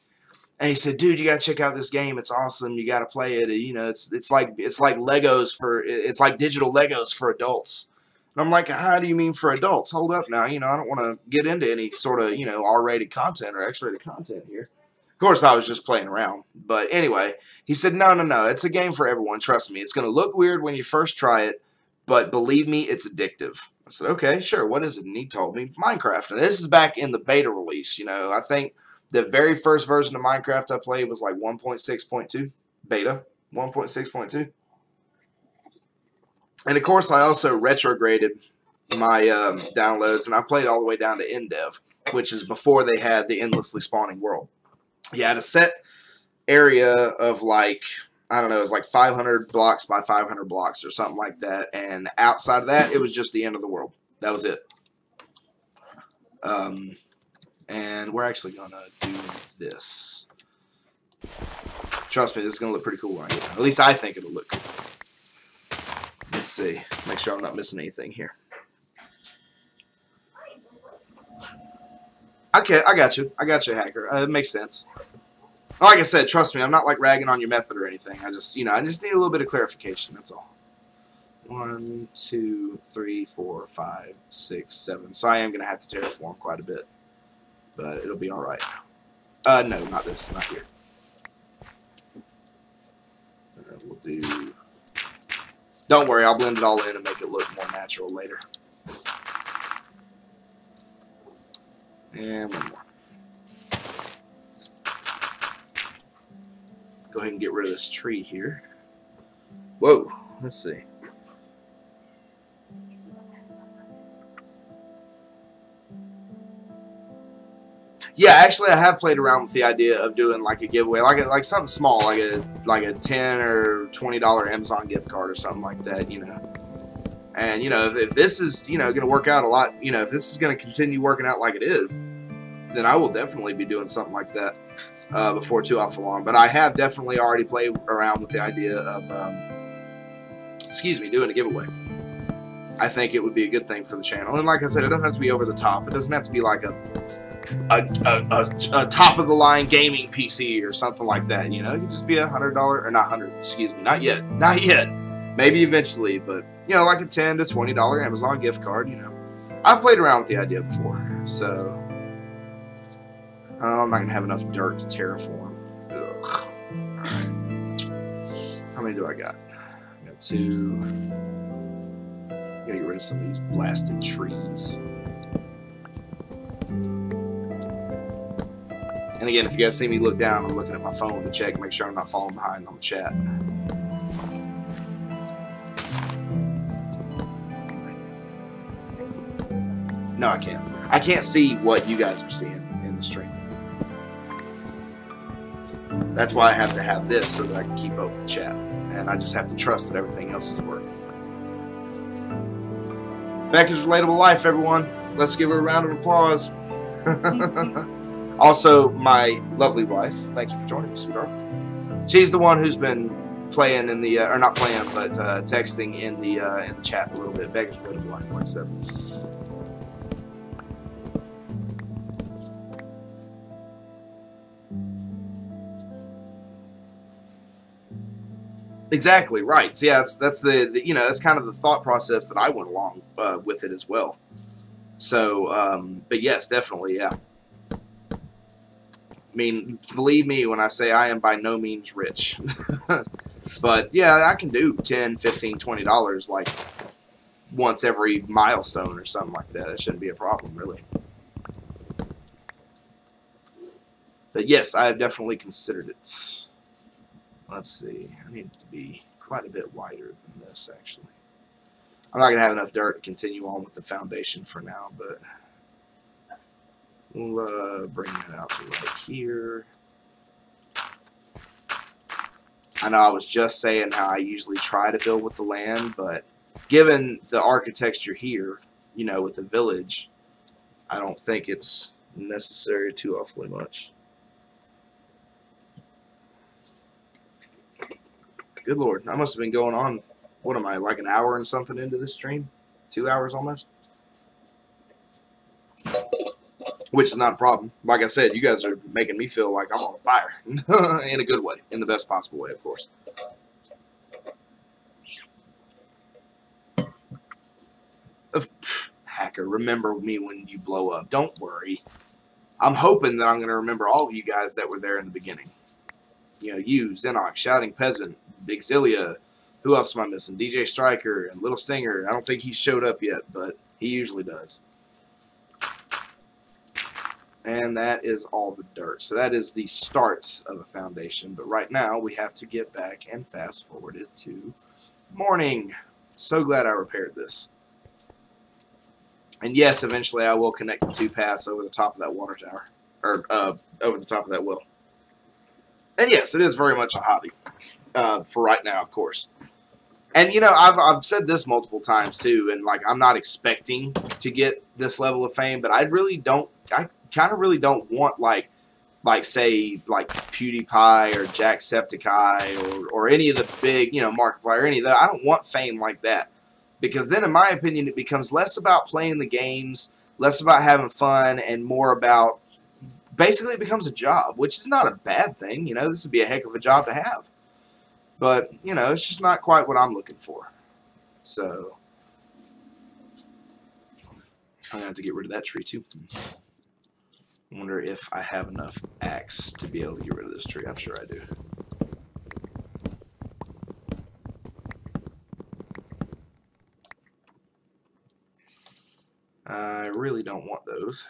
And he said, dude, you got to check out this game. It's awesome. You got to play it. You know, it's like Legos it's like digital Legos for adults. And I'm like, how do you mean for adults? Hold up now. You know, I don't want to get into any sort of, you know, R-rated content or X-rated content here. Of course, I was just playing around. But anyway, he said, no. It's a game for everyone. Trust me. It's going to look weird when you first try it, but believe me, it's addictive. I said, okay, sure. What is it? And he told me Minecraft. And this is back in the beta release. You know, I think the very first version of Minecraft I played was like 1.6.2 beta, 1.6.2. And of course, I also retrograded my downloads, and I played all the way down to Endev, which is before they had the endlessly spawning world. You had a set area of like, I don't know, it was like 500 blocks by 500 blocks or something like that. And outside of that, it was just the end of the world. That was it. And we're actually going to do this. Trust me, this is going to look pretty cool. Right? At least I think it'll look cool. Let's see. Make sure I'm not missing anything here. Okay, I got you. I got you, hacker. It makes sense. Like I said, trust me, I'm not like ragging on your method or anything. I just, I just need a little bit of clarification. That's all. 1, 2, 3, 4, 5, 6, 7. So I am going to have to terraform quite a bit. But it'll be alright. No, not this. Not here. We'll do... Don't worry, I'll blend it all in and make it look more natural later. And one more. Go ahead and get rid of this tree here. Whoa, let's see. Yeah, actually, I have played around with the idea of doing like a giveaway, like something small, like a $10 or $20 Amazon gift card or something like that, And if this is going to work out a lot, if this is going to continue working out like it is, then I will definitely be doing something like that before too awful long. But I have definitely already played around with the idea of, doing a giveaway. I think it would be a good thing for the channel, and like I said, it doesn't have to be over the top. It doesn't have to be like a top of the line gaming PC or something like that. It could just be $100 or not 100. Excuse me, not yet. Maybe eventually, but like a $10 to $20 Amazon gift card. I've played around with the idea before, so I'm not gonna have enough dirt to terraform. Ugh. How many do I got? I got 2. Gotta get rid of some of these blasted trees. And again, if you guys see me look down, I'm looking at my phone to check and make sure I'm not falling behind on the chat. No, I can't. I can't see what you guys are seeing in the stream. That's why I have to have this so that I can keep up with the chat. And I just have to trust that everything else is working. Becca's Relatable Life, everyone. Let's give her a round of applause. Also, my lovely wife, thank you for joining me, sweetheart. She's the one who's been playing in the, or not playing, but texting in the chat a little bit. Becca's Relatable Life, like I said. Exactly right. So yeah, that's the that's kind of the thought process that I went along with it as well. So, but yes, definitely, yeah. I mean, believe me when I say I am by no means rich. But yeah, I can do $10, $15, $20 like once every milestone or something like that. It shouldn't be a problem, really. But yes, I have definitely considered it. Let's see. I need to be quite a bit wider than this, actually. I'm not going to have enough dirt to continue on with the foundation for now, but we'll bring that out to right here. I know I was just saying how I usually try to build with the land, but given the architecture here, with the village, I don't think it's necessary too awfully much. Good Lord, I must have been going on, what am I, like an hour and something into this stream? 2 hours almost? Which is not a problem. Like I said, you guys are making me feel like I'm on fire. In a good way. In the best possible way, of course. Hacker, remember me when you blow up. Don't worry. I'm hoping that I'm going to remember all of you guys that were there in the beginning. You, Xenox, Shouting Peasant, Big Zilia, who else am I missing? DJ Striker and Little Stinger. I don't think he showed up yet, but he usually does. And that is all the dirt. So that is the start of a foundation. But right now we have to get back and fast forward it to morning. so glad I repaired this. And yes, eventually I will connect the 2 paths over the top of that water tower. Or over the top of that well. And yes, it is very much a hobby. For right now, of course. And, you know, I've said this multiple times, too. And, like, I'm not expecting to get this level of fame. But I really don't. I kind of really don't want, like say, like PewDiePie or Jacksepticeye or any of the big, you know, Markiplier or any of that. I don't want fame like that. Because then, in my opinion, it becomes less about playing the games, less about having fun, and more about, basically it becomes a job, which is not a bad thing. You know, this would be a heck of a job to have. But, you know, it's just not quite what I'm looking for. So, I'm going to have to get rid of that tree, too. I wonder if I have enough axe to be able to get rid of this tree. I'm sure I do. I really don't want those.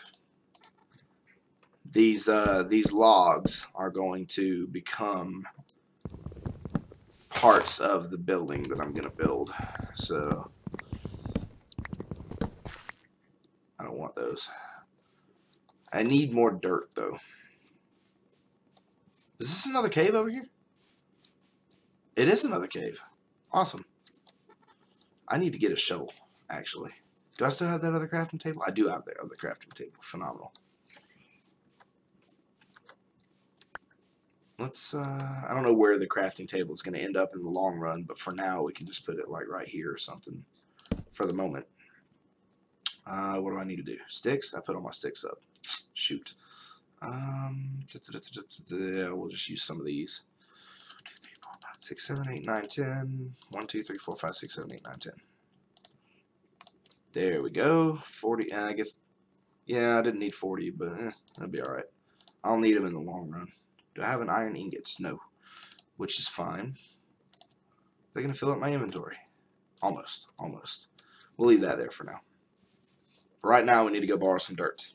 These logs are going to become parts of the building that I'm going to build. So, I don't want those. I need more dirt, though. Is this another cave over here? It is another cave. Awesome. I need to get a shovel, actually. Do I still have that other crafting table? I do have that other crafting table. Phenomenal. Let's, I don't know where the crafting table is going to end up in the long run, but for now, we can just put it, like, right here or something for the moment. What do I need to do? Sticks? I put all my sticks up. Shoot. We'll just use some of these. 1, 2, 3, 4, 5, 6, 7, 8, 9, 10. 1, 2, 3, 4, 5, 6, 7, 8, 9, 10. There we go. 40. I guess, yeah, I didn't need 40, but that'll be alright. I'll need them in the long run. Do I have an iron ingots? No. Which is fine. They're going to fill up my inventory. Almost. Almost. We'll leave that there for now. But right now, we need to go borrow some dirt.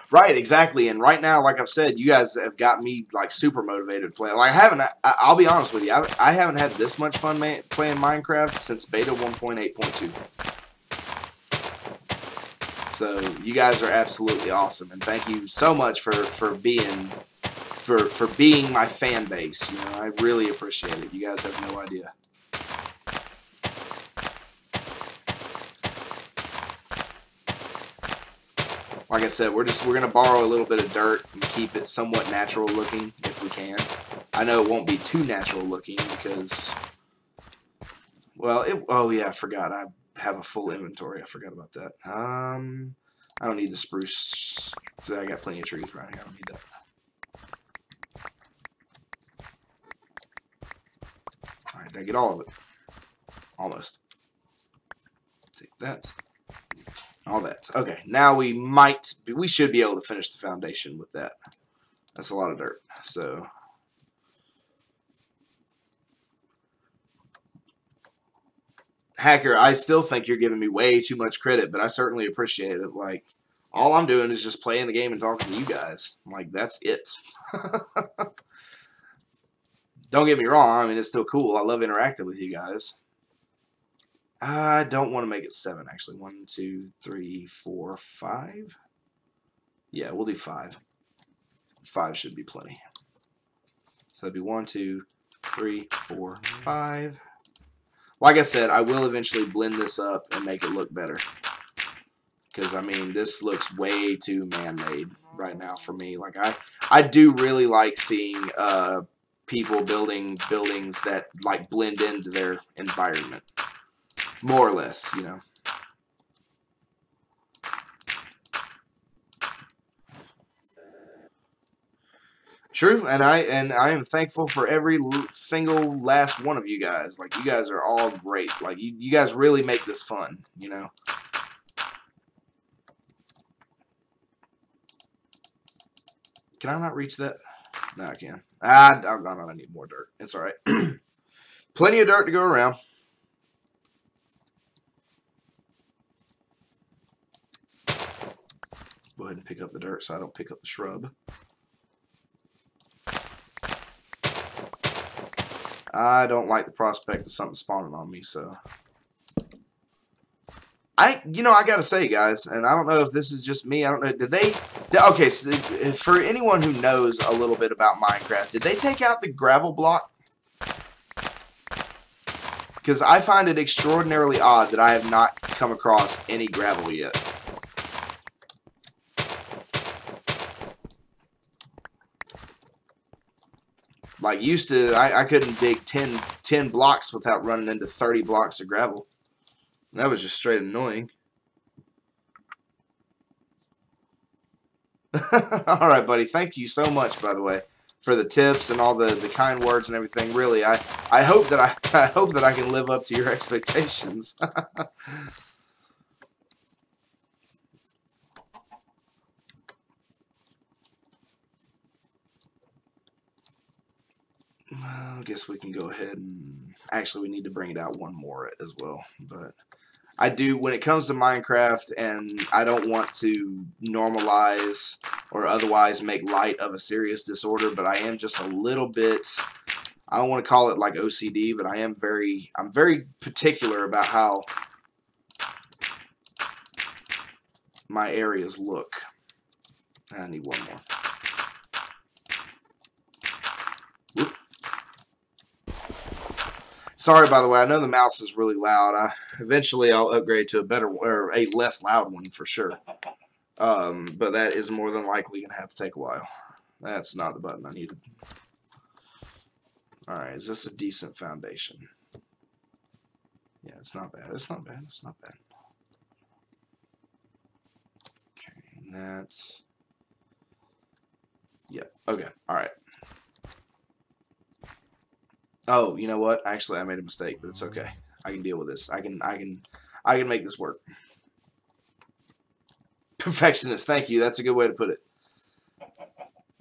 Right, exactly. And right now, like I've said, you guys have got me like super motivated to play. Like I'll be honest with you, I haven't had this much fun playing Minecraft since beta 1.8.2. So you guys are absolutely awesome, and thank you so much for being my fan base. You know, I really appreciate it. You guys have no idea. Like I said, we're gonna borrow a little bit of dirt and keep it somewhat natural looking if we can. I know it won't be too natural looking because, well, oh yeah, I forgot. I have a full inventory. I forgot about that. I don't need the spruce. I got plenty of trees around here. I don't need that. All right, did I get all of it? Almost. Take that. All that. Okay, now we should be able to finish the foundation with that. That's a lot of dirt. So, Hacker, I still think you're giving me way too much credit, but I certainly appreciate it. Like, all I'm doing is just playing the game and talking to you guys. Like, that's it. Don't get me wrong. I mean, it's still cool. I love interacting with you guys. I don't want to make it 7, actually. 1, 2, 3, 4, 5. Yeah, we'll do 5. 5 should be plenty. So that'd be 1, 2, 3, 4, 5. Like I said, I will eventually blend this up and make it look better. Because, I mean, this looks way too man-made right now for me. Like, I do really like seeing people building buildings that, like, blend into their environment. More or less, you know. True, and I am thankful for every single last one of you guys. Like, you guys are all great. Like, you guys really make this fun, you know. Can I not reach that? No, I can. I need more dirt. It's all right. Plenty of dirt to go around. Go ahead and pick up the dirt so I don't pick up the shrub. I don't like the prospect of something spawning on me, so. You know, I gotta say, guys, and I don't know if this is just me. I don't know. Okay, so for anyone who knows a little bit about Minecraft, did they take out the gravel block? Because I find it extraordinarily odd that I have not come across any gravel yet. Like, used to, I couldn't dig 10 blocks without running into 30 blocks of gravel. That was just straight annoying. Alright, buddy. Thank you so much, by the way, for the tips and all the kind words and everything. Really, I hope that I hope that I can live up to your expectations. I guess we can go ahead and actually we need to bring it out one more as well, but I do, when it comes to Minecraft, and I don't want to normalize or otherwise make light of a serious disorder, but I am just a little bit, I don't want to call it like OCD, but I'm very particular about how my areas look. I need one more. Whoop. Sorry, by the way, I know the mouse is really loud. Eventually I'll upgrade to a better or a less loud one for sure. But that is more than likely going to have to take a while. That's not the button I needed. Alright, is this a decent foundation? Yeah, it's not bad. It's not bad. It's not bad. Okay, and that's... Yep, okay, alright. Oh, you know what? Actually, I made a mistake, but it's okay. I can deal with this. I can make this work. Perfectionist, thank you. That's a good way to put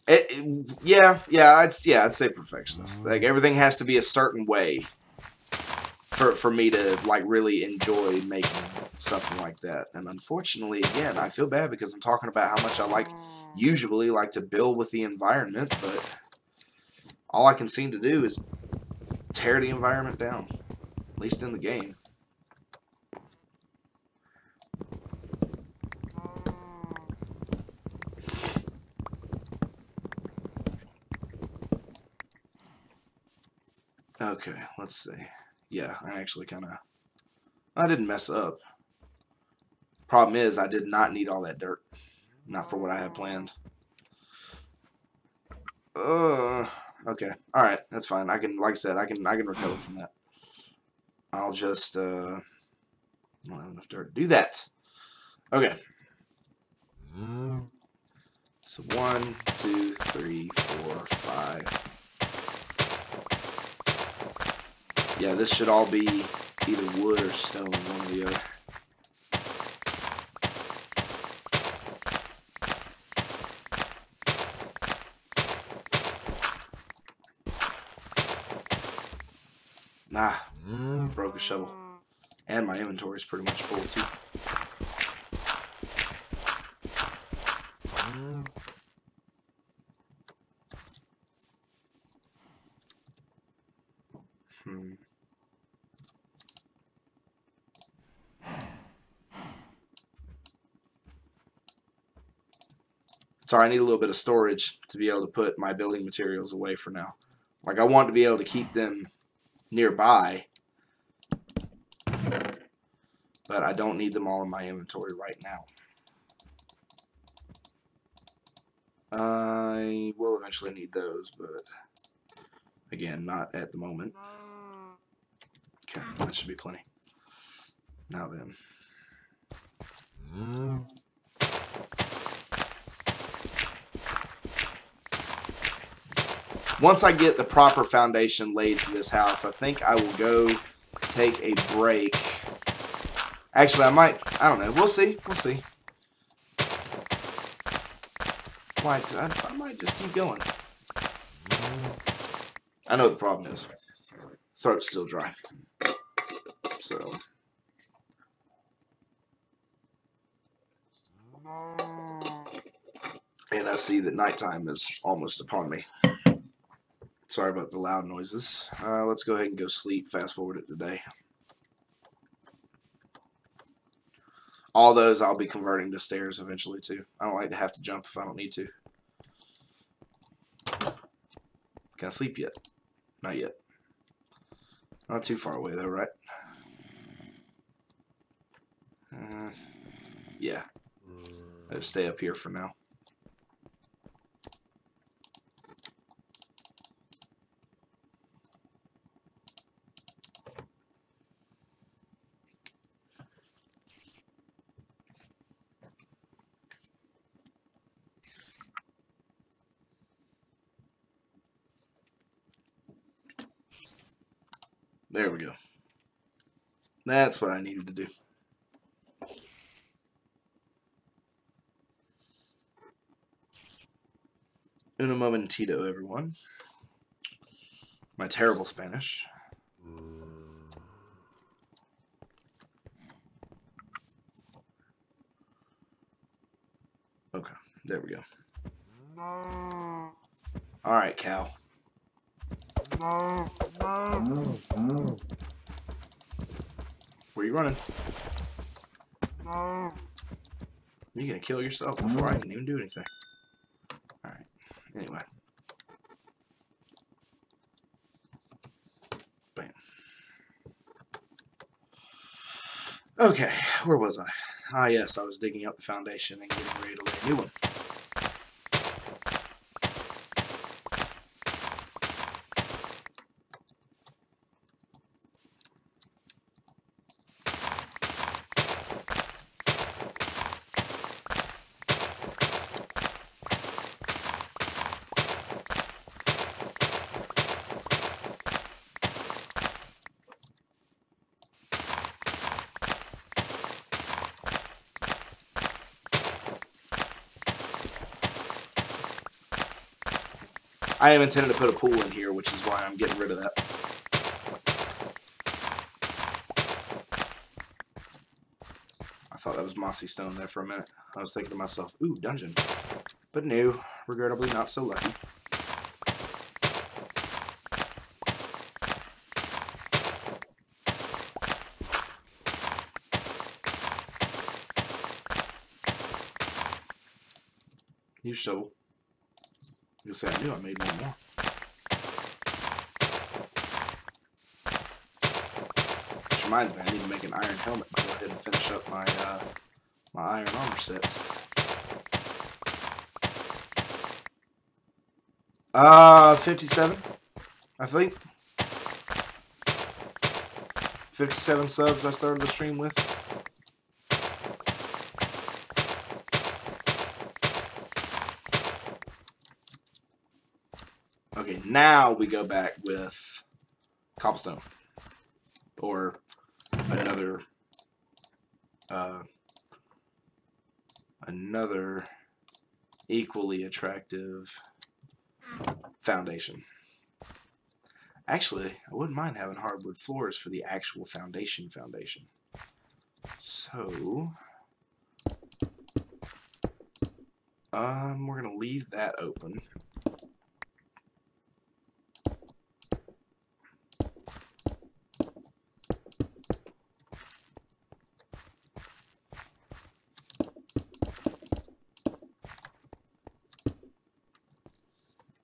it. Yeah, I'd say perfectionist. Like, everything has to be a certain way for me to like really enjoy making something like that. And unfortunately, again, I feel bad because I'm talking about how much I usually like to build with the environment, but all I can seem to do is tear the environment down, at least in the game. Okay, let's see. Yeah, I didn't mess up. Problem is, I did not need all that dirt. Not for what I had planned. Okay. Alright, that's fine. I can, like I said, I can recover from that. I'll just, I don't have enough dirt to do that. Okay. So 1, 2, 3, 4, 5. Yeah, this should all be either wood or stone, one or the other. Broke a shovel. And my inventory is pretty much full, too. Sorry, I need a little bit of storage to be able to put my building materials away for now. Like, I want to be able to keep them nearby, but I don't need them all in my inventory right now. I will eventually need those, but again, not at the moment. Okay, that should be plenty. Now then. Once I get the proper foundation laid for this house, I think I will go take a break. Actually, I don't know. We'll see. We'll see. I might just keep going. I know what the problem is. Throat's still dry. So. And I see that nighttime is almost upon me. Sorry about the loud noises. Let's go ahead and go sleep. Fast forward it today. All those I'll be converting to stairs eventually too. I don't like to have to jump if I don't need to. Can I sleep yet? Not yet. Not too far away though, right? Yeah. I'll stay up here for now. There we go. That's what I needed to do. Un momentito, everyone. My terrible Spanish. Okay, there we go. All right, cow. Where are you running? You're gonna kill yourself before I can even do anything. Alright, anyway. Bam. Okay, where was I? Ah, yes, I was digging up the foundation and getting ready to lay a new one. I am intending to put a pool in here, which is why I'm getting rid of that. I thought that was mossy stone there for a minute. I was thinking to myself, ooh, dungeon. But no, regrettably not so lucky. Use shovel. You say I knew I made one more. Which reminds me, I need to make an iron helmet and go ahead and finish up my my iron armor set. 57, I think. 57 subs I started the stream with. Okay, now we go back with cobblestone or another equally attractive foundation. Actually, I wouldn't mind having hardwood floors for the actual foundation. So, we're gonna leave that open.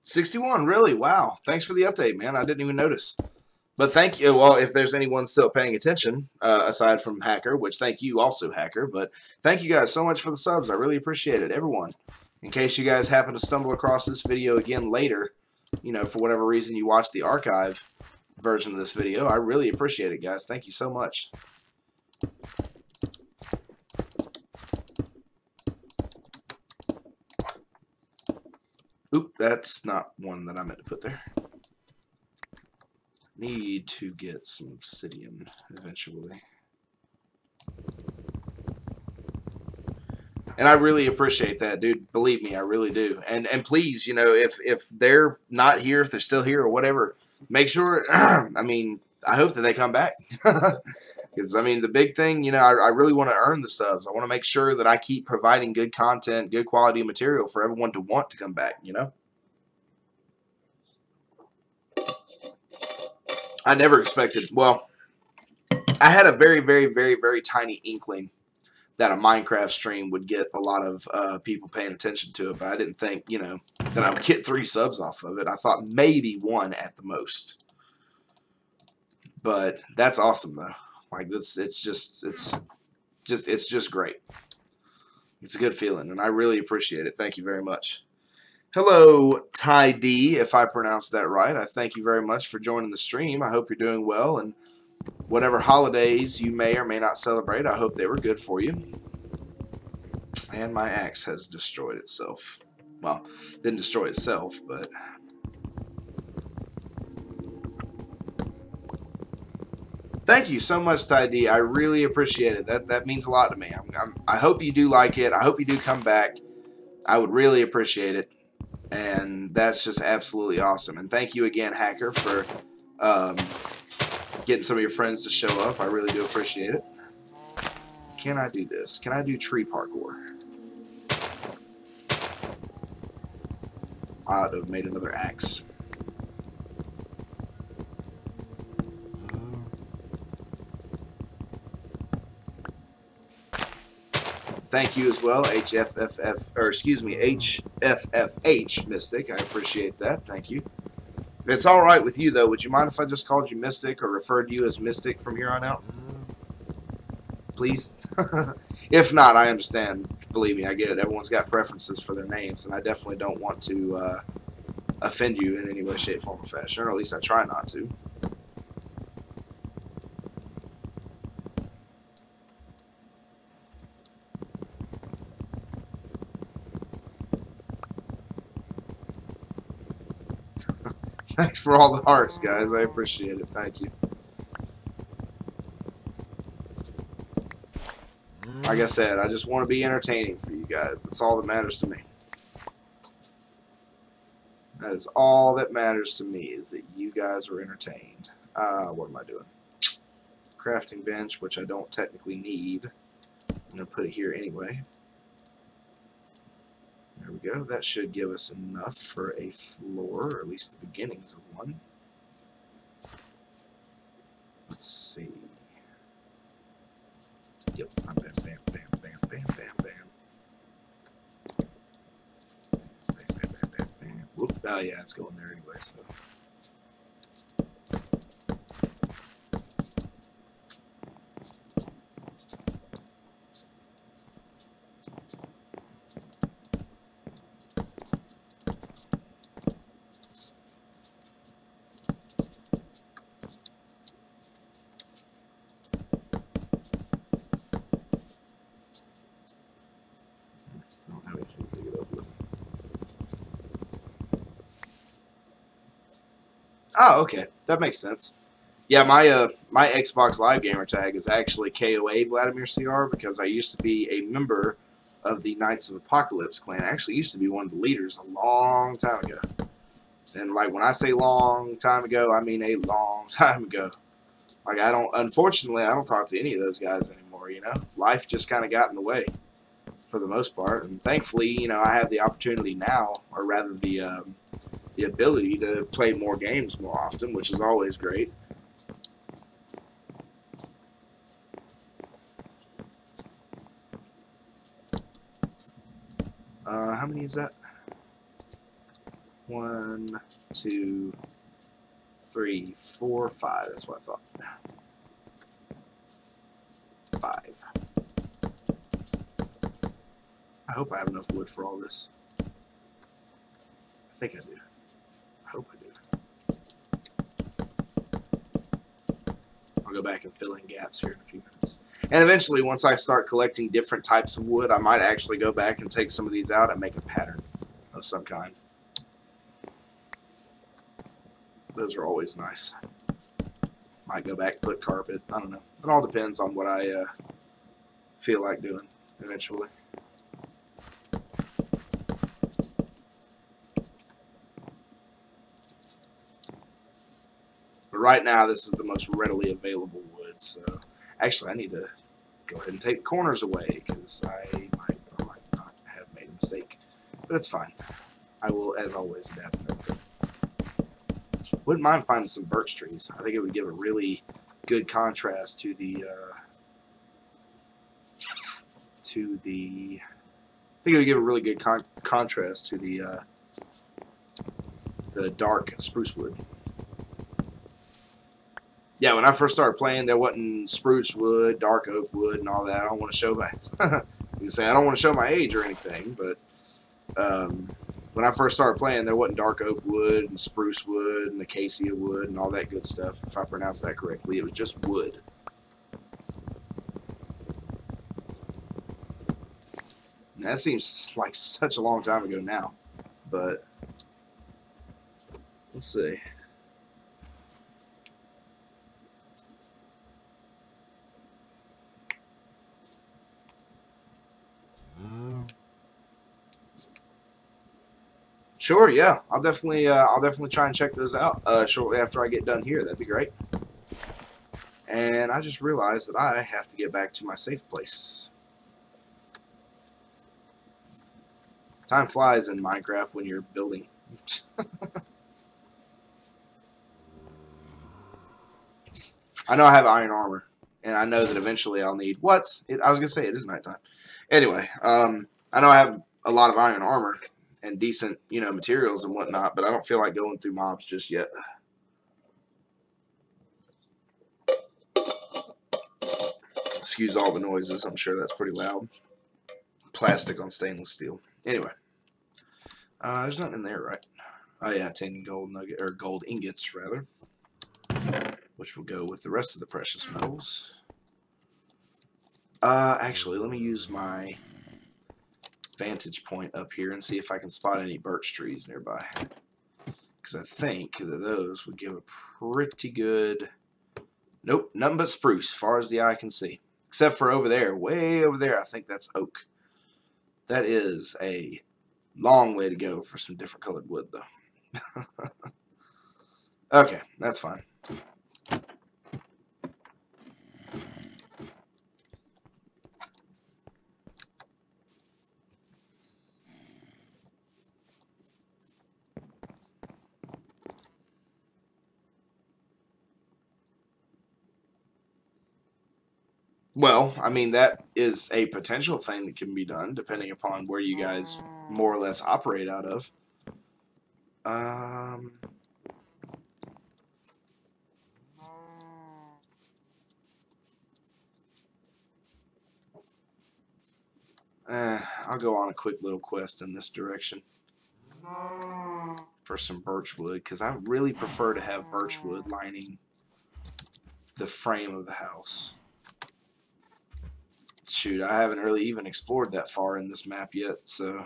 $61, really? Wow. Thanks for the update, man. I didn't even notice. But thank you. Well, if there's anyone still paying attention, aside from Hacker, which thank you also, Hacker. But thank you guys so much for the subs. I really appreciate it, everyone. In case you guys happen to stumble across this video again later, you know, for whatever reason you watch the archive version of this video, I really appreciate it, guys. Thank you so much. Oop, that's not one that I meant to put there. Need to get some obsidian eventually. And I really appreciate that, dude. Believe me, I really do. And please, you know, if they're not here, if they're still here or whatever, make sure, I mean, I hope that they come back. Because, I mean, the big thing, you know, I really want to earn the subs. I want to make sure that I keep providing good content, good quality material for everyone to want to come back, you know? I never expected. Well, I had a very, very, very, very tiny inkling that a Minecraft stream would get a lot of people paying attention to it, but I didn't think, you know, that I would get 3 subs off of it. I thought maybe 1 at the most. But that's awesome though. Like it's just great. It's a good feeling, and I really appreciate it. Thank you very much. Hello, Ty D, if I pronounced that right. I thank you very much for joining the stream. I hope you're doing well, and whatever holidays you may or may not celebrate, I hope they were good for you. And my axe has destroyed itself. Well, didn't destroy itself, but... Thank you so much, Ty D. I really appreciate it. That means a lot to me. I hope you do like it. I hope you do come back. I would really appreciate it. And that's just absolutely awesome. And thank you again, Hacker, for getting some of your friends to show up. I really do appreciate it. Can I do this? Can I do tree parkour? I ought to have made another axe. Thank you as well, HFFH Mystic. I appreciate that. Thank you. If it's all right with you, though, would you mind if I just called you Mystic or referred to you as Mystic from here on out? Please? If not, I understand. Believe me, I get it. Everyone's got preferences for their names, and I definitely don't want to offend you in any way, shape, form, or fashion, or at least I try not to. Thanks for all the hearts, guys. I appreciate it. Thank you. Like I said, I just want to be entertaining for you guys. That's all that matters to me. That is all that matters to me, is that you guys are entertained. What am I doing? Crafting bench, which I don't technically need. I'm going to put it here anyway. There we go. That should give us enough for a floor, or at least the beginnings of one. Let's see. Yep. Bam, bam, bam, bam, bam, bam, bam. Bam, bam, bam, bam, bam. Whoop. Oh, yeah, it's going there anyway, so. Oh, okay. That makes sense. Yeah, my my Xbox Live gamer tag is actually KOA Vladimir CR because I used to be a member of the Knights of Apocalypse clan. I actually used to be one of the leaders a long time ago. And like when I say long time ago, I mean a long time ago. Like unfortunately, I don't talk to any of those guys anymore, you know? Life just kind of got in the way for the most part. And thankfully, you know, I have the opportunity now, or rather the ability to play more games more often, which is always great. How many is that? 1, 2, 3, 4, 5. That's what I thought. 5. I hope I have enough wood for all this. I think I do. I hope I do. I'll go back and fill in gaps here in a few minutes. And eventually, once I start collecting different types of wood, I might actually go back and take some of these out and make a pattern of some kind. Those are always nice. Might go back and put carpet. I don't know. It all depends on what I feel like doing eventually. But right now, this is the most readily available wood. So, actually, I need to go ahead and take corners away because I might or might not have made a mistake. But it's fine. I will, as always, adapt and everything. Wouldn't mind finding some birch trees. I think it would give a really good contrast to the I think it would give a really good contrast to the dark spruce wood. Yeah, when I first started playing, there wasn't spruce wood, dark oak wood, and all that. I don't want to show my you say I don't want to show my age or anything, but when I first started playing, there wasn't dark oak wood and spruce wood and acacia wood and all that good stuff. If I pronounced that correctly, it was just wood. And that seems like such a long time ago now, but let's see. Sure, yeah, I'll definitely try and check those out shortly after I get done here. That'd be great. And I just realized that I have to get back to my safe place. Time flies in Minecraft when you're building. I know I have iron armor, and I know that eventually I'll need what? I was gonna say it is nighttime. Anyway, I know I have a lot of iron armor and decent, materials and whatnot, but I don't feel like going through mobs just yet. Excuse all the noises. I'm sure that's pretty loud. Plastic on stainless steel. Anyway, there's nothing in there, right? Oh yeah, 10 gold ingots rather, which will go with the rest of the precious metals. Actually, let me use my vantage point up here and see if I can spot any birch trees nearby, because I think that those would give a pretty good. Nope, nothing but spruce, far as the eye can see, except for over there, way over there. I think that's oak. That is a long way to go for some different colored wood, though. Okay, that's fine. Well, I mean, that is a potential thing that can be done, depending upon where you guys more or less operate out of. I'll go on a quick little quest in this direction for some birch wood, because I really prefer to have birch wood lining the frame of the house. Shoot, I haven't really even explored that far in this map yet, so.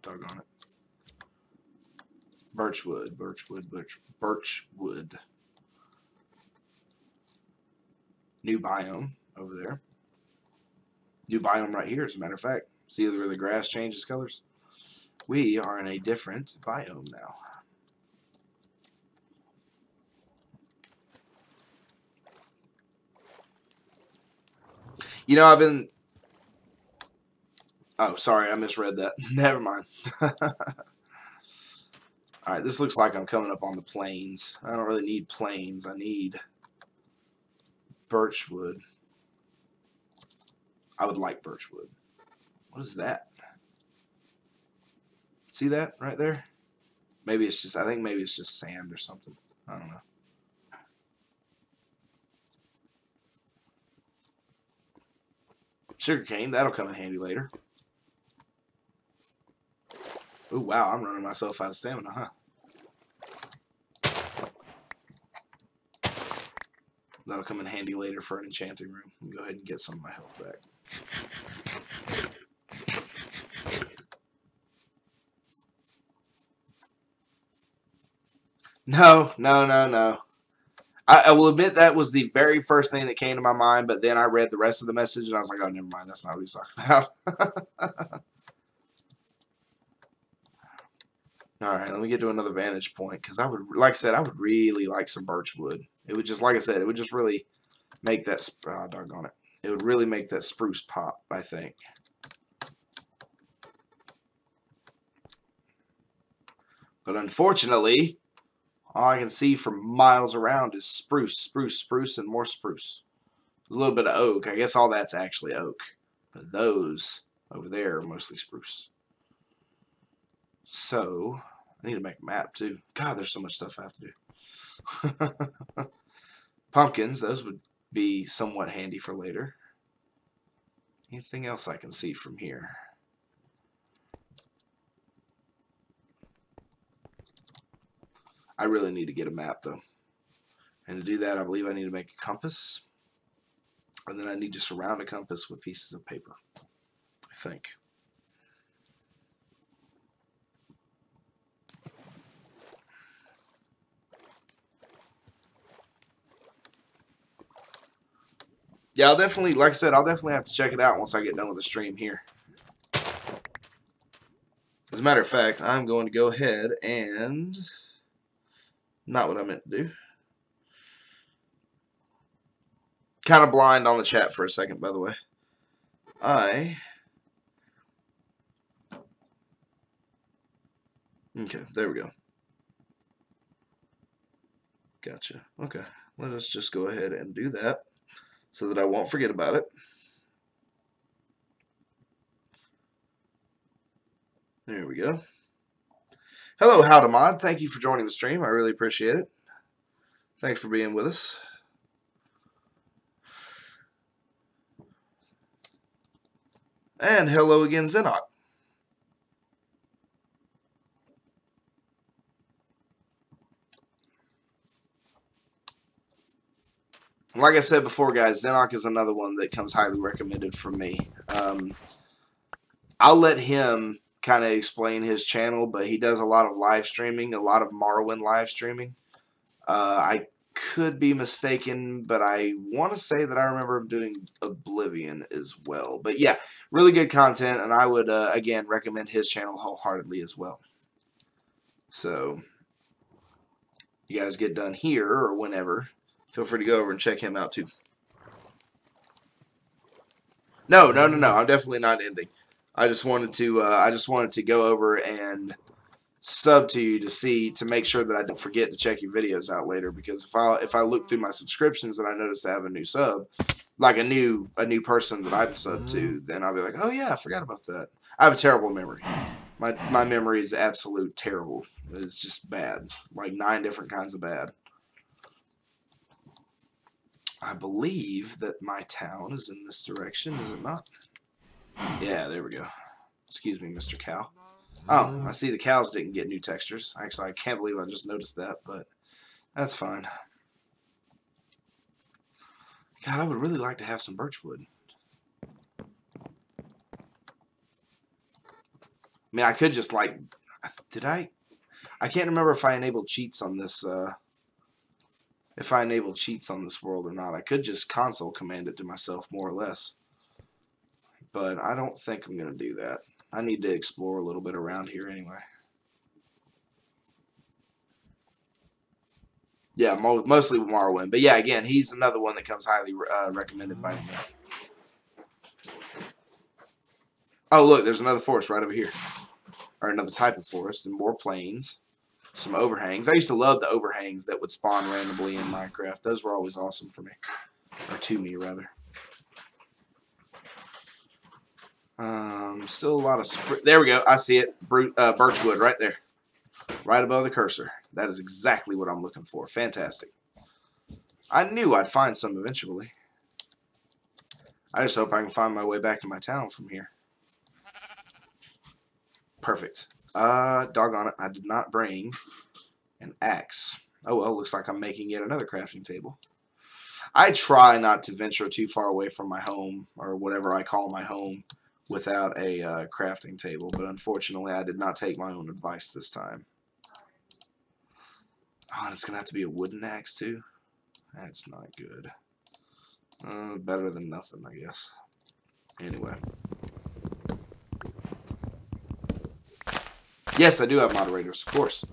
Doggone it. Birchwood, birchwood. New biome over there. New biome right here, as a matter of fact. See where the grass changes colors? We are in a different biome now. I've been... Oh, sorry, I misread that. Never mind. Alright, this looks like I'm coming up on the plains. I don't really need plains. I need birchwood. I would like birchwood. What is that? See that right there? Maybe it's just, I think maybe it's just sand or something. I don't know. Sugarcane, that'll come in handy later. Oh, wow, I'm running myself out of stamina, huh? That'll come in handy later for an enchanting room. Let me go ahead and get some of my health back. No. I will admit that was the very first thing that came to my mind, but then I read the rest of the message and I was like, oh, never mind. That's not what he's talking about. All right, let me get to another vantage point, because I would, like I said, I would really like some birch wood. It would just, like I said, it would just really make that, doggone it. It would really make that spruce pop, I think. But unfortunately, all I can see for miles around is spruce, spruce, spruce, and more spruce. A little bit of oak. I guess all that's actually oak. But those over there are mostly spruce. So, I need to make a map too. God, there's so much stuff I have to do. Pumpkins, those would be somewhat handy for later. Anything else I can see from here? I really need to get a map though. And to do that, I believe I need to make a compass. And then I need to surround a compass with pieces of paper, I think. Yeah, I'll definitely, like I said, I'll definitely have to check it out once I get done with the stream here. As a matter of fact, I'm going to go ahead and... Not what I meant to do. Kind of blind on the chat for a second, by the way. Okay, there we go. Gotcha. Okay, let us just go ahead and do that so that I won't forget about it. There we go. Hello, Howdamod. Thank you for joining the stream. I really appreciate it. Thanks for being with us. And hello again, Zenok. Like I said before, guys, Zenok is another one that comes highly recommended from me. I'll let him kind of explain his channel, but he does a lot of live streaming, a lot of Morrowind live streaming. I could be mistaken, but I want to say that I remember him doing Oblivion as well. But yeah, really good content, and I would, again, recommend his channel wholeheartedly as well. So, you guys get done here or whenever, feel free to go over and check him out too. No. I'm definitely not ending. I just wanted to go over and sub to you to make sure that I don't forget to check your videos out later, because if I look through my subscriptions and I notice I have a new sub, like a new person that I've subbed to, then I'll be like, oh yeah, I forgot about that. I have a terrible memory. My memory is absolute terrible. It's just bad. Like 9 different kinds of bad. I believe that my town is in this direction, is it not? Yeah, there we go. Excuse me, Mr. Cow. Oh, I see the cows didn't get new textures. Actually, I can't believe I just noticed that, but that's fine. God, I would really like to have some birchwood. I mean, I could just, like, did I can't remember if I enabled cheats on this, world or not. I could just console command it to myself, more or less. But I don't think I'm going to do that. I need to explore a little bit around here anyway. Yeah, mostly with Morrowind. But yeah, again, he's another one that comes highly recommended by me. Oh, look, there's another forest right over here. Or another type of forest, and more plains. Some overhangs. I used to love the overhangs that would spawn randomly in Minecraft. Those were always awesome for me. Or to me, rather. Still a lot of... There we go. I see it. Birchwood right there. Right above the cursor. That is exactly what I'm looking for. Fantastic. I knew I'd find some eventually. I just hope I can find my way back to my town from here. Perfect. Doggone it. I did not bring an axe. Oh, well, looks like I'm making yet another crafting table. I try not to venture too far away from my home, or whatever I call my home, without a crafting table, but unfortunately I did not take my own advice this time. Oh, and it's going to have to be a wooden axe too? That's not good. Better than nothing, I guess. Anyway. Yes, I do have moderators, of course.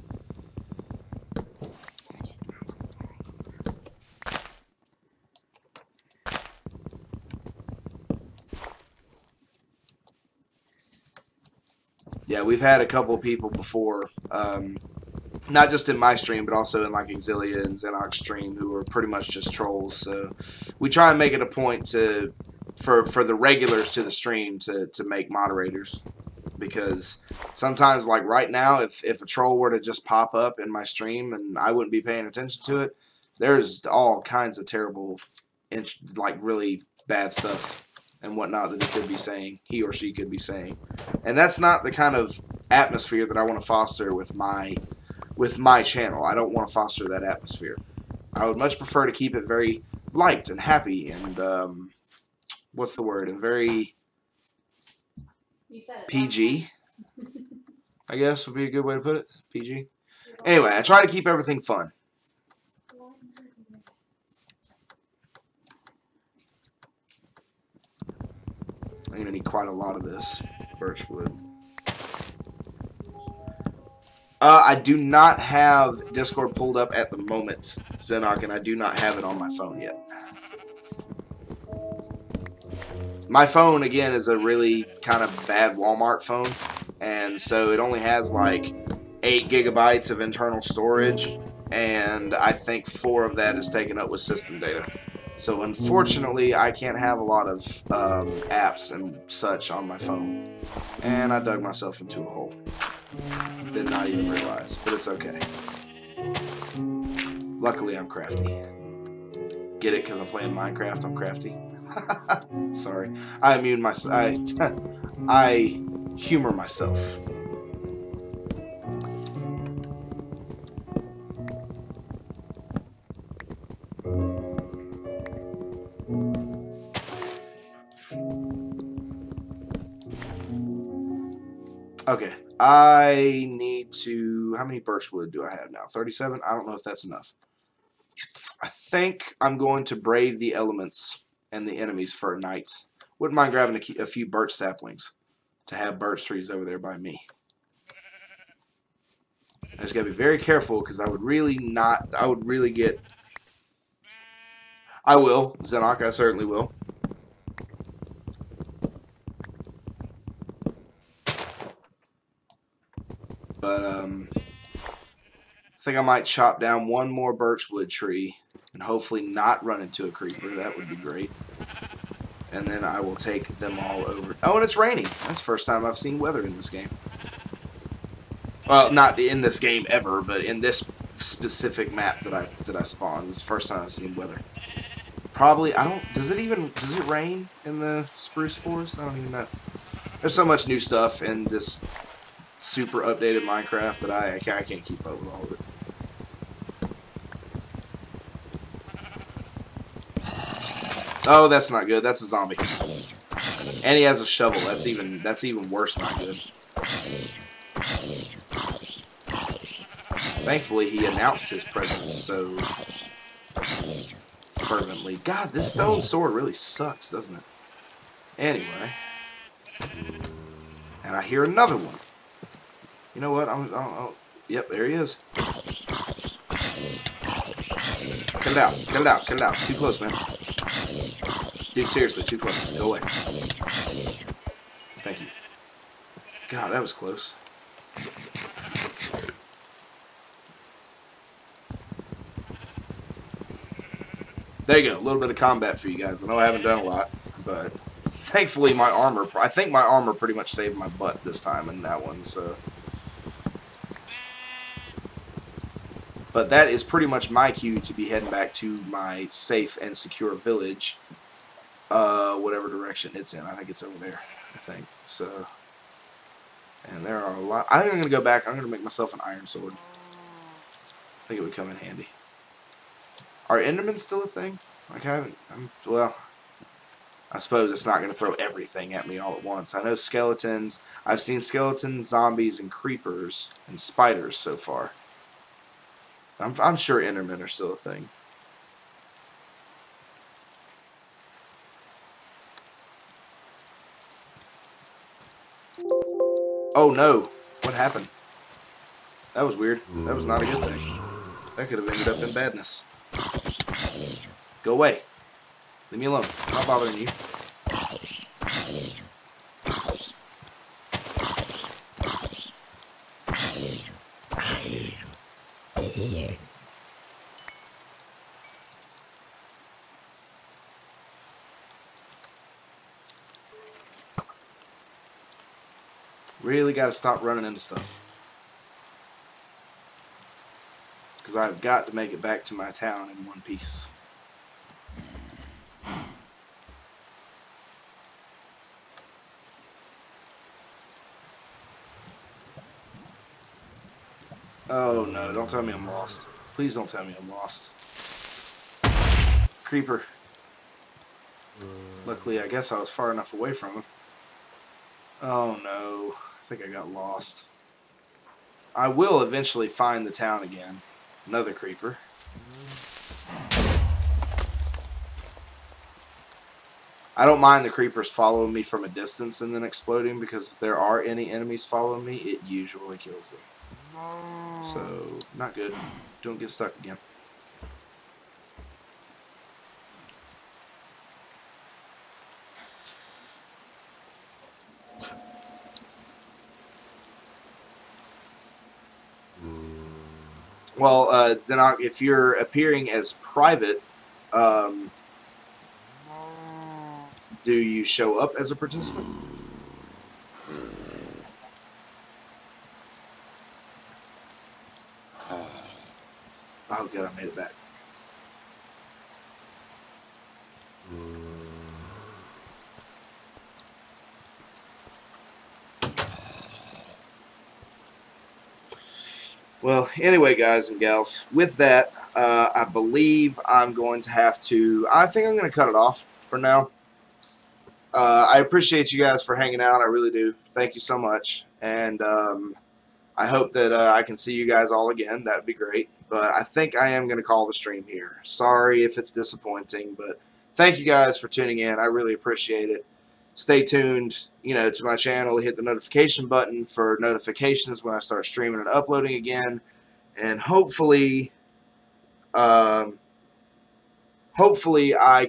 Yeah, we've had a couple of people before, not just in my stream, but also in like Exilia and Xenox stream, who are pretty much just trolls. So we try and make it a point to, for the regulars to the stream to make moderators. Because sometimes, like right now, if a troll were to just pop up in my stream and I wouldn't be paying attention to it, there's all kinds of terrible, like really bad stuff and whatnot that he could be saying, he or she could be saying. And that's not the kind of atmosphere that I want to foster with my channel. I don't want to foster that atmosphere. I would much prefer to keep it very light and happy and, what's the word, and very PG, I guess would be a good way to put it. PG. Anyway, I try to keep everything fun. I'm going to need quite a lot of this birchwood. I do not have Discord pulled up at the moment, Xenarch, and I do not have it on my phone yet. My phone, again, is a really kind of bad Walmart phone, and so it only has like 8 gigabytes of internal storage, and I think 4 of that is taken up with system data. So unfortunately, I can't have a lot of apps and such on my phone, and I dug myself into a hole. Did not even realize, but it's okay. Luckily, I'm crafty. Get it? Because I'm playing Minecraft, I'm crafty. Sorry, I immune myself. I humor myself. Okay, I need to. How many birchwood do I have now? 37. I don't know if that's enough. I think I'm going to brave the elements and the enemies for a night. Wouldn't mind grabbing a few birch saplings to have birch trees over there by me. I just gotta be very careful because I would really get. I will, Xenarch, I certainly will. But I think I might chop down one more birchwood tree and hopefully not run into a creeper. That would be great. And then I will take them all over. Oh, and it's raining. That's the first time I've seen weather in this game. Well, not in this game ever, but in this specific map that I spawned. This is the first time I've seen weather. Probably, does it rain in the spruce forest? I don't even know. There's so much new stuff in this super updated Minecraft that I can't keep up with all of it. Oh, that's not good. That's a zombie. And he has a shovel. That's even worse not good. Thankfully, he announced his presence so fervently. God, this stone sword really sucks, doesn't it? Anyway. And I hear another one. You know what? Yep, there he is. Cut it out. Cut it out. Cut it out. Too close, man. Dude, seriously, too close. Go away. Thank you. God, that was close. There you go. A little bit of combat for you guys. I know I haven't done a lot, but thankfully my armor, I think my armor pretty much saved my butt this time in that one, so. But that is pretty much my cue to be heading back to my safe and secure village. Whatever direction it's in. I think it's over there, I think. So, and there are a lot. I think I'm going to go back. I'm going to make myself an iron sword. I think it would come in handy. Are Endermen still a thing? Like, well, I suppose it's not going to throw everything at me all at once. I know skeletons. I've seen skeletons, zombies, and creepers, and spiders so far. I'm sure Endermen are still a thing. Oh no! What happened? That was weird. That was not a good thing. That could have ended up in badness. Go away. Leave me alone. I'm not bothering you. here. Really got to stop running into stuff. Because I've got to make it back to my town in one piece. Oh no, don't tell me I'm lost. Please don't tell me I'm lost. Creeper. Luckily, I guess I was far enough away from him. Oh no, I think I got lost. I will eventually find the town again. Another creeper. I don't mind the creepers following me from a distance and then exploding, because if there are any enemies following me, it usually kills them. So, not good. Don't get stuck again. Well, Xenok, if you're appearing as private, do you show up as a participant? Oh, good, I made it back. Well, anyway, guys and gals, with that, I believe I'm going to have to, I think I'm going to cut it off for now. I appreciate you guys for hanging out. I really do. Thank you so much. And I hope that I can see you guys all again. That would be great. But I think I am going to call the stream here. Sorry if it's disappointing, but thank you guys for tuning in. I really appreciate it. Stay tuned, to my channel. Hit the notification button for notifications when I start streaming and uploading again. And hopefully, I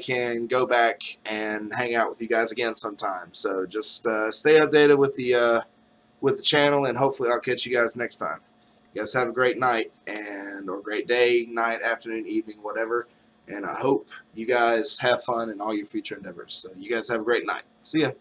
can go back and hang out with you guys again sometime. So just stay updated with the channel, and hopefully I'll catch you guys next time. You guys have a great night, or great day, night, afternoon, evening, whatever. And I hope you guys have fun in all your future endeavors. So you guys have a great night. See ya.